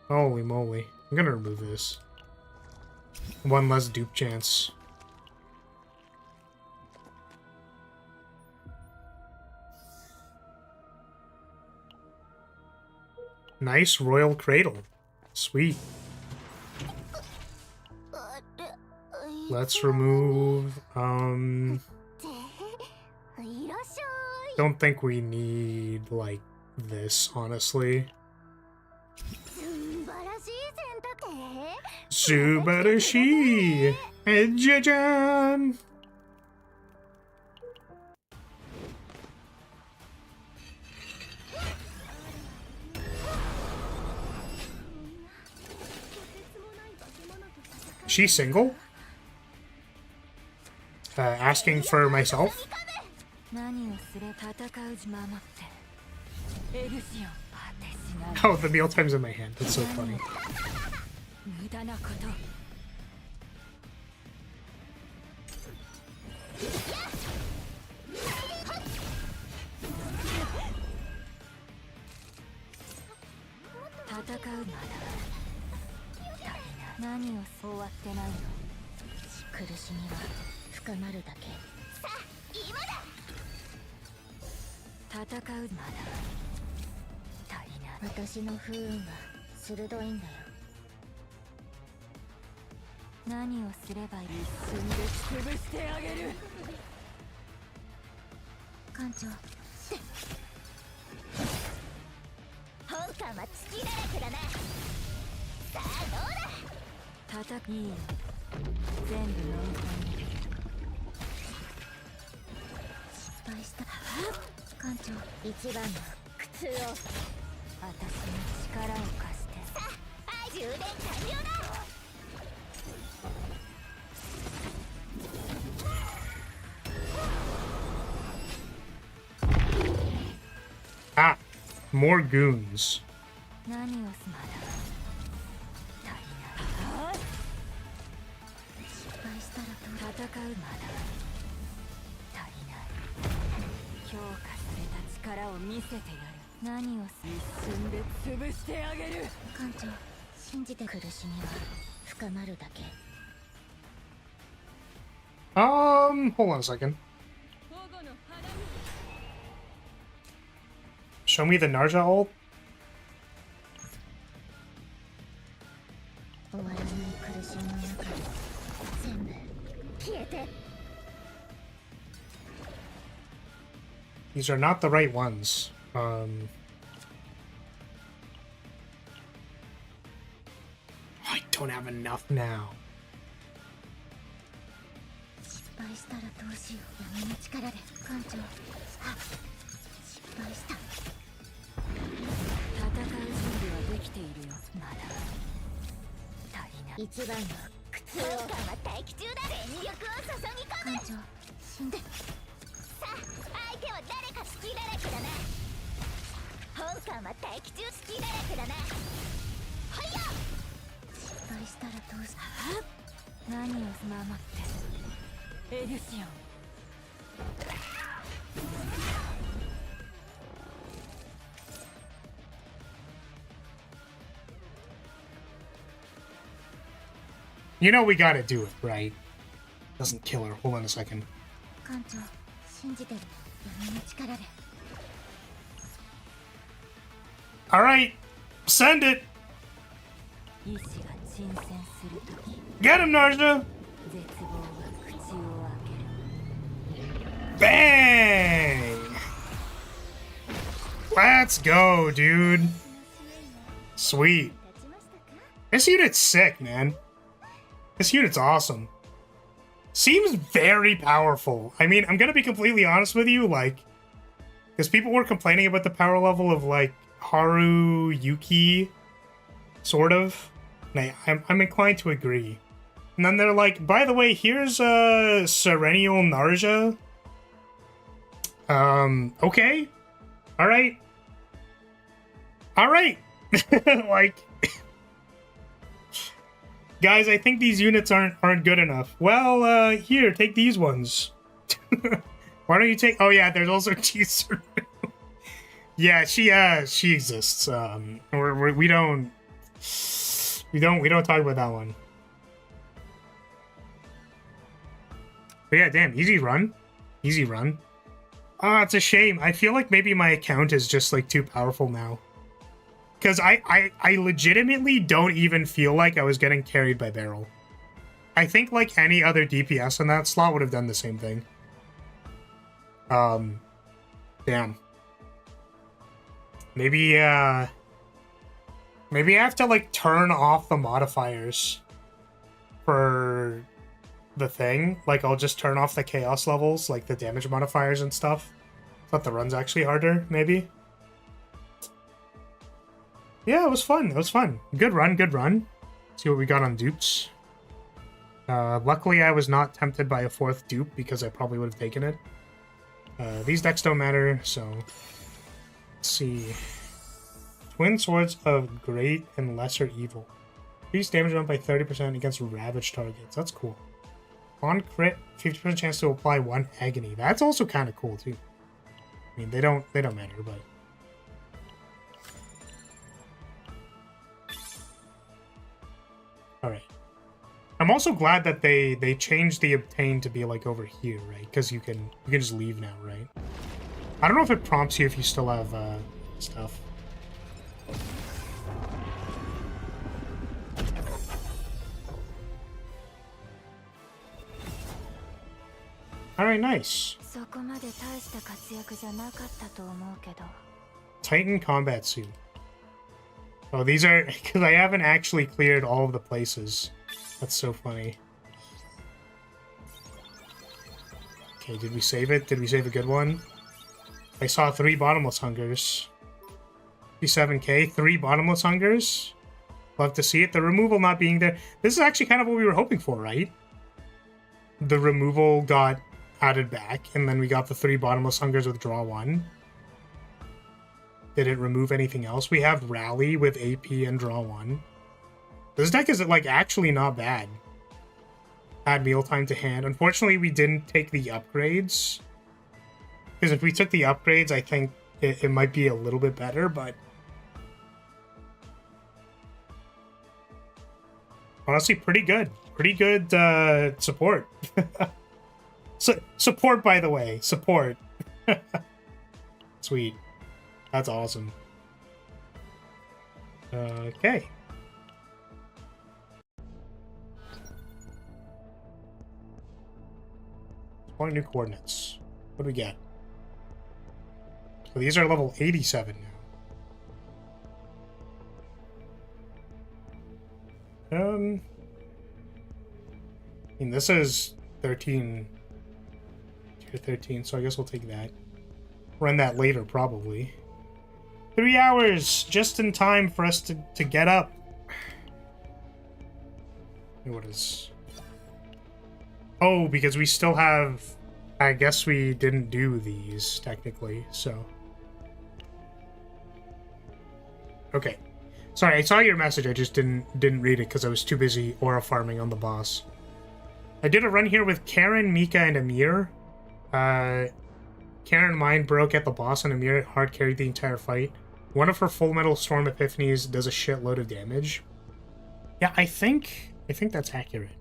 Holy moly. I'm gonna remove this. One less dupe chance. Nice royal cradle. Sweet. Let's remove, don't think we need, like, this, honestly. Subarashi! Jajan! She's single? Asking for myself? Oh, the meal time's in my hand. That's so funny. Ah, more goons. Hold on a second. Show me the NARJA ult. These are not the right ones. I don't have enough now. You know we gotta do it, right? Doesn't kill her. Hold on a second. Alright, send it! Get him, NARJA! Bang! Let's go, dude. Sweet. This unit's sick, man. This unit's awesome. Seems very powerful. I mean, I'm gonna be completely honest with you, like, because people were complaining about the power level of, like, Haru, Yuki, sort of. And I'm inclined to agree. And then they're like, by the way, here's Serennial NARJA. Okay. Alright. Alright. Like, guys, I think these units aren't good enough. Well, here, take these ones. Why don't you take... Oh, yeah, there's also Teaser. Yeah, she exists. We don't talk about that one. But yeah, damn, easy run. Easy run. Ah, it's a shame. I feel like maybe my account is just, like, too powerful now. Because I legitimately don't even feel like I was getting carried by barrel. I think like any other DPS in that slot would have done the same thing. Damn. Maybe maybe I have to like turn off the modifiers for the thing. Like I'll just turn off the chaos levels, like the damage modifiers and stuff. Thought the run's actually harder, maybe. Yeah, it was fun. It was fun. Good run, good run. See what we got on dupes. Luckily, I was not tempted by a 4th dupe because I probably would have taken it. These decks don't matter, so... Let's see. Twin Swords of Great and Lesser Evil. Increase damage amount by 30% against ravaged targets. That's cool. On crit, 50% chance to apply 1 agony. That's also kind of cool, too. I mean, they don't matter, but... Alright. I'm also glad that they changed the obtain to be like over here, right? Because you can just leave now, right? I don't know if it prompts you if you still have stuff. Alright, nice. Titan combat suit. Oh, these are... Because I haven't actually cleared all of the places. That's so funny. Okay, did we save it? Did we save a good one? I saw 3 bottomless hungers. 57k, 3 bottomless hungers. Love to see it. The removal not being there. This is actually kind of what we were hoping for, right? The removal got added back, and then we got the 3 bottomless hungers with draw 1. Did it remove anything else? We have Rally with AP and draw 1. This deck is, like, actually not bad. Add Mealtime to hand. Unfortunately, we didn't take the upgrades. Because if we took the upgrades, I think it might be a little bit better, but... Honestly, pretty good. Pretty good support. Support, by the way. Support. Sweet. That's awesome. Okay. Point new coordinates. What do we get? So these are level 87 now. I mean, this is 13. Tier 13, so I guess we'll take that. Run that later, probably. 3 hours! Just in time for us to get up. What is... Oh, because we still have... I guess we didn't do these, technically, so... Okay. Sorry, I saw your message, I just didn't read it because I was too busy aura farming on the boss. I did a run here with Karen, Mika, and Amir. Karen mine broke at the boss and Amir hard carried the entire fight. One of her Full Metal Storm Epiphanies does a shitload of damage. Yeah, I think that's accurate.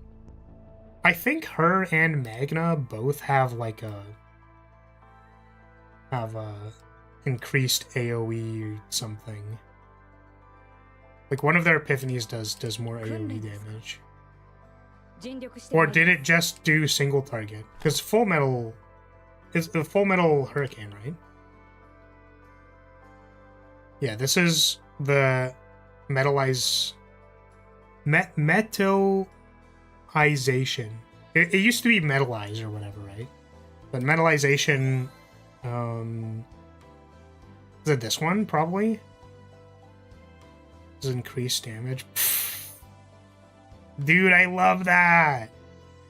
I think her and Magna both have like increased AoE something. Like one of their Epiphanies does more AoE damage. Or did it just do single target? Because Full Metal is the Full Metal Hurricane, right? Yeah, this is the metalization. It used to be metalize or whatever, right? But metalization, is it this one, probably? Does increase damage. Dude, I love that!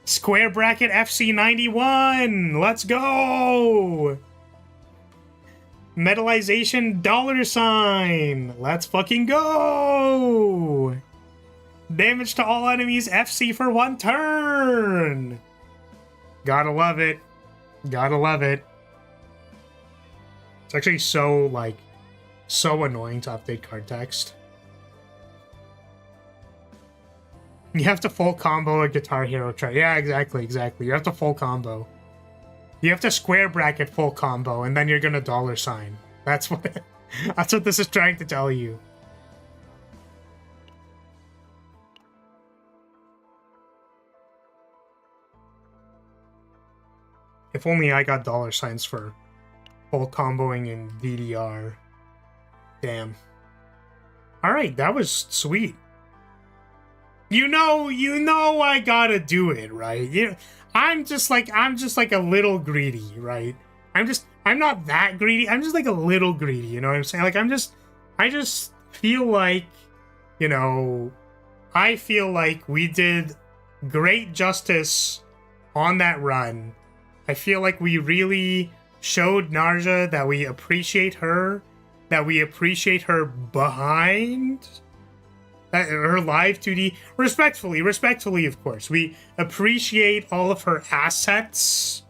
Square bracket FC91! Let's go! Metalization $! Let's fucking go! Damage to all enemies FC for 1 turn! Gotta love it. Gotta love it. It's actually so, like, so annoying to update card text. You have to full combo a Guitar Hero try. Yeah, exactly. You have to full combo. You have to square bracket full combo, and then you're gonna $. That's what this is trying to tell you. If only I got $signs for full comboing in DDR. Damn. Alright, that was sweet. You know I gotta do it, right? I'm just like a little greedy, right? I'm not that greedy. I'm just like a little greedy, you know what I'm saying? Like I just feel like, you know, I feel like we did great justice on that run. I feel like we really showed NARJA that we appreciate her, behind her live 2D. Respectfully, of course. We appreciate all of her assets,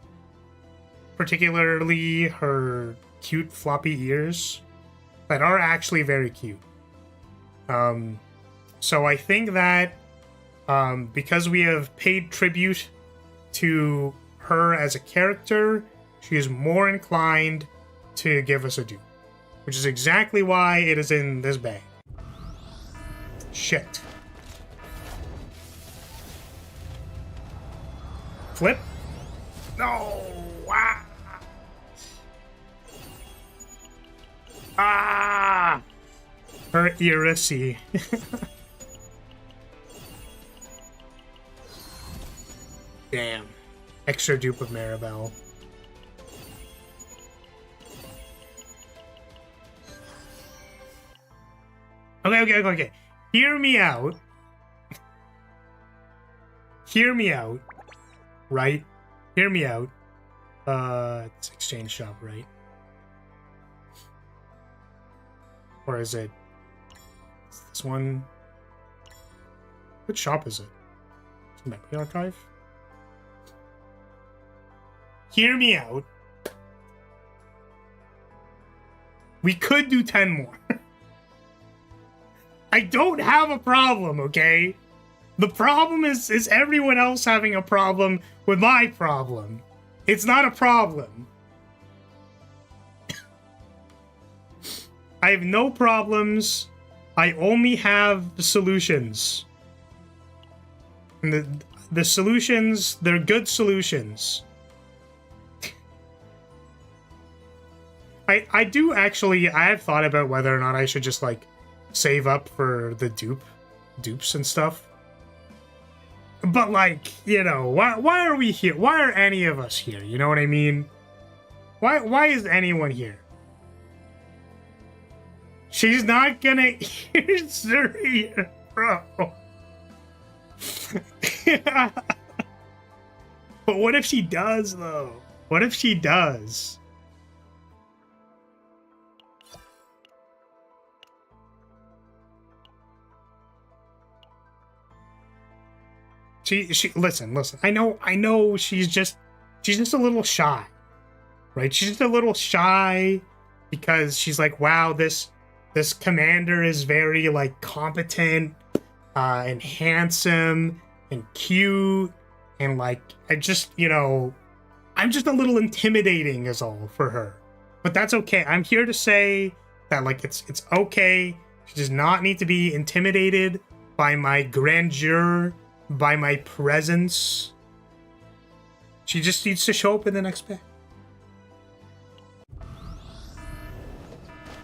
particularly her cute floppy ears that are actually very cute. So I think that because we have paid tribute to her as a character, she is more inclined to give us a dupe, which is exactly why it is in this bag. Shit. Flip? No! Ah! Ah! Her Irisi. Damn. Extra dupe of Maribel. Okay. Hear me out. Hear me out. Right? Hear me out. It's exchange shop, right? Or is it this one? Which shop is it? It's Memory Archive? Hear me out. We could do 10 more. I don't have a problem, okay? The problem is everyone else having a problem with my problem. It's not a problem. I have no problems. I only have solutions. And the solutions, they're good solutions. I do actually, I have thought about whether or not I should just, like, save up for the dupes and stuff. But, like, you know, why are we here? Why are any of us here? You know what I mean? Why is anyone here? She's not gonna hear Lyria, bro. But what if she does, though? What if she does? She listen. I know she's just a little shy. Right? She's just a little shy because she's like, wow, this commander is very, like, competent and handsome and cute, and, like, I just, you know, I'm just a little intimidating is all for her. But that's okay. I'm here to say that, like, it's okay. She does not need to be intimidated by my grandeur, by my presence. She just needs to show up in the next bit.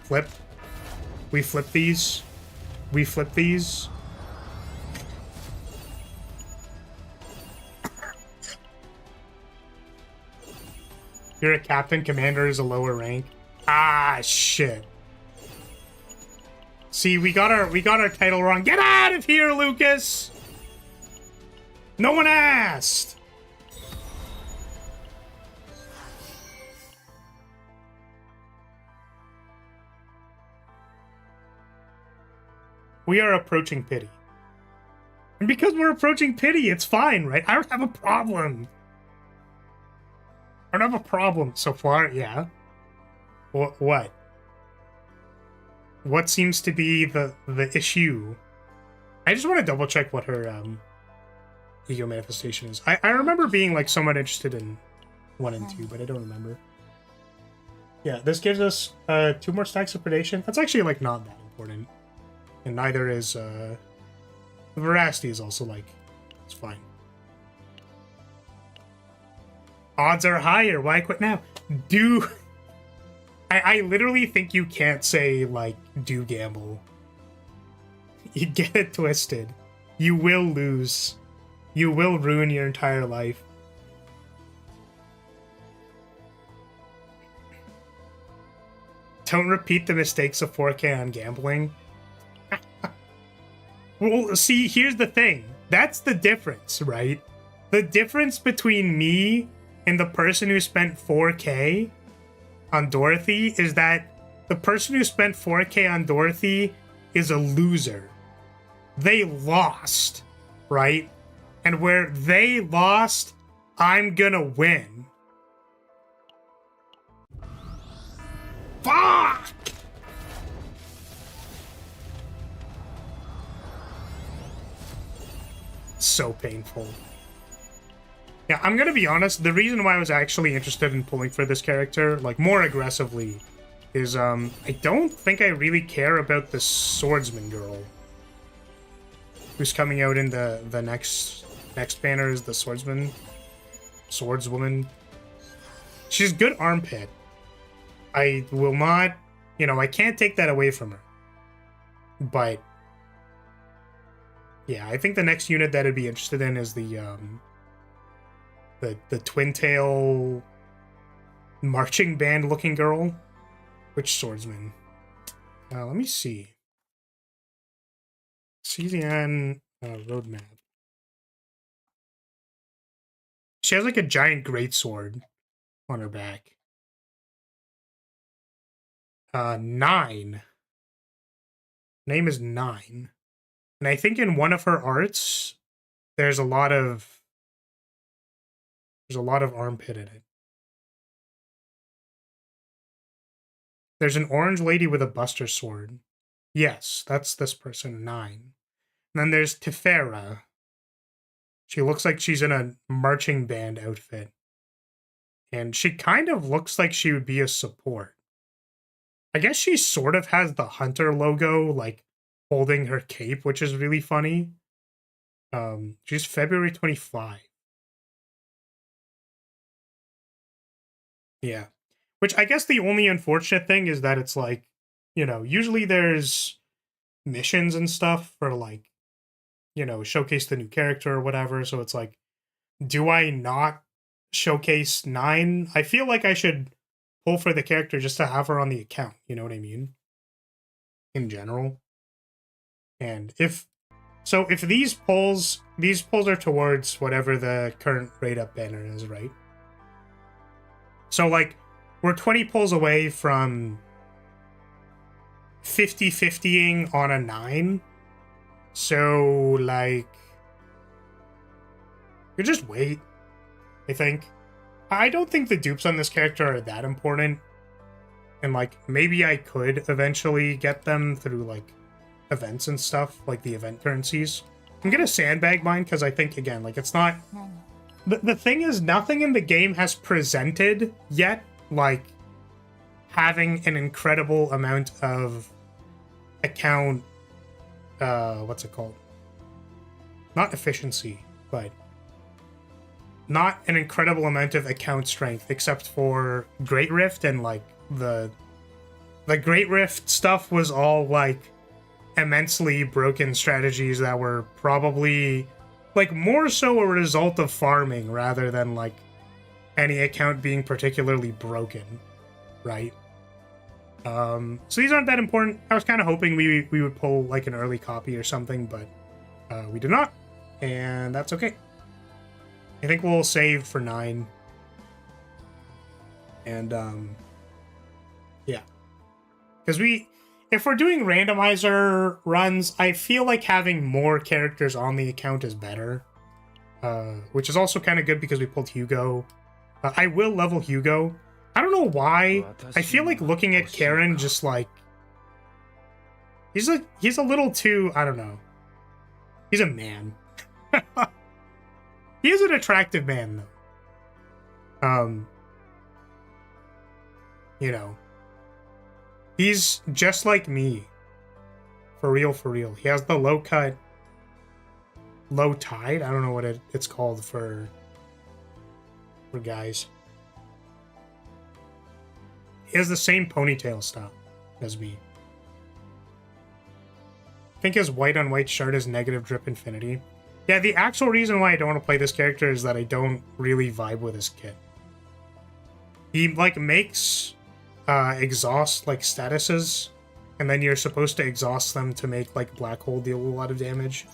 Flip. We flip these. We flip these. You're a captain, commander is a lower rank. Ah, shit. See, we got our title wrong. Get out of here, Lucas! No one asked! We are approaching pity. And because we're approaching pity, it's fine, right? I don't have a problem. I don't have a problem so far, yeah. What? What seems to be the issue? I just want to double check what her ego manifestation is. I remember being, like, somewhat interested in 1 and 2, but I don't remember. Yeah, this gives us 2 more stacks of predation. That's actually, like, not that important. And neither is the veracity is also, like, it's fine. Odds are higher. Why quit now? I literally think you can't say, like, do gamble. You get it twisted. You will lose. You will ruin your entire life. Don't repeat the mistakes of 4K on gambling. Well, see, here's the thing. That's the difference, right? The difference between me and the person who spent 4K on Dorothy is that the person who spent 4K on Dorothy is a loser. They lost, right? And where they lost, I'm gonna win. Fuck! So painful. Yeah, I'm gonna be honest, the reason why I was actually interested in pulling for this character, like, more aggressively, is, I don't think I really care about the swordsman girl who's coming out in the next banner is the swordswoman. She's good armpit. I will not, you know, I can't take that away from her. But yeah, I think the next unit that I'd be interested in is the twin tail marching band looking girl. Which swordsman? Let me see. Cesian roadmap. She has like a giant greatsword on her back. 9. Name is 9. And I think in one of her arts, there's a lot of armpit in it. There's an orange lady with a buster sword. Yes, that's this person, 9. And then there's Tefera. She looks like she's in a marching band outfit. And she kind of looks like she would be a support. I guess she sort of has the hunter logo, like, holding her cape, which is really funny. She's February 25. Yeah. Which I guess the only unfortunate thing is that it's like, you know, usually there's missions and stuff for, like, you know, showcase the new character or whatever. So it's like, do I not showcase 9? I feel like I should pull for the character just to have her on the account. You know what I mean? In general. And if these polls are towards whatever the current rate up banner is, right? So, like, we're 20 polls away from 50-50ing on a 9. So, like, you just wait, I think. I don't think the dupes on this character are that important. And, like, maybe I could eventually get them through, like, events and stuff, like the event currencies. I'm gonna sandbag mine because I think, again, like, it's not... The thing is, nothing in the game has presented yet, like, having an incredible amount of account... what's it called? Not efficiency, but... not an incredible amount of account strength, except for Great Rift, and, like, the Great Rift stuff was all, like, immensely broken strategies that were probably, like, more so a result of farming rather than, like, any account being particularly broken, right? So these aren't that important. I was kind of hoping we would pull, like, an early copy or something, but we did not, and that's okay. I think we'll save for 9. And, yeah. Because if we're doing randomizer runs, I feel like having more characters on the account is better. Which is also kind of good because we pulled Hugo. I will level Hugo. I don't know why. I feel like looking at Karen just, like... He's a little too... I don't know. He's a man. He is an attractive man, though. You know. He's just like me. For real, for real. He has the low cut... low tide? I don't know what it's called for for guys. He has the same ponytail style as me. I think his white on white shirt is negative drip infinity. Yeah, the actual reason why I don't want to play this character is that I don't really vibe with his kit. He, like, makes exhaust, like, statuses, and then you're supposed to exhaust them to make, like, Black Hole deal a lot of damage.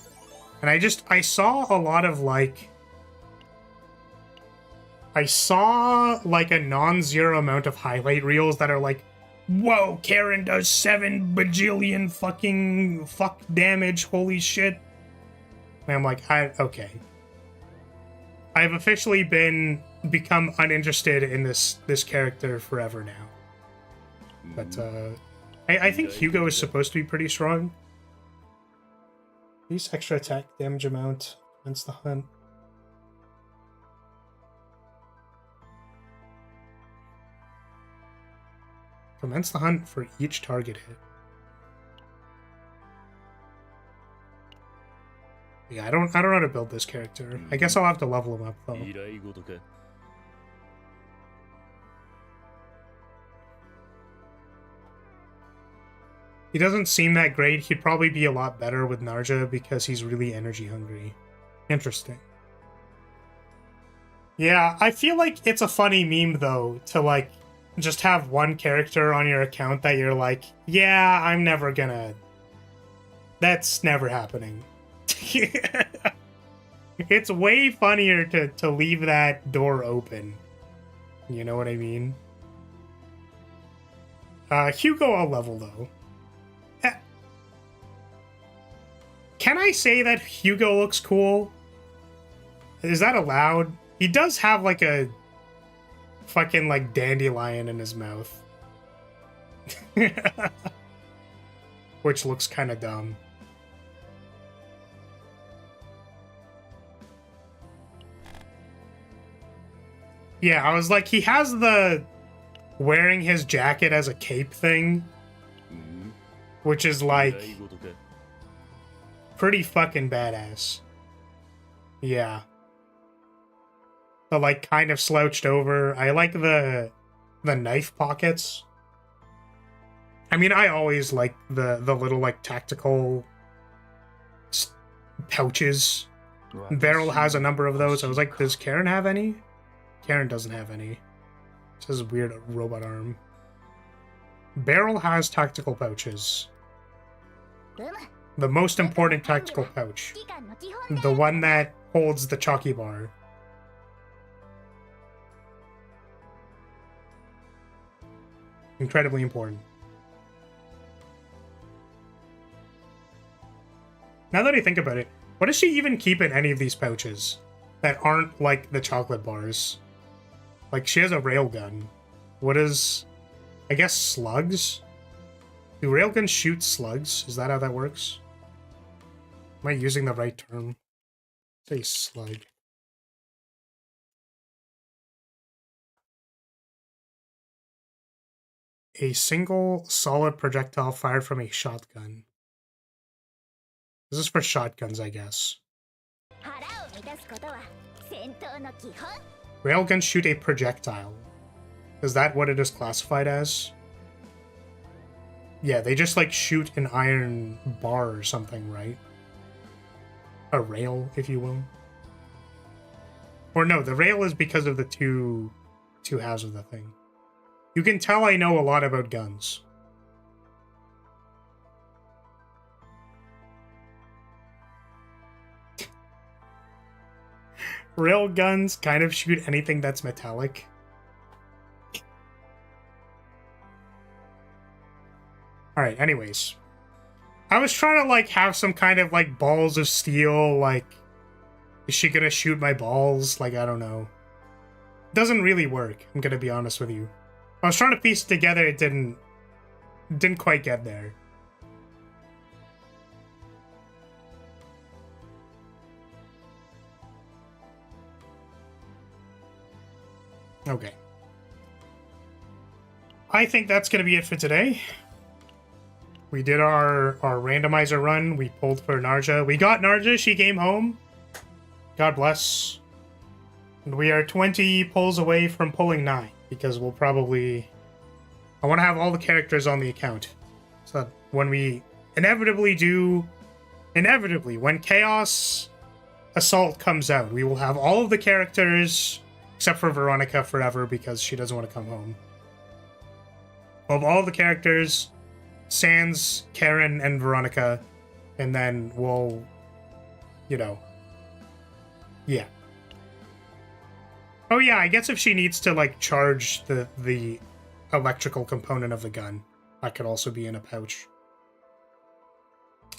And I saw a lot of, like... I saw, like, a non-zero amount of highlight reels that are like, whoa, Karen does 7 bajillion fucking fuck damage, holy shit. And I'm like, okay. I've officially become uninterested in this character forever now. But, I think Hugo is supposed to be pretty strong. These extra attack damage amount against the hunt. Commence the hunt for each target hit. Yeah, I don't know how to build this character. I guess I'll have to level him up though. He doesn't seem that great. He'd probably be a lot better with NARJA because he's really energy hungry. Interesting. Yeah, I feel like it's a funny meme though to like just have one character on your account that you're like, yeah, I'm never gonna... That's never happening. It's way funnier to leave that door open. You know what I mean? Hugo I'll level though. Can I say that Hugo looks cool? Is that allowed? He does have like a fucking like dandelion in his mouth. Which looks kind of dumb. Yeah, I was like, he has the wearing his jacket as a cape thing, which is like pretty fucking badass. Yeah. The like kind of slouched over. I like the knife pockets. I mean, I always like the little like tactical pouches. Beryl has a number of those. I was like, does Karen have any? Karen doesn't have any. It's his weird robot arm. Beryl has tactical pouches. The most important tactical pouch. The one that holds the chalky bar. Incredibly important. Now that I think about it, what does she even keep in any of these pouches that aren't like the chocolate bars? Like, she has a railgun. What is... I guess slugs? Do railguns shoot slugs? Is that how that works? Am I using the right term? Say slug. A single solid projectile fired from a shotgun. This is for shotguns, I guess. Railguns shoot a projectile. Is that what it is classified as? Yeah, they just like shoot an iron bar or something, right? A rail, if you will. Or no, the rail is because of the two halves of the thing. You can tell I know a lot about guns. Rail guns kind of shoot anything that's metallic. Alright, anyways. I was trying to, like, have some kind of, like, balls of steel, like... Is she gonna shoot my balls? Like, I don't know. It doesn't really work, I'm gonna be honest with you. I was trying to piece it together, it didn't quite get there. Okay. I think that's going to be it for today. We did our randomizer run. We pulled for NARJA. We got NARJA. She came home. God bless. And we are 20 pulls away from pulling 9, because we'll probably... I want to have all the characters on the account. So that when we inevitably, when Chaos Assault comes out, we will have all of the characters, except for Veronica forever, because she doesn't want to come home. We'll have all of the characters, sans Karen and Veronica, and then we'll, you know, yeah. Oh yeah, I guess if she needs to, like, charge the electrical component of the gun, that could also be in a pouch.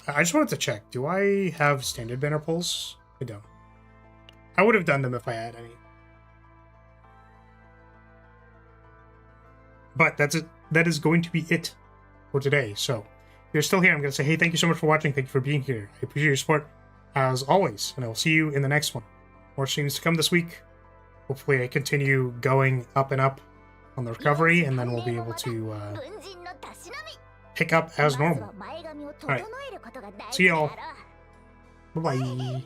I just wanted to check. Do I have standard banner pulls? I don't. I would have done them if I had any. But that's it. That is going to be it for today. So, if you're still here, I'm going to say, hey, thank you so much for watching. Thank you for being here. I appreciate your support, as always. And I will see you in the next one. More streams to come this week. Hopefully I continue going up and up on the recovery, and then we'll be able to pick up as normal. Alright. See y'all. Bye-bye.